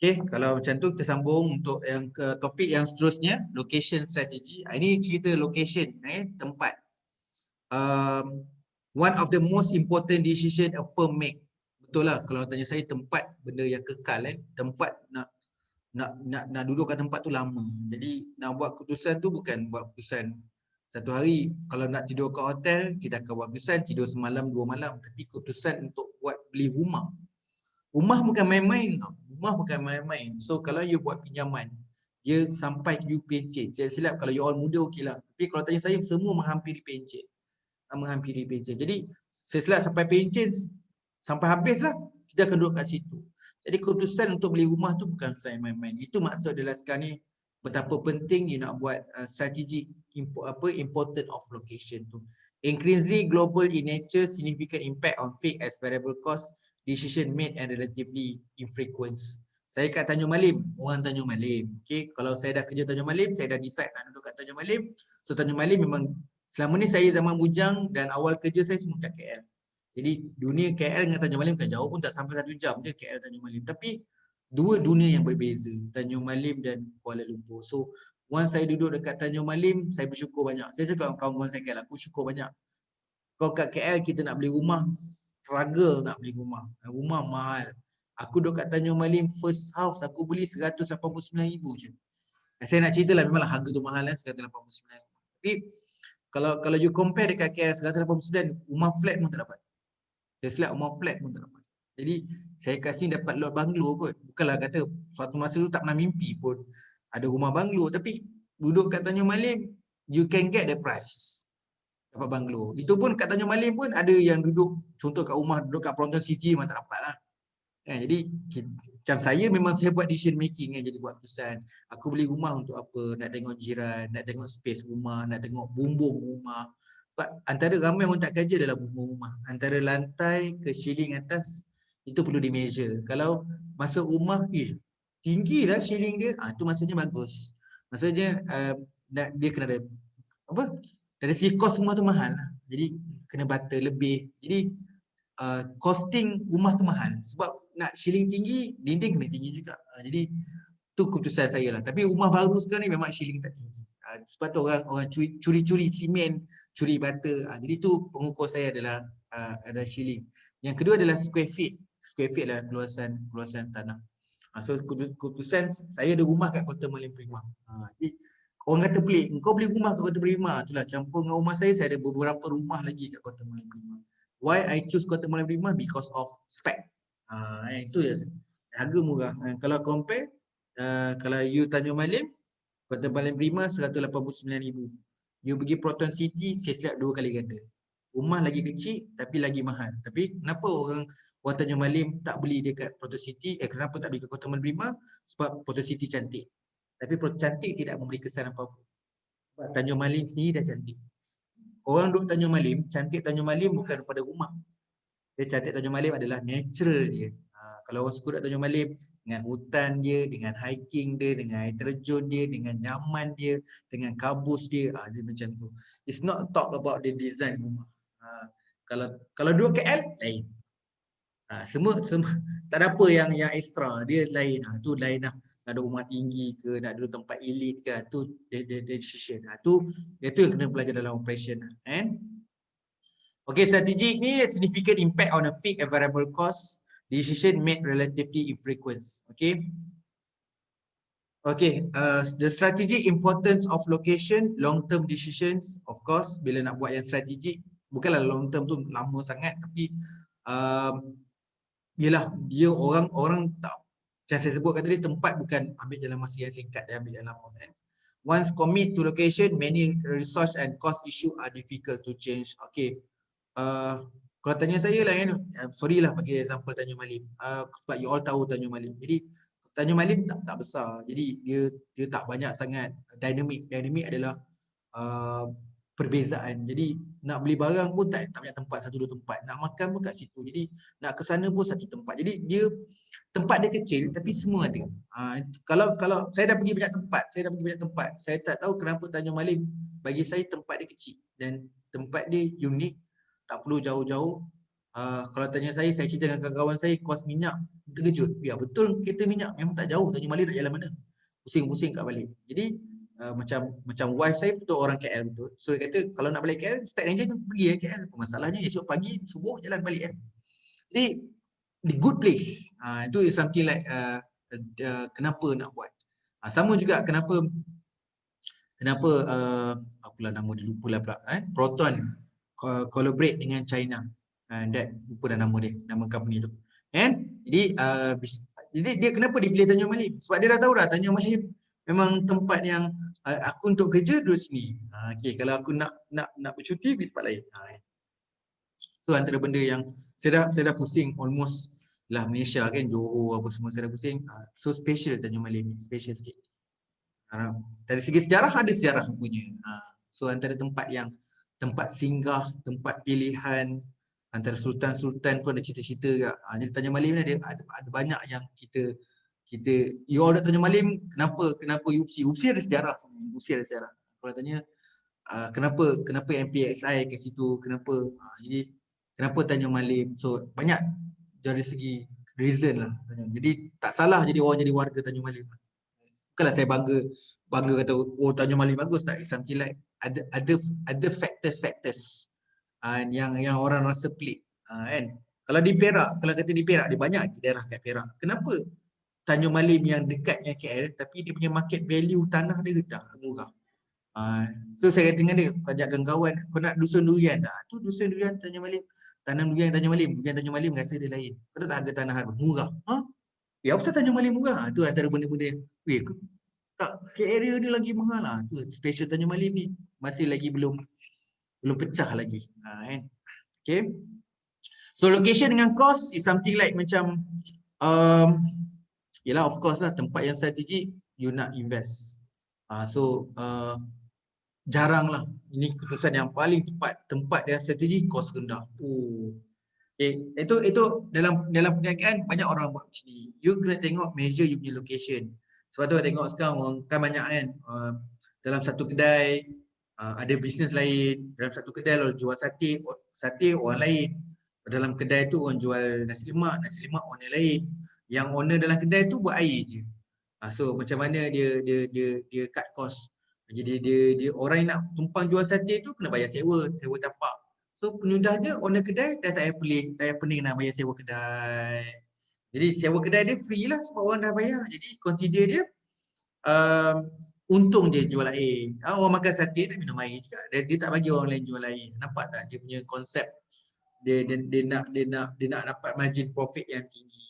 Okay, kalau macam tu kita sambung untuk yang ke topik yang seterusnya, location strategy. Ini cerita location, tempat. One of the most important decision a firm make. Betul lah, kalau tanya saya tempat benda yang kekal, tempat nak duduk kat tempat tu lama. Jadi nak buat keputusan tu bukan buat keputusan satu hari. Kalau nak tidur kat hotel, kita akan buat keputusan tidur semalam 2 malam. Tapi keputusan untuk buat beli rumah. Rumah bukan main-main tau. Rumah bukan main-main. So kalau you buat pinjaman, dia sampai you pencet. Saya silap kalau you all muda okey lah. Tapi kalau tanya saya, semua menghampiri pencet. Jadi saya silap sampai pencet, sampai habis lah, kita akan duduk kat situ. Jadi keputusan untuk beli rumah tu bukan saya main-main. Itu maksud adalah sekarang ni betapa penting you nak buat strategic important of location tu. Increasingly global in nature, significant impact on fixed as variable cost, decision made and relatively infrequent. Saya kat Tanjung Malim, orang Tanjung Malim. Okay, kalau saya dah kerja Tanjung Malim, saya dah decide nak duduk kat Tanjung Malim. So Tanjung Malim memang selama ni saya zaman bujang dan awal kerja saya semua kat KL. Jadi dunia KL dengan Tanjung Malim kan jauh pun tak sampai 1 jam je KL Tanjung Malim. Tapi dua dunia yang berbeza, Tanjung Malim dan Kuala Lumpur. So once saya duduk dekat Tanjung Malim, saya bersyukur banyak. Saya cakap kawan-kawan saya KL, aku syukur banyak. Kau kat KL kita nak beli rumah, struggle nak beli rumah. Rumah mahal. Aku duduk kat Tanjung Malim, first house aku beli 189,000 je. Saya nak cerita lah, memanglah harga tu mahal 189,000. Tapi kalau you compare dekat KL 189, rumah flat pun tak dapat. Saya silap rumah flat pun tak dapat. Jadi saya kasih dapat lot banglo kot. Bukanlah kata suatu masa tu tak pernah mimpi pun ada rumah banglo. Tapi duduk kat Tanjung Malim, you can get the price. Dapat banglo. Itu pun kat Tanjung Malim pun ada yang duduk, contoh kat rumah, duduk kat Peronton City memang tak dapat lah. Jadi macam saya memang saya buat decision making jadi buat keputusan. Aku beli rumah untuk apa? Nak tengok jiran, nak tengok space rumah, nak tengok bumbung rumah. Sebab antara ramai orang tak kerja adalah bumbung rumah. Antara lantai ke ceiling atas itu perlu di measure. Kalau masuk rumah, tinggi lah ceiling dia, itu maksudnya bagus. Maksudnya dia kena ada apa? Dari segi kos rumah tu mahal lah. Jadi kena bata lebih. Jadi costing rumah tu mahal. Sebab nak ceiling tinggi, dinding kena tinggi juga. Jadi tu keputusan saya lah. Tapi rumah baru sekarang ni memang ceiling tak tinggi. Sebab tu orang curi-curi simen, curi bata. Jadi tu pengukur saya adalah ceiling. Yang kedua adalah square feet. Square feet adalah keluasan tanah. So keputusan saya ada rumah kat Kota Malim Prima. Jadi orang kata pelik, kau beli rumah kat Kota Prima. Itulah campur dengan rumah saya ada beberapa rumah lagi kat Kota Malim Prima. Why I choose Kota Malim Prima? Because of spec. Itu je. Harga murah. Kalau compare, kalau you Tanjung Malim, Kota Malim Prima 189,000. You pergi Proton City, saya silap 2 kali ganda. Rumah lagi kecil tapi lagi mahal. Tapi kenapa orang Tanjung Malim tak beli dekat Proton City? Kenapa tak beli kat Kota Malim Prima? Sebab Proton City cantik. Tapi Proton cantik tidak memberi kesan apa-apa. Sebab Tanjung Malim ni dah cantik. Orang duduk Tanjung Malim, cantik Tanjung Malim bukan pada rumah. Dia cantik Tanjung Malim adalah natural dia. Kalau orang suka duduk Tanjung Malim, dengan hutan dia, dengan hiking dia, dengan air terjun dia, dengan nyaman dia, dengan kabus dia, dia macam tu. It's not talk about the design rumah. Kalau duduk KL, lain. Semua tak ada apa yang extra, dia lain. Tu lain lah. Nak ada rumah tinggi ke, nak duduk tempat elit ke, tu decision. Tu yang kena belajar dalam operation. Okay, strategic ni significant impact on a fixed and variable cost. Decision made relatively infrequent. Okay. Okay, the strategic importance of location, long-term decisions, of course, bila nak buat yang strategic, bukanlah long-term tu lama sangat, tapi yelah, dia orang tak, macam saya sebutkan tadi, tempat bukan ambil dalam masa yang singkat, dia ambil yang lama kan. Once commit to location, many resource and cost issue are difficult to change. Okay. Kalau tanya saya lah kan, sorry lah bagi example Tanjung Malim. Sebab you all tahu Tanjung Malim. Jadi Tanjung Malim tak besar. Jadi dia tak banyak sangat dynamic. Dynamic adalah perbezaan. Jadi nak beli barang pun tak banyak tempat, 1-2 tempat. Nak makan pun kat situ. Jadi nak ke sana pun satu tempat. Jadi dia tempat dia kecil tapi semua ada. Kalau saya dah pergi banyak tempat, saya tak tahu kenapa Tanjung Malim bagi saya tempat dia kecil dan tempat dia unik. Tak perlu jauh-jauh. Kalau tanya saya cerita dengan kawan-kawan saya, kos minyak terkejut. Ya betul, kereta minyak memang tak jauh. Tanjung Malim nak jalan mana? Pusing-pusing kat balik. Jadi macam wife saya betul orang KL betul. So dia kata kalau nak balik KL, start engine pergi KL. Masalahnya esok pagi subuh jalan balik kan. Jadi the good place. Itu is something like kenapa nak buat. Sama juga kenapa apalah nama dia, lupa lah pula. Proton collaborate dengan China. That lupa dah nama dia, nama company tu. Jadi dia kenapa dia pilih Tanjung Malim? Sebab dia dah tahu dah Tanjung Malim memang tempat yang aku untuk kerja duduk sini. Okay, kalau aku nak bercuti di tempat lain. Tu antara benda yang saya dah pusing almost lah Malaysia kan, Johor apa semua saya dah pusing. So special Tanjung Malim ni, special sikit. Dari segi sejarah ada sejarah punya. So antara tempat singgah, tempat pilihan, antara sultan-sultan pun ada cerita-cerita juga. Jadi Tanjung Malim ni ada banyak yang kita you all Tanjung Malim, kenapa UPSI ada sejarah. UPSI ada sejarah. Kalau tanya kenapa MPXI kat situ, kenapa jadi kenapa Tanjung Malim. So banyak dari segi reason lah. Jadi tak salah jadi orang jadi warga Tanjung Malim. Bukanlah saya bangga kata Tanjung Malim bagus, tak. It's something like ada factors yang orang rasa pelik kan. Kalau di Perak, kalau kata di Perak, dia banyak daerah kat Perak. Kenapa Tanjung Malim yang dekatnya KL tapi dia punya market value tanah dia rendah, murah. So saya kata dengan dia, ajakkan kawan, kau nak dusun durian tak? Tu dusun durian Tanjung Malim. Tanam durian Tanjung Malim, durian Tanjung Malim rasa dia lain. Kau tahu tak harga tanah murah? Ya apa Tanjung Malim murah? Tu antara benda-benda. Tak, ke area ni lagi mahal lah. Tu special Tanjung Malim ni masih lagi belum pecah lagi. Okay. So location dengan cost is something like macam yelah of course lah, tempat yang strategik you nak invest. Jarang lah. Ini keputusan yang paling tepat. Tempat yang strategik, cost rendah. Okay. Itu dalam perniagaan banyak orang buat macam ni. You kena tengok measure you punya location. Sebab tu tengok sekarang orang kan banyak kan dalam satu kedai ada bisnes lain. Dalam satu kedai orang jual sate orang lain. Dalam kedai tu orang jual nasi lemak orang lain. Yang owner dalam kedai tu buat air je. So macam mana dia cut cost. Jadi dia orang yang nak tumpang jual sate tu kena bayar sewa tapak. So penyudahnya owner kedai dah tak payah pening nak bayar sewa kedai. Jadi sewa kedai dia free lah sebab orang dah bayar. Jadi consider dia untung je jual air. Orang makan sate nak minum air juga. Dia tak bagi orang lain jual air. Nampak tak dia punya konsep? Dia nak dapat margin profit yang tinggi.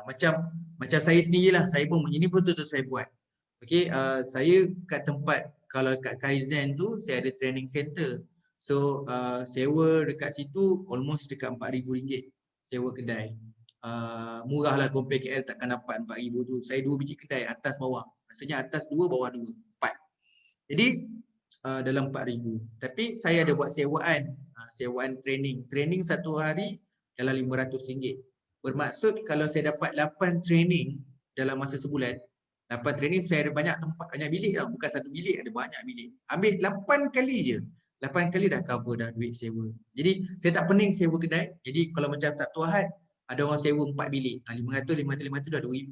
Macam saya sendirilah, saya pun ini betul-betul saya buat. Okey, saya kat tempat, kalau kat Kaizen tu saya ada training center. So sewa dekat situ almost dekat RM4,000 sewa kedai. Murah lah, compare KL takkan dapat RM4,000 tu. Saya 2 biji kedai, atas bawah. Maksudnya atas 2, bawah 2, 4. Jadi dalam RM4,000. Tapi saya ada buat sewaan training. Training satu hari dalam RM500. Bermaksud kalau saya dapat 8 training dalam masa sebulan, 8 training saya ada banyak tempat, banyak bilik tau. Bukan satu bilik, ada banyak bilik. Ambil 8 kali je. 8 kali dah cover dah duit sewa. Jadi saya tak pening sewa kedai. Jadi kalau macam Sabtu Ahad, ada orang sewa 4 bilik. 500, 500, 500 dah RM2,000.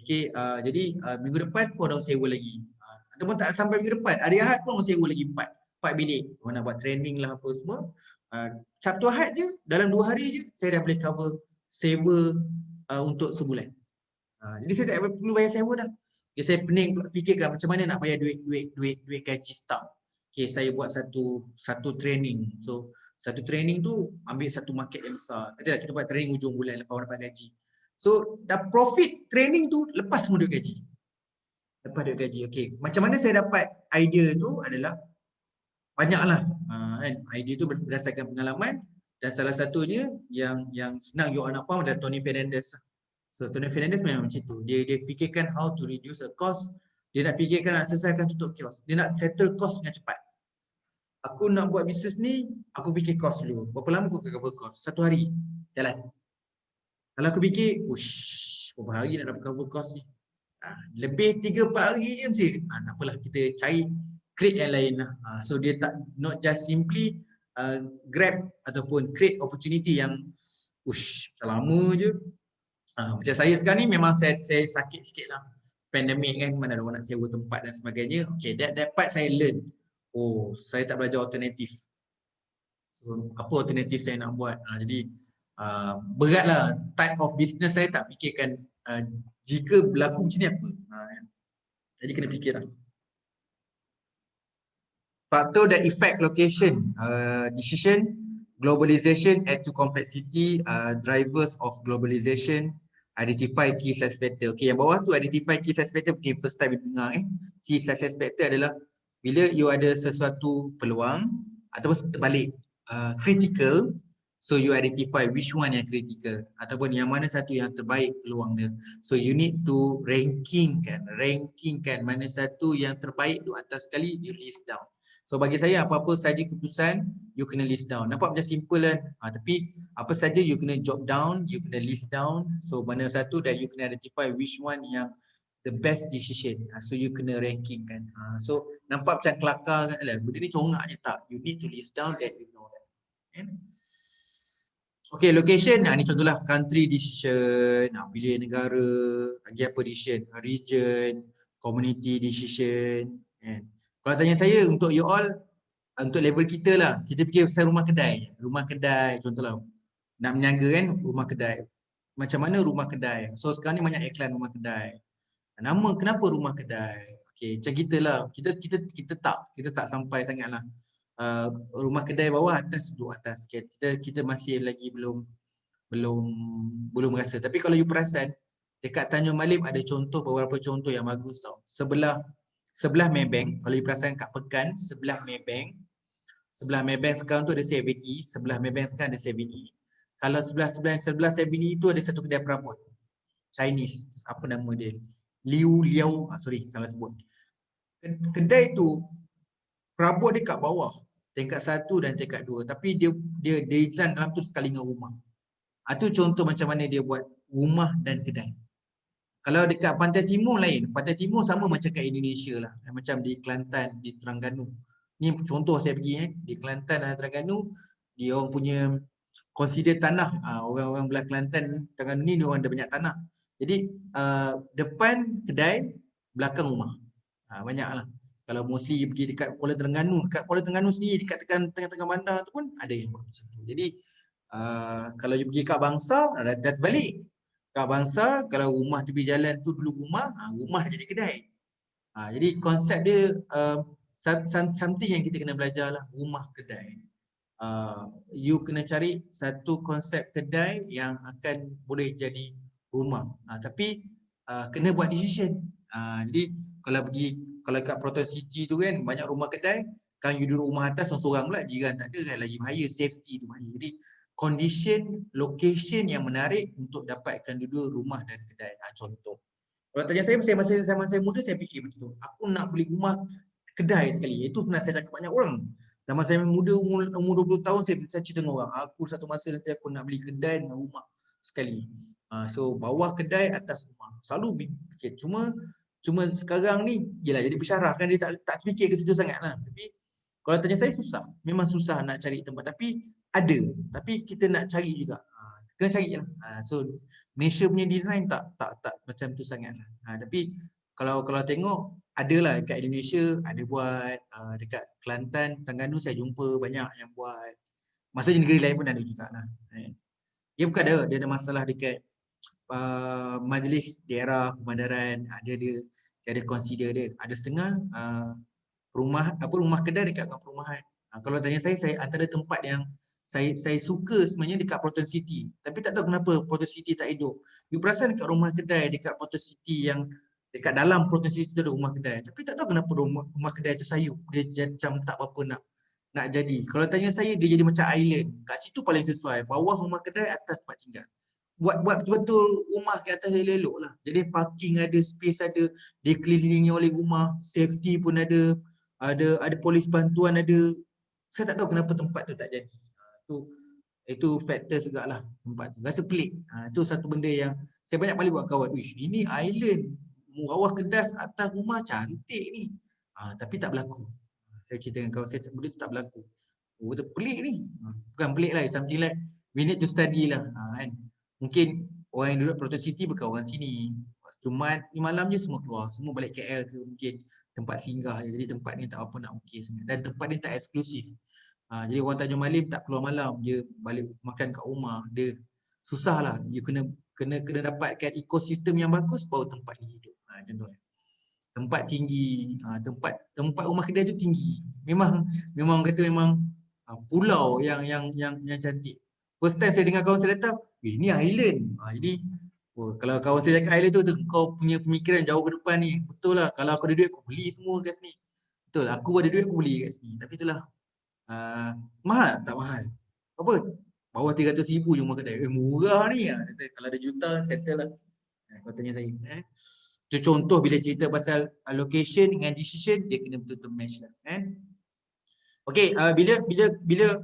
Okey, jadi minggu depan pun orang sewa lagi. Ataupun tak sampai minggu depan, hari Ahad pun orang sewa lagi 4 bilik. Orang nak buat training lah apa semua. Sabtu Ahad je, dalam 2 hari je, saya dah boleh cover sewa untuk sebulan. Jadi saya tak perlu bayar sewa dah. Okay, saya pening fikirkan macam mana nak bayar duit gaji staff. Okay, saya buat satu training. So satu training tu ambil satu market yang besar. Katalah kita buat training hujung bulan lepas orang dapat gaji. So dah profit training tu lepas semua duit gaji. Lepas duit gaji. Okay, macam mana saya dapat idea tu adalah banyaklah kan. Idea tu berdasarkan pengalaman, dan salah satunya yang senang you all nak faham adalah Tony Fernandez. So Tony Fernandez memang macam tu. Dia fikirkan how to reduce a cost. Dia nak fikirkan nak selesaikan tutup kios. Dia nak settle cost dengan cepat. Aku nak buat bisnes ni, aku fikir cost dulu. Berapa lama aku cover cost? 1 hari. Jalan. Kalau aku fikir, berapa hari nak dapat cover cost ni? Lebih 3-4 hari je mesti. Tak apalah, kita cari create yang lain lah. So dia tak, not just simply grab ataupun create opportunity yang lama je. Macam saya sekarang ni memang saya sakit sikit lah. Pandemik kan, mana ada orang nak sewa tempat dan sebagainya. Okay, that part saya learn. Saya tak belajar alternatif. So, apa alternatif saya nak buat? Jadi beratlah. Type of business saya tak fikirkan jika berlaku macam ni apa. Jadi kena fikir lah. Faktor that affect location, decision, globalization add to complexity, drivers of globalization, identify key success factor. Okay, yang bawah tu identify key success factor, mungkin first time dengar Key success factor adalah bila you ada sesuatu peluang ataupun terbalik, critical, so you identify which one yang critical ataupun yang mana satu yang terbaik peluang dia. So you need to rankingkan mana satu yang terbaik tu atas sekali, you list down. So bagi saya apa-apa saja keputusan you kena list down. Nampak macam simple kan? Tapi apa saja you kena jot down, you kena list down. So mana satu dan you kena identify which one yang the best decision. So you kena ranking kan. So nampak macam kelakar kan? Benda ni congak je tak? You need to list down that you know that. Okay, location. Ni contohlah country decision, pilih negara, lagi apa decision, region, community decision. Kalau tanya saya, untuk you all, untuk level kita lah, kita fikir pasal rumah kedai. Rumah kedai, contohlah. Nak meniaga kan, rumah kedai. Macam mana rumah kedai? So sekarang ni banyak iklan rumah kedai. Nama, kenapa rumah kedai? Okay, macam kita lah. Kita tak sampai sangat lah. Rumah kedai bawah, atas duduk atas. Kita masih lagi belum rasa. Tapi kalau you perasan, dekat Tanjung Malim ada beberapa contoh yang bagus tau. Sebelah Maybank, kalau you perasan kat Pekan, sebelah Maybank sekarang tu ada 7E, sebelah Maybank sekarang ada 7E. Kalau sebelah 7E tu ada satu kedai perabot Chinese, apa nama dia? Liao, salah sebut. Kedai tu perabot dia kat bawah, tingkat 1 dan tingkat 2, tapi dia design dalam tu sekali dengan rumah. Itu contoh macam mana dia buat rumah dan kedai. Kalau dekat Pantai Timur lain. Pantai Timur sama macam kat Indonesia lah. Macam di Kelantan, di Terengganu. Ni contoh saya pergi di Kelantan dan Terengganu, dia orang punya consider tanah. Orang-orang belah Kelantan, Terengganu ni dia orang ada banyak tanah. Jadi depan kedai, belakang rumah. Banyaklah. Kalau mostly pergi dekat Kuala Terengganu sendiri, dekat tengah-tengah bandar tu pun ada yang buat macam tu. Jadi kalau you pergi kat Bangsa, dah balik. Kat Bangsa, kalau rumah tepi jalan tu dulu rumah jadi kedai. Jadi konsep dia something yang kita kena belajar lah, rumah kedai. You kena cari satu konsep kedai yang akan boleh jadi rumah. Tapi kena buat decision. Jadi kalau kat Proton City tu kan banyak rumah kedai, kan you duduk rumah atas seorang-seorang pula, jiran tak ada kan, lagi bahaya, safety tu bahaya. Jadi condition, location yang menarik untuk dapatkan duduk rumah dan kedai. Contoh. Kalau tanya saya, zaman saya muda saya fikir macam tu. Aku nak beli rumah kedai sekali. Itu pernah saya cakap banyak orang. Zaman saya muda umur 20 tahun saya cerita dengan orang. Aku satu masa nanti aku nak beli kedai dengan rumah sekali. So bawah kedai, atas rumah. Selalu fikir. Cuma sekarang ni jelah jadi bersyarah kan dia tak fikir ke situ sangat lah. Tapi kalau tanya saya susah. Memang susah nak cari tempat. Tapi ada. Tapi kita nak cari juga. Kena cari lah. So Malaysia punya design tak macam tu sangat lah. Tapi kalau tengok adalah kat Indonesia ada buat, dekat Kelantan, Terengganu saya jumpa banyak yang buat. Masa di negeri lain pun ada juga lah. Dia bukan dia ada masalah dekat majlis daerah pemandaran, dia ada consider dia. Ada setengah rumah kedai dekat dengan perumahan. Kalau tanya saya antara tempat yang saya suka sebenarnya dekat Proton City. Tapi tak tahu kenapa Proton City tak hidup. You perasan dekat rumah kedai dekat Proton City yang dekat dalam Proton City tu ada rumah kedai. Tapi tak tahu kenapa rumah kedai tu sayup. Dia macam tak apa-apa nak jadi. Kalau tanya saya dia jadi macam island. Kat situ paling sesuai. Bawah rumah kedai, atas tempat tinggal. Buat betul-betul rumah ke atas elok-elok lah. Jadi parking ada, space ada, dikelilingi oleh rumah, safety pun ada polis bantuan ada. Saya tak tahu kenapa tempat tu tak jadi. Itu faktor segaklah tempat tu. Rasa pelik. Itu satu benda yang saya banyak kali buat kawan. Wish, ini island, bawah kedas, atas rumah cantik ni. Tapi tak berlaku. Saya cerita dengan kawan saya, benda tu tak berlaku. Betul pelik ni. Bukan pelik lah, something like we need to study lah. Kan? Mungkin orang yang duduk Proton City bukan orang sini. Jumaat ni malam je semua keluar. Semua balik KL ke mungkin tempat singgah je. Jadi tempat ni tak apa nak okey sangat. Dan tempat ni tak eksklusif. Jadi orang Tanjung Malim tak keluar malam. Dia balik makan kat rumah. Dia susah lah. Dia kena dapatkan ekosistem yang bagus baru tempat ni hidup. Contohnya. Tempat tinggi. Tempat rumah kedai tu tinggi. Memang orang kata memang pulau yang cantik. First time saya dengar kawan saya datang, ni island. Jadi kalau kawan saya cakap island tu kau punya pemikiran jauh ke depan ni. Betul lah, kalau aku ada duit aku beli semua kat sini. Betul, aku ada duit aku beli kat sini. Tapi itulah, mahal tak mahal? Apa? Bawah 300,000 je rumah kedai. Murah ni. Kalau ada juta, settle lah. Kau tanya saya. Itu contoh bila cerita pasal location dengan decision, dia kena betul-betul match lah. Okey,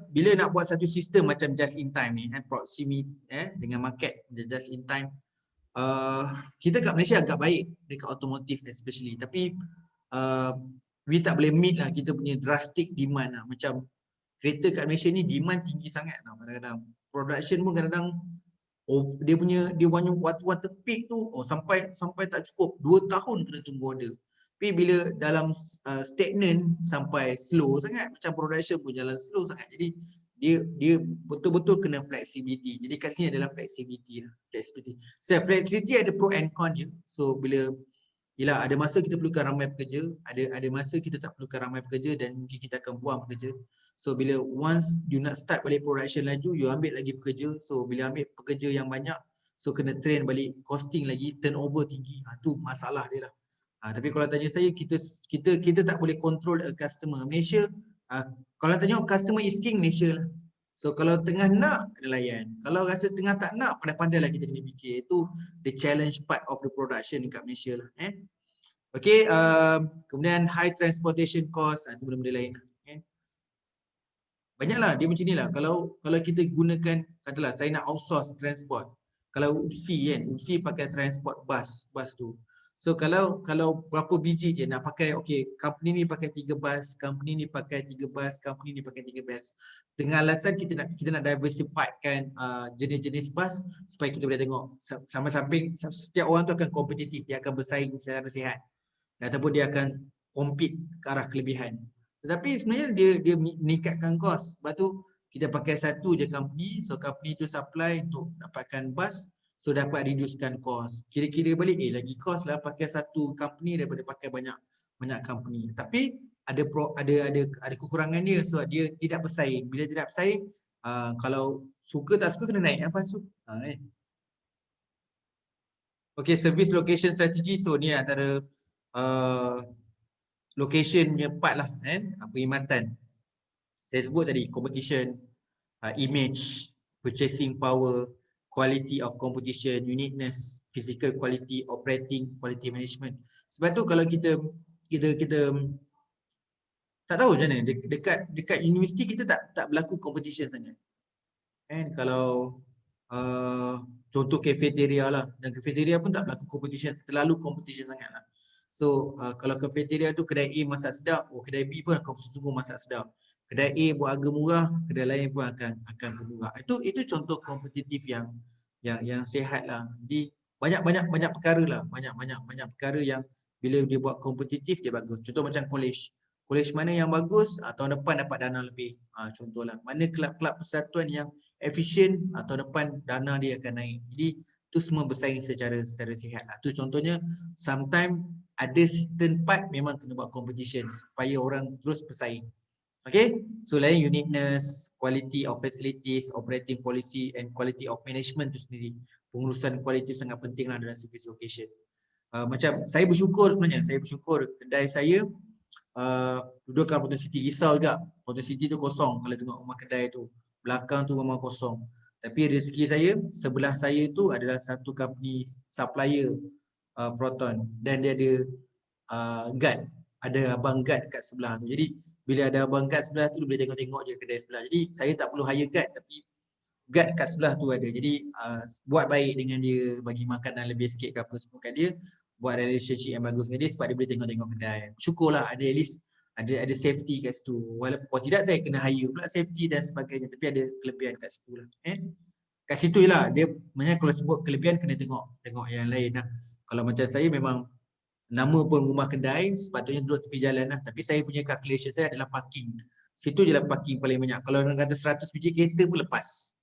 bila nak buat satu sistem macam just in time ni, proximity dengan market just in time, kita kat Malaysia agak baik dekat automotive especially, tapi we tak boleh meet lah kita punya drastic demand lah. Macam kereta kat Malaysia ni demand tinggi sangat lah. Kadang-kadang production pun kadang-kadang dia punya waktu peak tu sampai tak cukup 2 tahun kena tunggu order. Tapi bila dalam stagnant sampai slow sangat, macam production pun jalan slow sangat. Jadi dia betul-betul kena flexibility. Jadi kat sini adalah flexibility lah. Flexibility ada pro and con je. So bila ada masa kita perlukan ramai pekerja, ada masa kita tak perlukan ramai pekerja dan mungkin kita akan buang pekerja. So bila once you nak start balik production laju, you ambil lagi pekerja. So bila ambil pekerja yang banyak, so kena train balik, costing lagi, turnover tinggi. Tu masalah dia lah. Tapi kalau tanya saya, kita tak boleh control a customer. Malaysia, kalau tanya customer is king, Malaysia lah. So kalau tengah nak, kena layan. Kalau rasa tengah tak nak, pandai-pandai lah kita kena fikir. Itu the challenge part of the production dekat Malaysia lah. Okay, kemudian high transportation cost, itu benda-benda lain lah. Banyaklah, dia macam ni lah. Kalau kita gunakan, katalah saya nak outsource transport. Kalau UPSI kan, UPSI pakai transport bus tu. So kalau berapa biji je nak pakai, okay, company ni pakai 3 bus, company ni pakai 3 bus, company ni pakai 3 bus. Dengan alasan kita nak diversify kan jenis-jenis bus supaya kita boleh tengok sama-sama setiap orang tu akan kompetitif, dia akan bersaing secara sihat. Ataupun dia akan compete ke arah kelebihan. Tetapi sebenarnya dia meningkatkan kos. Sebab tu kita pakai satu je company, so company tu supply untuk dapatkan bus, so dapat reducekan kos. Kira-kira balik lagi kos lah pakai satu company daripada pakai banyak company. Tapi ada kekurangan dia sebab dia tidak bersaing. Bila tidak bersaing, kalau suka tak suka kena naik bus tu. Okay, service location strategy. So ni antara location punya part lah kan, perkhidmatan. Saya sebut tadi competition, image, purchasing power, quality of competition, uniqueness, physical quality, operating, quality management. Sebab tu kalau kita tak tahu macam mana dekat universiti kita tak berlaku competition sangat. And kalau contoh cafeteria lah, dan cafeteria pun tak berlaku competition, terlalu competition sangat lah. So kalau cafeteria tu kedai A masak sedap, kedai B pun akan sungguh masak sedap. Kedai A buat harga murah, kedai lain pun akan murah. Itu contoh kompetitif yang sihat lah. Jadi banyak perkara lah, banyak perkara yang bila dia buat kompetitif dia bagus. Contoh macam college. College mana yang bagus, tahun depan dapat dana lebih. Contohlah, mana kelab-kelab persatuan yang efisien, tahun depan dana dia akan naik. Jadi itu semua bersaing secara sihat lah. Tu contohnya, sometimes ada certain part memang kena buat competition supaya orang terus bersaing. Okay, so lain uniqueness, quality of facilities, operating policy and quality of management tu sendiri. Pengurusan kualiti sangat penting lah dalam service location. Macam saya bersyukur sebenarnya, kedai saya duduk kat Potong City. Risau juga, Potong City tu kosong kalau tengok rumah kedai tu. Belakang tu memang kosong. Tapi rezeki saya, sebelah saya tu adalah satu company supplier Proton, dan dia ada guard, ada abang guard kat sebelah tu. Jadi bila ada abang guard sebelah tu, dia boleh tengok-tengok je kedai sebelah. Jadi saya tak perlu hire guard, tapi guard kat sebelah tu ada. Jadi buat baik dengan dia, bagi makanan lebih sikit ke apa semua kat dia, buat relationship yang bagus dengan dia sebab dia boleh tengok-tengok kedai. Syukurlah ada at least ada safety kat situ. Walaupun kalau tidak saya kena hire pula safety dan sebagainya, tapi ada kelebihan kat situ lah. Kat situ je lah. Dia maknanya kalau sebut kelebihan kena tengok yang lain lah. Kalau macam saya memang nama pun rumah kedai, sepatutnya duduk tepi jalan lah. Tapi saya punya calculation saya adalah parking. Situ je lah parking paling banyak. Kalau orang kata 100 biji kereta pun lepas.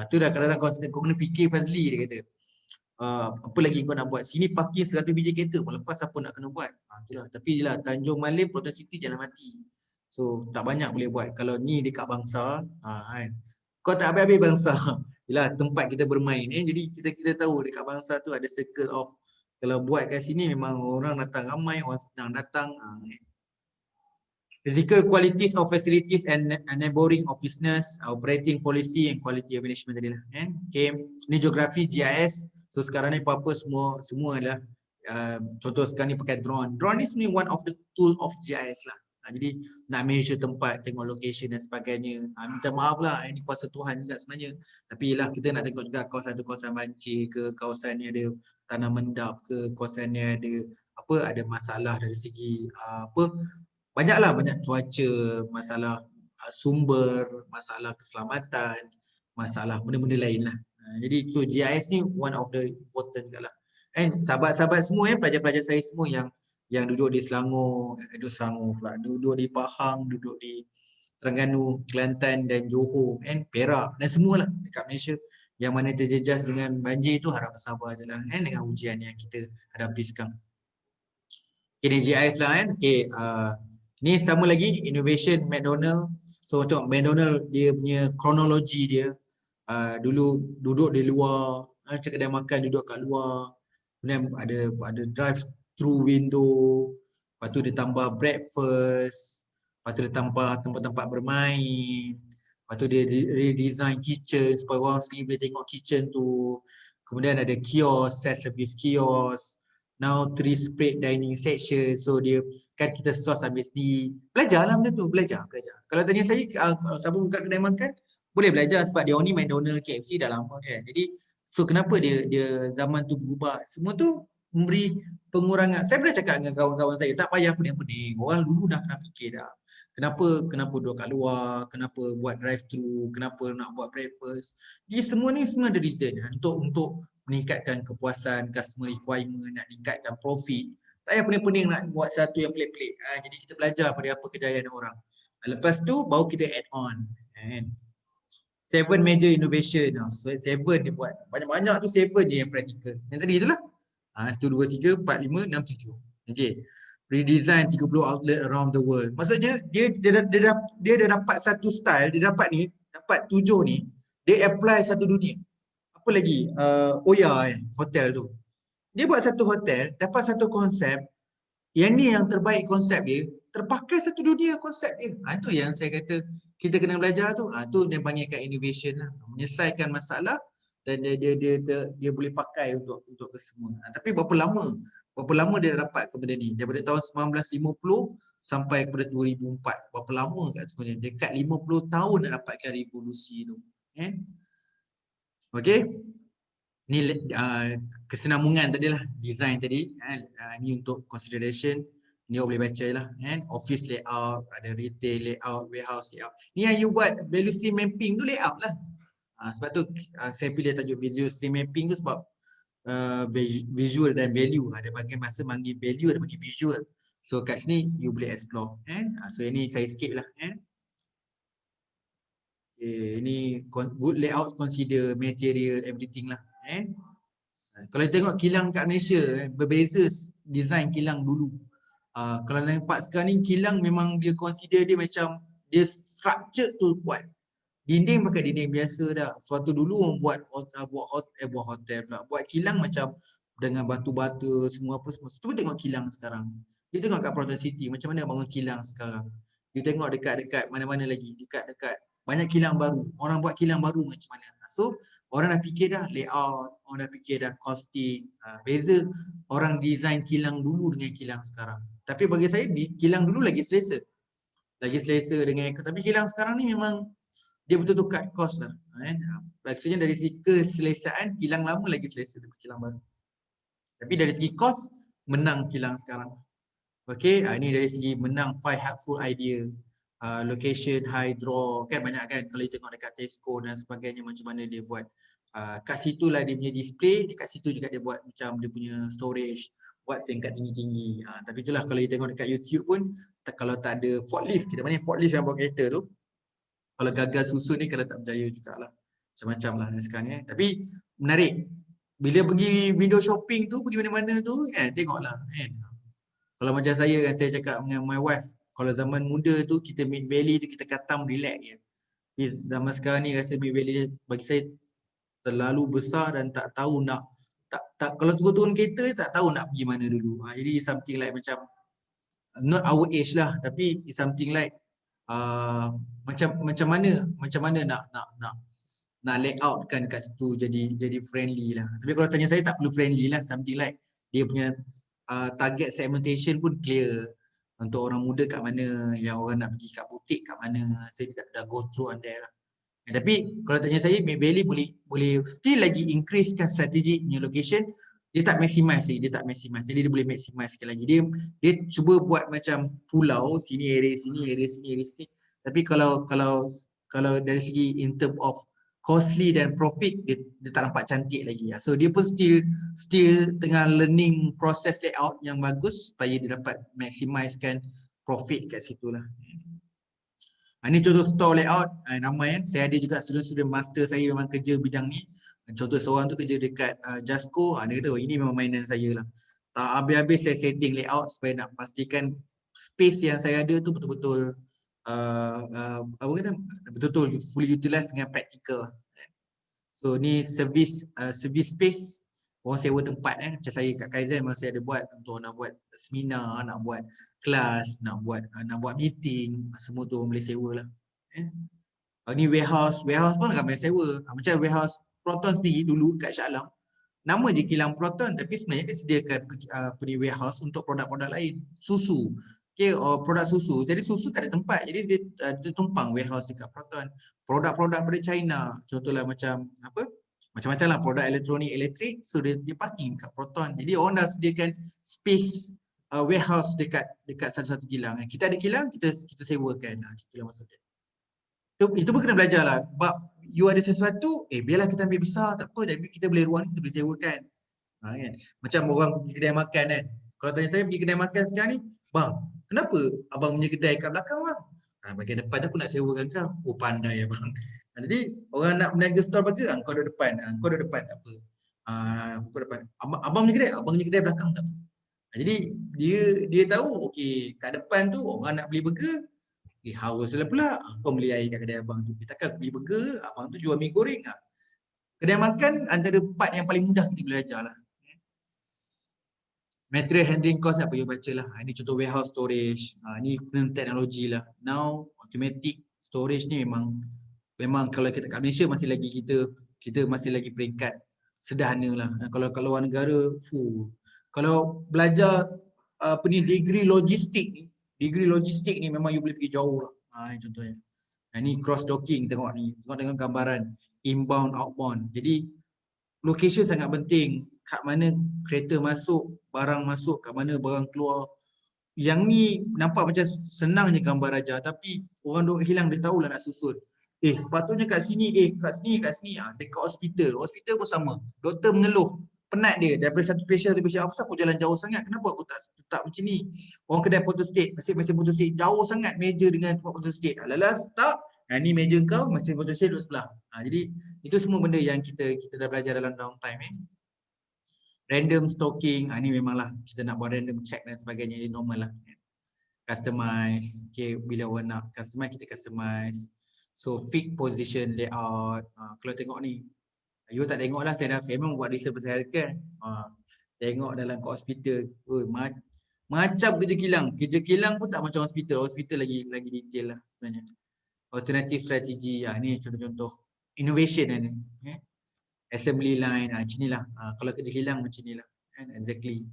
Tu dah kadang-kadang kau kena fikir Fazli, dia kata. Apa lagi kau nak buat? Sini parking 100 biji kereta pun lepas, apa nak kena buat? Itulah. Tapi jelah Tanjung Malim, Potong City jalan mati. So tak banyak boleh buat. Kalau ni dekat Bangsa, kan. Kau tak habis-habis Bangsa. Yelah tempat kita bermain. Jadi kita tahu dekat Bangsa tu ada circle of, kalau buat kat sini memang orang datang ramai, orang senang datang. Physical qualities of facilities and neighboring of business, operating policy and quality of management tadi lah. Okay. Ni geografi, GIS. So sekarang ni apa-apa semua adalah contoh sekarang ni pakai drone. Drone ni sebenarnya one of the tool of GIS lah. Jadi nak measure tempat, tengok location dan sebagainya. Minta maaf lah, ini kuasa Tuhan juga sebenarnya. Tapi yelah kita nak tengok juga kawasan tu kawasan banjir ke, kawasan ni ada tanah mendap ke, kawasan ni ada masalah dari segi banyak cuaca, masalah sumber, masalah keselamatan, masalah benda-benda lain lah. Jadi so GIS ni one of the important juga lah. And sahabat-sahabat semua pelajar-pelajar saya semua yang duduk di Selangor, duduk di Pahang, duduk di Terengganu, Kelantan dan Johor, Perak dan semualah dekat Malaysia yang mana terjejas dengan banjir tu, harap bersabar je lah dengan ujian yang kita hadapi sekarang. Okay, GIS lah Okay, ni sama lagi innovation McDonald. So tengok McDonald dia punya kronologi dia. Dulu duduk di luar, macam kedai makan duduk kat luar. Kemudian ada drive through window. Lepas tu dia tambah breakfast. Lepas tu dia tambah tempat-tempat bermain. Lepas tu dia redesign kitchen supaya orang sendiri boleh tengok kitchen tu. Kemudian ada kios, self-service kios. Now 3 spread dining section. So dia kan kita sos ambil sendiri. Belajar lah benda tu, belajar. Kalau tanya saya, kalau siapa buka kedai makan, boleh belajar sebab dia ni McDonald, KFC dah lama kan. Jadi so kenapa dia zaman tu berubah? Semua tu memberi pengurangan. Saya pernah cakap dengan kawan-kawan saya, tak payah pening-pening. Orang dulu dah pernah fikir dah. Kenapa duduk kat luar, kenapa buat drive thru, kenapa nak buat breakfast. Jadi semua ada reason untuk meningkatkan kepuasan, customer requirement, nak meningkatkan profit. Tak payah pening-pening nak buat satu yang pelik-pelik. Jadi kita belajar pada apa kejayaan orang. Lepas tu baru kita add on. 7 major innovation. So 7 dia buat. Banyak-banyak tu 7 je yang practical. Yang tadi itulah. 1, 2, 3, 4, 5, 6, 7. Okay. Redesign 30 outlet around the world. Maksudnya dia dah dapat satu style, dia dapat 7 ni, dia apply satu dunia. Apa lagi? Oya hotel tu. Dia buat satu hotel, dapat satu konsep, yang ni yang terbaik konsep dia, terpakai satu dunia konsep dia. Itu yang saya kata kita kena belajar tu. Tu dia panggilkan innovation lah. Menyelesaikan masalah dan dia boleh pakai untuk ke semua. Tapi berapa lama dia dapat ke benda ni? Daripada tahun 1950 sampai kepada 2004. Berapa lama kat sebenarnya? Dekat 50 tahun nak dapatkan revolusi tu. Okey. Ni kesenambungan tadi lah, design tadi. Ni untuk consideration. Ni boleh baca lah. Office layout, ada retail layout, warehouse layout. Ni yang you buat value stream mapping tu layout lah. Sebab tu saya pilih tajuk visual stream mapping tu sebab visual dan value. Ada bagi masa bagi value, ada bagi visual. So kat sini you boleh explore. So ini saya skip lah. Ini good layout, consider material, everything lah. Kalau tengok kilang kat Malaysia, berbeza design kilang dulu. Kalau nampak sekarang ni kilang memang dia consider dia macam dia structure tu kuat. Dinding pakai dinding biasa dah. Suatu dulu orang buat hotel pula. Buat kilang macam dengan batu bata semua apa semua. Tu tengok kilang sekarang. Dia tengok kat Proton City macam mana bangun kilang sekarang. Dia tengok dekat-dekat mana-mana lagi, dekat-dekat banyak kilang baru. Orang buat kilang baru macam mana. So orang dah fikir dah layout, orang dah fikir dah costing. Beza orang design kilang dulu dengan kilang sekarang. Tapi bagi saya kilang dulu lagi selesa. Lagi selesa dengan tapi kilang sekarang ni memang dia betul-betul cut cost lah. Maksudnya dari segi keselesaan, kilang lama lagi selesa daripada kilang baru. Tapi dari segi cost, menang kilang sekarang. Okay, ini dari segi menang 5 helpful idea. Location, high draw, kan banyak kan kalau you tengok dekat Tesco dan sebagainya macam mana dia buat. Kat situ lah dia punya display, dekat situ juga dia buat macam dia punya storage, buat tingkat tinggi-tinggi. Tapi itulah kalau you tengok dekat YouTube pun, kalau tak ada forklift, kita panggil forklift yang bawa kereta tu, kalau gagal susun ni kalau tak berjaya jugalah. Macam-macam lah sekarang ni. Tapi menarik. Bila pergi window shopping tu, pergi mana-mana tu, tengoklah. Kalau macam saya kan, saya cakap dengan my wife, kalau zaman muda tu, kita Mid Valley tu, kita katam relax je. Tapi zaman sekarang ni, rasa Mid Valley bagi saya terlalu besar dan tak tahu nak, kalau turun-turun kereta, tak tahu nak pergi mana dulu. Jadi something like macam, not our age lah, tapi something like, macam mana nak layout kan kat situ jadi friendly lah. Tapi kalau tanya saya tak perlu friendly lah, something like dia punya target segmentation pun clear. Untuk orang muda kat mana, yang orang nak pergi kat butik kat mana, saya dah go through on there lah. Tapi kalau tanya saya, Mid Valley boleh still lagi increasekan strategi punya location. Dia tak maximize lagi, jadi dia boleh maximize sekali lagi. Dia cuba buat macam pulau, sini area sini, area sini, area sini. Tapi kalau dari segi in term of costly dan profit, dia tak nampak cantik lagi. So dia pun still tengah learning proses layout yang bagus supaya dia dapat maximizekan profit kat situ lah. Ini contoh store layout, ramai kan. Saya ada juga student-student master saya memang kerja bidang ni. Contoh seorang tu kerja dekat Jasco, dia kata ini memang mainan saya lah. Habis-habis saya setting layout supaya nak pastikan space yang saya ada tu betul-betul betul-betul fully utilized dengan practical. So ni service space, orang sewa tempat macam saya kat Kaizen memang saya ada buat untuk nak buat seminar, nak buat kelas, nak buat meeting, semua tu boleh sewa lah. Ni warehouse pun ramai sewa. Macam warehouse Proton sendiri dulu kat Shah Alam, nama je kilang Proton tapi sebenarnya dia sediakan warehouse untuk produk-produk lain. Susu. Produk susu. Jadi susu tak ada tempat. Jadi dia tumpang warehouse dekat Proton. Produk-produk dari China. Contohlah macam macam-macam lah produk elektronik, elektrik. So dia parking dekat Proton. Jadi orang dah sediakan space warehouse dekat satu-satu kilang. Kita ada kilang, kita sewakan. Itulah maksudnya. Itu pun kena belajar lah. Sebab you ada sesuatu, biarlah kita ambil besar, tak apa. Tapi kita boleh ruang, kita boleh sewakan. Kan? Macam orang pergi kedai makan kan. Kalau tanya saya pergi kedai makan sekarang ni, bang, kenapa abang punya kedai kat belakang bang? Bahagian depan tu aku nak sewakan kau. Oh pandai ya bang. Jadi orang nak berniaga store burger, kau duduk depan. Kau duduk depan tak apa. Kau depan. Abang punya kedai belakang tak apa. Jadi dia tahu, okey, kat depan tu orang nak beli burger, haus lah pula. Kau beli air kat kedai abang tu. Takkan beli burger, abang tu jual mi goreng. Kedai makan antara part yang paling mudah kita belajar lah. Material handling cost apa you baca lah. Ini contoh warehouse storage. Ni guna teknologi lah. Now automatic storage ni memang kalau kita kat Malaysia masih lagi kita masih lagi peringkat sederhana lah. Kalau kat luar negara, kalau belajar apa ni degree logistik ni memang you boleh pergi jauh lah. Contohnya. Ni cross docking tengok ni. Tengok dengan gambaran inbound outbound. Jadi location sangat penting. Kat mana kereta masuk, barang masuk, kat mana barang keluar. Yang ni nampak macam senang je gambar aja, tapi orang duk hilang dia tahulah nak susun. Sepatutnya kat sini, kat sini. Dekat hospital pun sama. Doktor mengeluh, penat dia daripada satu patient ke patient. Apa aku jalan jauh sangat? Kenapa aku tak macam ni? Orang kedai photostat, mesin photostat jauh sangat meja dengan tempat photostat. Lalas tak. Ni meja kau, mesin photostat duduk sebelah. Jadi itu semua benda yang kita dah belajar dalam downtime. Random stocking, ni memanglah kita nak buat random check dan sebagainya, ini normal lah. Customize, okay, bila orang nak customize, kita customize. So fix position layout. Kalau tengok ni, you tak tengok lah, saya memang buat research pasal healthcare. Tengok dalam kat hospital, macam kerja kilang pun tak macam hospital lagi detail lah sebenarnya. Alternative strategy, ni contoh-contoh innovation lah ni. Assembly line, macam ni lah. Kalau kerja kilang macam ni lah. Exactly.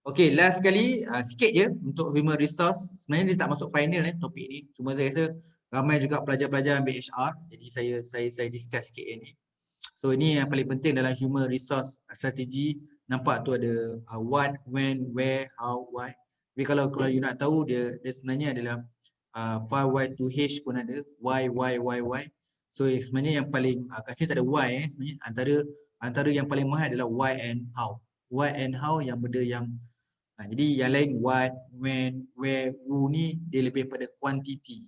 Okay, last sekali, sikit je untuk human resource. Sebenarnya dia tak masuk final topik ni. Cuma saya rasa ramai juga pelajar-pelajar ambil HR. Jadi saya discuss sikit ni. So ini yang paling penting dalam human resource strategy. Nampak tu ada what, when, where, how, why. Tapi kalau you nak tahu, dia sebenarnya adalah 5Y2H pun ada. Why. So sebenarnya yang paling kat sini tak ada why sebenarnya, antara yang paling mahal adalah why and how. Why and how yang benda yang jadi yang lain what, when, where, who ni dia lebih pada quantity.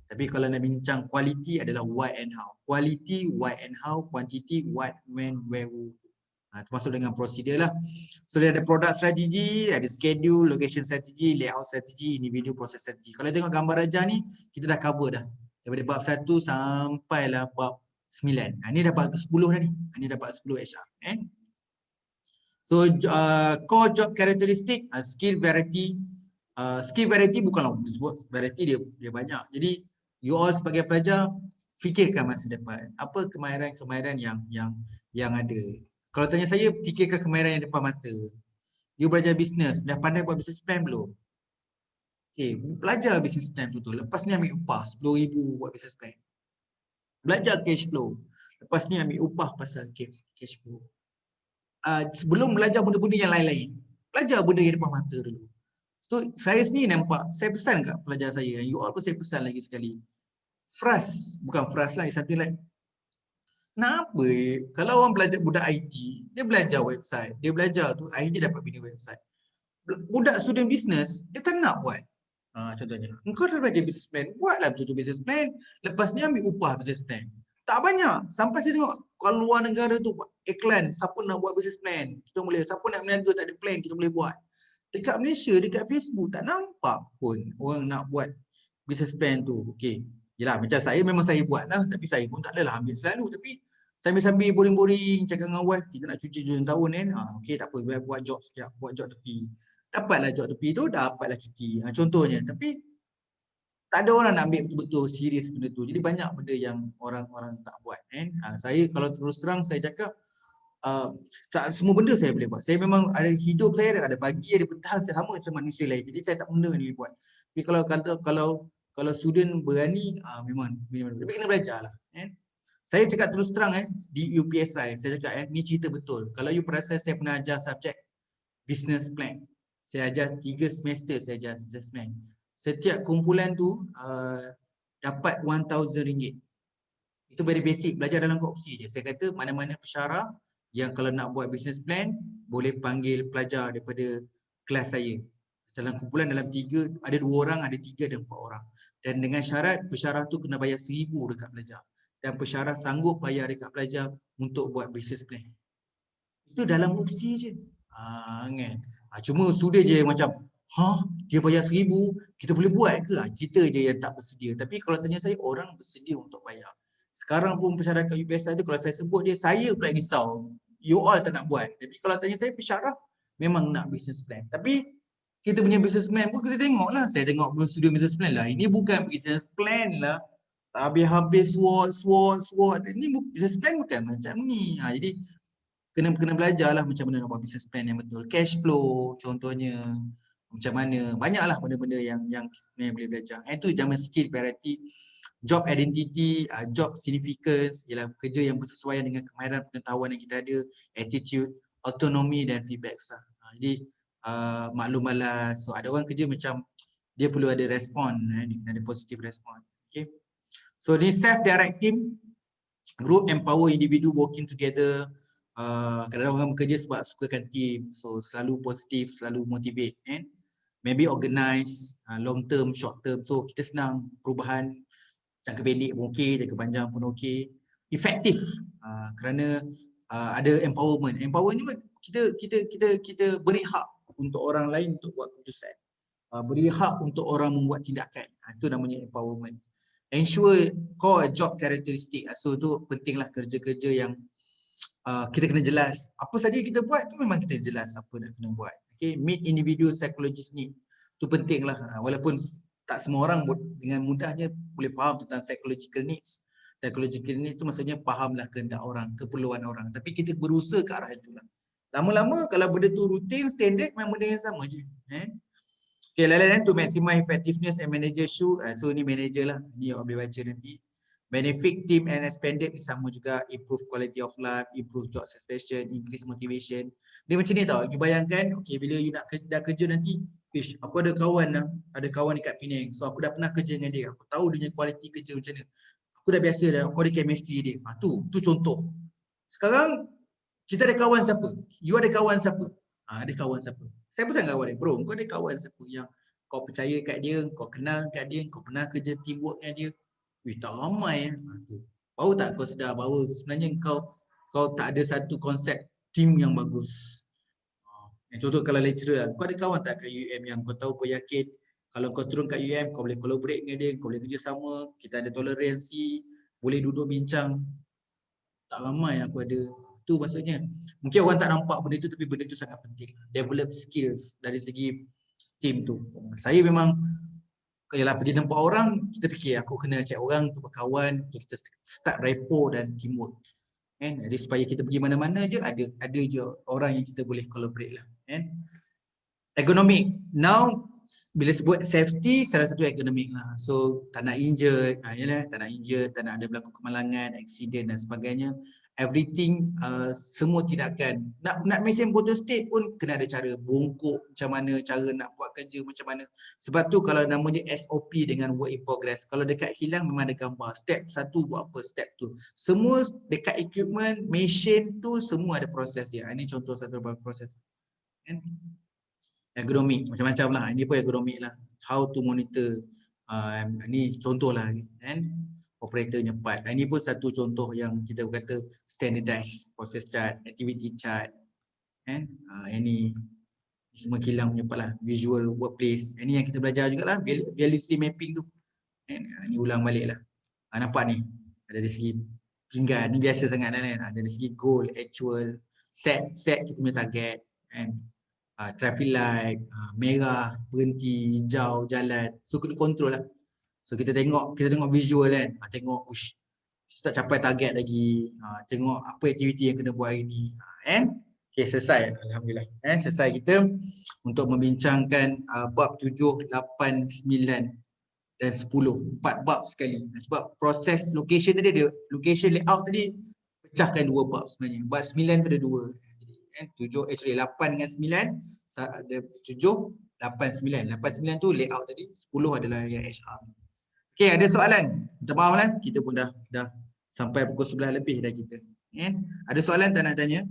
Tapi kalau nak bincang quality adalah why and how. Quality, why and how, quantity, what, when, where, who. Termasuk dengan prosedur lah. So dia ada product strategy, ada schedule, location strategy, layout strategy, individual process strategy. Kalau tengok gambar aja ni, kita dah cover dah. Daripada bab 1 sampailah bab 9. Ini dapat ke 10 dah ni. Ini dapat 10 HR. So core job characteristic, skill variety. Skill variety bukanlah disebut variety, dia banyak. Jadi you all sebagai pelajar fikirkan masa depan. Apa kemahiran yang ada. Kalau tanya saya, fikirkan kemahiran yang depan mata. You belajar bisnes, dah pandai buat business plan belum? Okay, belajar business plan betul. Lepas ni ambil upah 10,000 buat business plan. Belajar cash flow. Lepas ni ambil upah pasal cash flow. Sebelum belajar benda-benda yang lain-lain, belajar benda yang depan mata dulu. So saya sendiri nampak, saya pesan kat pelajar saya, you all pun saya pesan lagi sekali. Bukan frust lah, something like, kenapa kalau orang belajar budak IT, dia belajar website, dia belajar tu, akhirnya dapat bina website. Budak student business, dia tak nak buat. Contohnya, engkau dah belajar business plan, buatlah betul-betul business plan, lepas ni ambil upah business plan. Tak banyak. Sampai saya tengok kalau luar negara tu iklan, siapa nak buat business plan, kita boleh. Siapa nak berniaga tak ada plan, kita boleh buat. Dekat Malaysia, dekat Facebook tak nampak pun orang nak buat business plan tu. Okey. Yalah, macam saya memang saya buat lah, tapi saya pun tak adalah ambil selalu. Tapi sambil-sambil boring-boring cakap dengan wife, kita nak cuci 7 tahun kan. Okey, tak apa, buat job sekejap, buat job tepi. Dapatlah job tepi tu, dapatlah cuti. Contohnya. Tapi tak ada orang nak ambil betul-betul serius benda tu. Jadi banyak benda yang orang-orang tak buat kan. Saya kalau terus terang saya cakap tak semua benda saya boleh buat. Saya memang ada hidup saya ada pagi, ada petang, sama macam manusia lain. Jadi saya tak benda ni buat. Tapi kalau student berani memang tapi kena belajarlah kan. Saya cakap terus terang di UPSI saya cakap ni cerita betul. Kalau you perasan saya pernah ajar subjek business plan. Saya ajar 3 semester saya ajar business plan. Setiap kumpulan tu dapat RM1,000. Itu very basic, belajar dalam koopsi je. Saya kata mana-mana pensyarah yang kalau nak buat business plan, boleh panggil pelajar daripada kelas saya. Dalam kumpulan dalam 3, ada 2 orang, ada 3 dan 4 orang. Dan dengan syarat pensyarah tu kena bayar RM1,000 dekat pelajar. Dan pensyarah sanggup bayar dekat pelajar untuk buat business plan. Itu dalam opsi je. Kan? Cuma student je macam dia bayar RM1,000, kita boleh buat ke? Kita je yang tak bersedia. Tapi kalau tanya saya, orang bersedia untuk bayar. Sekarang pun pensyarah kat UPSI tu, kalau saya sebut dia, saya pula risau. You all tak nak buat. Tapi kalau tanya saya, pensyarah memang nak business plan. Tapi kita punya business plan pun kita tengok lah. Saya tengok studio business plan lah. Ini bukan business plan lah. Habis-habis SWOT. Ini business plan bukan macam ni. Jadi kena belajar lah macam mana nak buat business plan yang betul. Cash flow contohnya. Macam mana. Banyaklah benda-benda yang boleh belajar. Itu zaman skill priority. Job identity, job significance ialah kerja yang bersesuaian dengan kemahiran pengetahuan yang kita ada, attitude, autonomi dan feedback. Jadi maklum malas. So ada orang kerja macam dia perlu ada respon, dia kena ada positive respon. Okay. So ni self-direct team, group empower individu working together. Kadang-kadang orang bekerja sebab sukakan team, so selalu positif, selalu motivate. Maybe organize, long term, short term. So kita senang perubahan. Jangka pendek pun okey, jangka panjang pun okey. Efektif kerana ada empowerment. Empowerment ni kita beri hak untuk orang lain untuk buat keputusan. Beri hak untuk orang membuat tindakan. Itu namanya empowerment. Ensure core job characteristic. So tu pentinglah kerja-kerja yang kita kena jelas. Apa saja kita buat tu memang kita jelas apa nak kena buat. Okay, meet individual psychologist need. Tu pentinglah. Walaupun tak semua orang dengan mudahnya boleh faham tentang psychological needs. Psychological needs tu maksudnya fahamlah kehendak orang, keperluan orang. Tapi kita berusaha ke arah itulah. Lama-lama kalau benda tu rutin, standard, memang benda yang sama je. Okay, lain-lain tu maximize effectiveness and manager shoe. So ni manager lah. Ni awak boleh baca nanti. Benefit team and expanded ni sama juga. Improve quality of life, improve job satisfaction, increase motivation. Dia macam ni tau. You bayangkan, okay, bila you nak dah kerja nanti, aku ada kawan lah, ada kawan dekat Penang. So aku dah pernah kerja dengan dia. Aku tahu dia punya quality kerja macam mana. Aku dah biasa dah, aku ada chemistry dia. Tu contoh. Sekarang kita ada kawan siapa? You ada kawan siapa? Ada kawan siapa? Saya pesan kawan dia, bro, kau ada kawan siapa yang kau percaya kat dia, kau kenal kat dia, kau pernah kerja teamwork dengan dia. Tak ramai. Baru tak kau sedar bahawa sebenarnya kau tak ada satu konsep team yang bagus. Contoh kalau lecturer, kau ada kawan tak kat UM yang kau tahu, kau yakin kalau kau turun kat UM, kau boleh collaborate dengan dia, kau boleh kerjasama, kita ada toleransi, boleh duduk bincang. Tak ramai aku ada. Tu maksudnya. Mungkin orang tak nampak benda tu, tapi benda tu sangat penting. Develop skills dari segi team tu. Saya memang, kalau pergi tempat orang, kita fikir aku kena cek orang untuk berkawan, untuk kita start rapport dan teamwork. Jadi supaya kita pergi mana-mana je, ada je orang yang kita boleh collaborate lah. Ergonomic. Now, bila sebut safety, salah satu ergonomic lah. So, tak nak injured, tak nak injured, tak nak ada berlaku kemalangan, accident dan sebagainya. Everything, semua tindakan. Nak mention photo state pun kena ada cara. Bongkok macam mana, cara nak buat kerja macam mana. Sebab tu kalau namanya SOP dengan work in progress. Kalau dekat hilang memang ada gambar. Step 1 buat apa, step 2. Semua dekat equipment, machine tu semua ada proses dia. Ini contoh satu proses. Ergonomik macam-macam lah. Ini pun ergonomik lah. How to monitor. Ini contoh lah. Operatornya part. Ini pun satu contoh yang kita kata standardized process chart, activity chart. Ini semua kilang punya part lah. Visual workplace. Ini yang kita belajar juga lah. Value stream mapping tu. Ini ulang balik lah. Nampak ni. Ada dari segi pinggan. Ini biasa sangat kan. Ada dari segi goal, actual, set kita punya target. Traffic light, merah, berhenti, hijau, jalan. So kena control lah. So kita tengok visual kan. Tengok, kita tak capai target lagi. Tengok apa aktiviti yang kena buat hari ni. Okay, selesai. Alhamdulillah. Selesai kita untuk membincangkan bab 7, 8, 9 dan 10. 4 bab sekali. Sebab proses location tadi ada, location layout tadi pecahkan 2 bab sebenarnya. Bab 9 tu ada 2. 7, 8 dengan 9, ada 7, 8, 9. 8, 9 tu layout tadi, 10 adalah yang HR. Okey, ada soalan? Minta maaf lah, kita pun dah sampai pukul 11 lebih dah kita. Ada soalan tak nak tanya?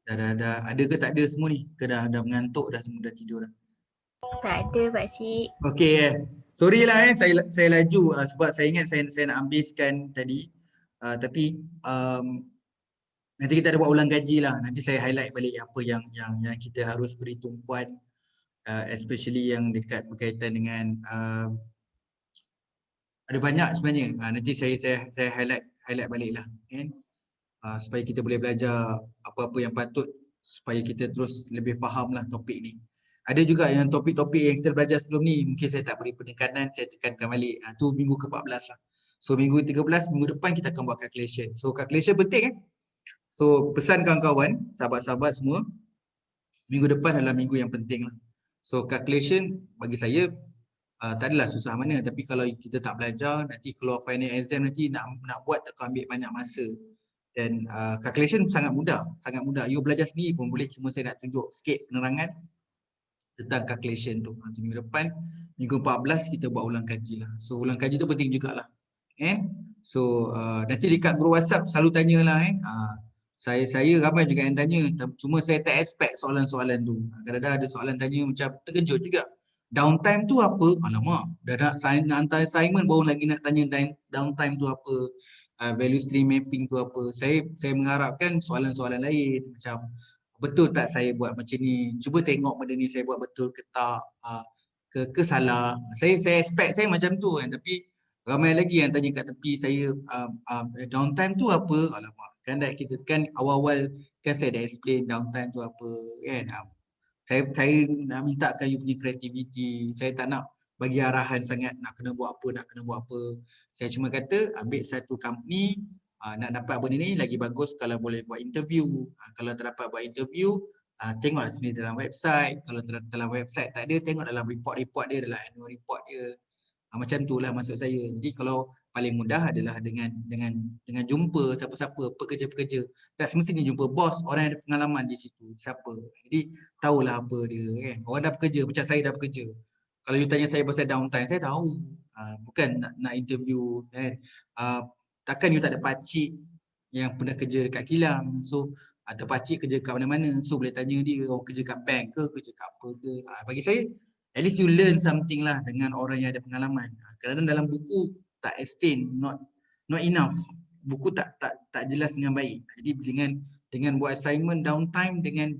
Dah. Ada ke tak ada semua ni? Ke dah mengantuk dah, semua dah tidur dah? Tak ada Pakcik. Okey, sorry lah saya laju sebab saya ingat saya nak habiskan tadi. Tapi nanti kita ada buat ulang kaji lah. Nanti saya highlight balik apa yang kita harus beri tumpuan, especially yang dekat berkaitan dengan ada banyak sebenarnya. Nanti saya highlight highlight balik lah kan. Supaya kita boleh belajar apa-apa yang patut supaya kita terus lebih faham lah topik ni. Ada juga yang topik-topik yang kita belajar sebelum ni mungkin saya tak beri penekanan, saya tekankan balik. Tu minggu ke-14 lah. So minggu 13, minggu depan kita akan buat calculation. So calculation penting So pesan kawan-kawan, sahabat-sahabat semua, minggu depan adalah minggu yang penting lah. So calculation bagi saya tak adalah susah mana, tapi kalau kita tak belajar, nanti keluar final exam nanti nak buat akan ambil banyak masa. Dan calculation sangat mudah, sangat mudah. You belajar sendiri pun boleh, cuma saya nak tunjuk sikit penerangan tentang calculation tu. Nanti minggu depan, minggu 14 kita buat ulang kaji lah. So ulang kaji tu penting jugalah. So nanti dekat grup WhatsApp selalu tanyalah saya ramai juga yang tanya, cuma saya tak expect soalan-soalan tu. Kadang-kadang ada soalan tanya macam terkejut juga. Downtime tu apa? Alamak, dah nak hantar assignment baru lagi nak tanya downtime tu apa. Value stream mapping tu apa. Saya mengharapkan soalan-soalan lain macam betul tak saya buat macam ni? Cuba tengok benda ni saya buat betul ke tak? Ke salah? Saya expect saya macam tu kan, tapi ramai lagi yang tanya kat tepi saya downtime tu apa? Alamak, kan dah kita kan awal-awal kan saya dah explain downtime tu apa kan. Saya nak mintakan you punya kreativiti. Saya tak nak bagi arahan sangat nak kena buat apa. Saya cuma kata ambil satu company nak dapat benda ni lagi bagus kalau boleh buat interview. Kalau tak dapat buat interview, tengoklah sini dalam website. Kalau dalam website tak ada, tengok dalam report dia, dalam annual report dia. Macam tu lah maksud saya. Jadi kalau paling mudah adalah dengan jumpa siapa-siapa, pekerja-pekerja. Tak semestinya jumpa bos, orang yang ada pengalaman di situ. Siapa. Jadi tahulah apa dia kan. Orang dah bekerja, macam saya dah bekerja. Kalau you tanya saya pasal downtime, saya tahu. Bukan nak interview kan. Takkan you tak ada pakcik yang pernah kerja dekat kilang. So atau pakcik kerja kat mana-mana. So boleh tanya dia, kerja kat bank ke, kerja kat apa ke. Bagi saya, at least you learn something lah dengan orang yang ada pengalaman. Kadang-kadang dalam buku tak explain, not enough. Buku tak jelas dengan baik. Jadi dengan buat assignment downtime dengan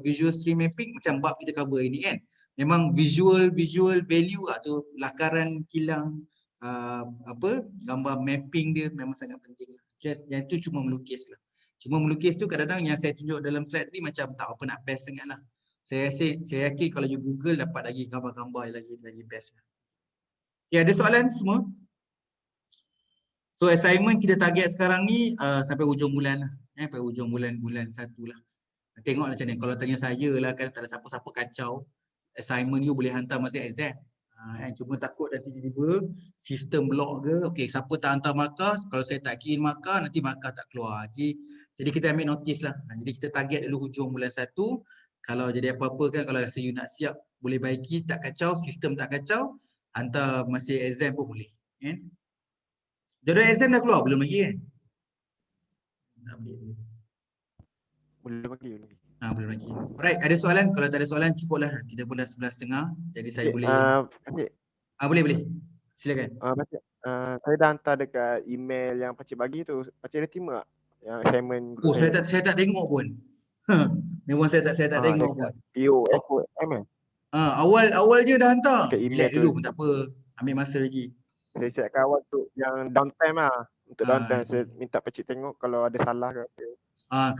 visual stream mapping macam bab kita cover ini kan. Memang visual value atau lakaran kilang gambar mapping dia memang sangat penting lah. Yang itu cuma melukis lah. Cuma melukis tu kadang-kadang yang saya tunjuk dalam slide ni macam tak apa nak best sangat lah. Saya yakin kalau you Google dapat lagi gambar-gambar lagi best. Ya, ada soalan semua? So assignment kita target sekarang ni sampai hujung bulan lah. Sampai hujung bulan 1 lah. Tengoklah macam ni. Kalau tanya saya lah kan tak ada siapa-siapa kacau. Assignment you boleh hantar masa exam. Cuma takut nanti tiba-tiba sistem block ke. Okay, siapa tak hantar markah, kalau saya tak kirim markah, nanti markah tak keluar. Jadi kita ambil notice lah. Jadi kita target dulu hujung bulan 1. Kalau jadi apa-apa kan, kalau rasa you nak siap, boleh baiki, tak kacau, sistem tak kacau, hantar masa exam pun boleh. Jadual exam dah keluar? Belum lagi kan? Boleh bagi. Belum lagi. Alright, ada soalan? Kalau tak ada soalan, cukuplah. Kita pun dah 11.30. Jadi saya boleh... boleh. Silakan. Saya dah hantar dekat email yang Pakcik bagi tu. Pakcik ada terima tak? Yang assignment. Saya tak tengok pun. Memang saya tak tengok pun. POFM. Awal je dah hantar. Relax dulu pun tak apa. Ambil masa lagi. Saya siapkan awal tu yang downtime lah. Untuk downtime saya minta Pakcik tengok kalau ada salah ke apa.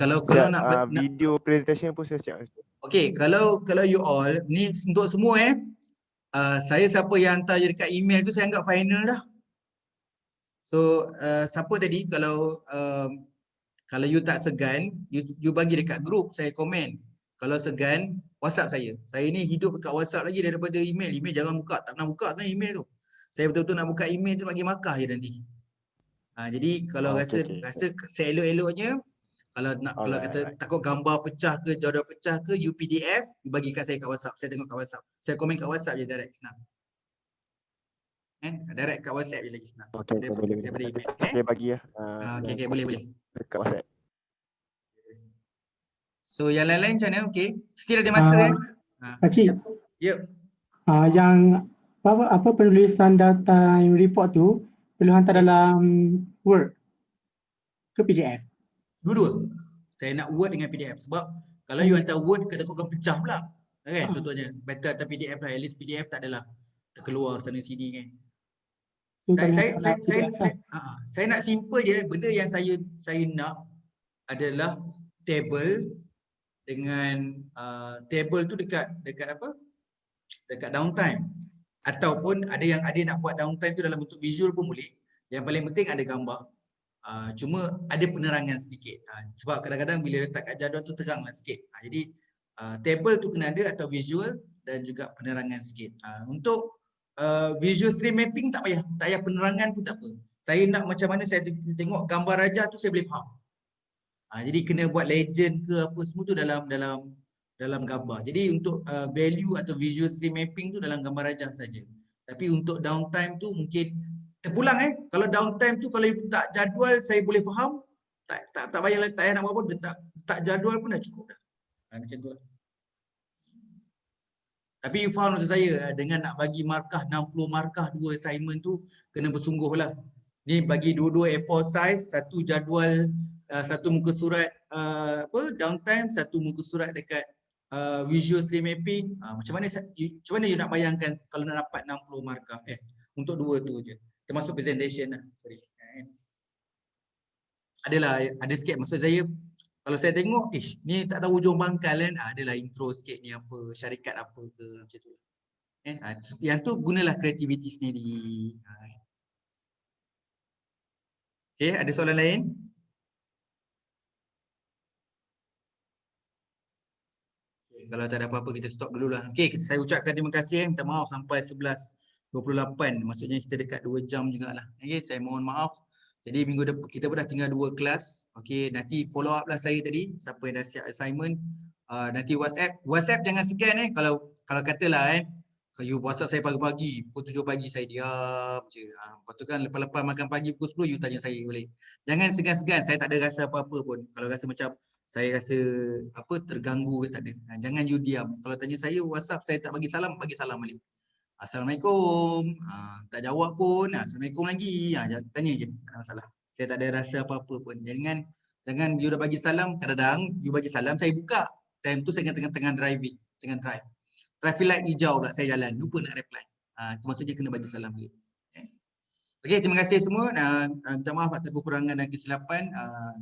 Kalau nak video presentation pun saya siap. Okay, kalau you all ni untuk semua saya siapa yang hantar je dekat email tu saya anggap final dah. So siapa tadi kalau you tak segan, you bagi dekat group, saya komen. Kalau segan, WhatsApp saya. Saya ni hidup dekat WhatsApp lagi daripada email. Email jangan buka, tak pernah buka kan email tu. Saya betul-betul nak buka email tu bagi markah je nanti. Jadi kalau rasa seelok-eloknya, kalau kata takut gambar pecah ke, jadual pecah ke, you PDF, you bagi kat saya kat WhatsApp. Saya tengok kat WhatsApp. Saya komen kat WhatsApp je direct, senang. Direct kat WhatsApp je lagi senang. Boleh. Saya bagi lah. Okay, boleh. Dekat WhatsApp. So yang lain-lain macam mana? Okay. Still ada masa Pakcik. Yep. Yang apa penulisan data report tu perlu hantar dalam Word ke PDF? Dua-dua. Saya nak Word dengan PDF sebab kalau you hantar Word takutkan pecah pula. Kan contohnya. Better hantar PDF lah. At least PDF tak adalah terkeluar sana sini kan. So, Saya kalau saya yang saya tak saya, nak saya, saya nak simple je. Benda yang saya nak adalah table dengan table tu dekat apa? Dekat downtime. Ataupun ada yang nak buat downtime tu dalam bentuk visual pun boleh. Yang paling penting ada gambar. Cuma ada penerangan sedikit. Sebab kadang-kadang bila letak kat jadual tu teranglah sikit. Jadi table tu kena ada atau visual dan juga penerangan sikit. Untuk visual stream mapping tak payah. Tak payah penerangan pun tak apa. Saya nak macam mana saya tengok gambar raja tu saya boleh faham. Jadi kena buat legend ke apa semua tu dalam gambar. Jadi untuk value atau visual stream mapping tu dalam gambar raja saja. Tapi untuk downtime tu mungkin terpulang kalau downtime tu kalau letak jadual saya boleh faham. Tak payah nak buat apa, letak jadual pun dah cukup dah. Macam tu lah. Tapi you faham maksud saya, dengan nak bagi markah 60 markah 2 assignment tu kena bersungguh lah. Ni bagi dua-dua A4 size, satu jadual, satu muka surat downtime, satu muka surat dekat visual stream mapping. Macam mana you nak bayangkan kalau nak dapat 60 markah untuk dua tu je. Termasuk presentation lah. Sorry. Ada sikit maksud saya. Kalau saya tengok, ni tak tahu hujung pangkal kan, adalah intro sikit ni apa, syarikat apa ke, macam tu. Yang tu gunalah kreativiti sendiri. Okay, ada soalan lain? Okay, kalau tak ada apa-apa kita stop dululah. Okay, saya ucapkan terima kasih. Minta maaf sampai 11.28. Maksudnya kita dekat 2 jam jugalah. Okay, saya mohon maaf. Jadi minggu depan kita pun dah tinggal 2 kelas. Okey, nanti follow up lah saya tadi siapa yang dah siap assignment. Nanti WhatsApp jangan segan kalau katalah kalau you WhatsApp saya pagi-pagi pukul 7 pagi saya diam je. Lepas tu kan lepas-lepas makan pagi pukul 10 you tanya saya balik. Jangan segan-segan, saya tak ada rasa apa-apa pun. Kalau rasa macam saya rasa terganggu ke tak ada. Jangan you diam. Kalau tanya saya WhatsApp saya tak bagi salam balik. Assalamualaikum. Tak jawab pun. Assalamualaikum lagi. Tanya je. Tak ada masalah. Saya tak ada rasa apa-apa pun. Jangan you dah bagi salam. Kadang-kadang you bagi salam saya buka. Time tu saya tengah driving. Tengah drive. Traffic light hijau pula saya jalan. Lupa nak reply. Itu maksudnya kena bagi salam balik. Okey, terima kasih semua. Minta maaf atas kekurangan dan kesilapan.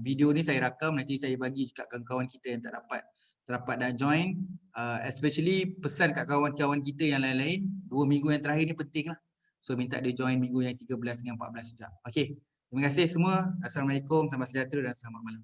Video ni saya rakam. Nanti saya bagi kat kawan-kawan kita yang tak dapat nak join, especially pesan kat kawan-kawan kita yang lain-lain, 2 minggu yang terakhir ni penting lah. So minta dia join minggu yang 13 dengan 14 juga. Okey, terima kasih semua. Assalamualaikum, salam sejahtera dan selamat malam.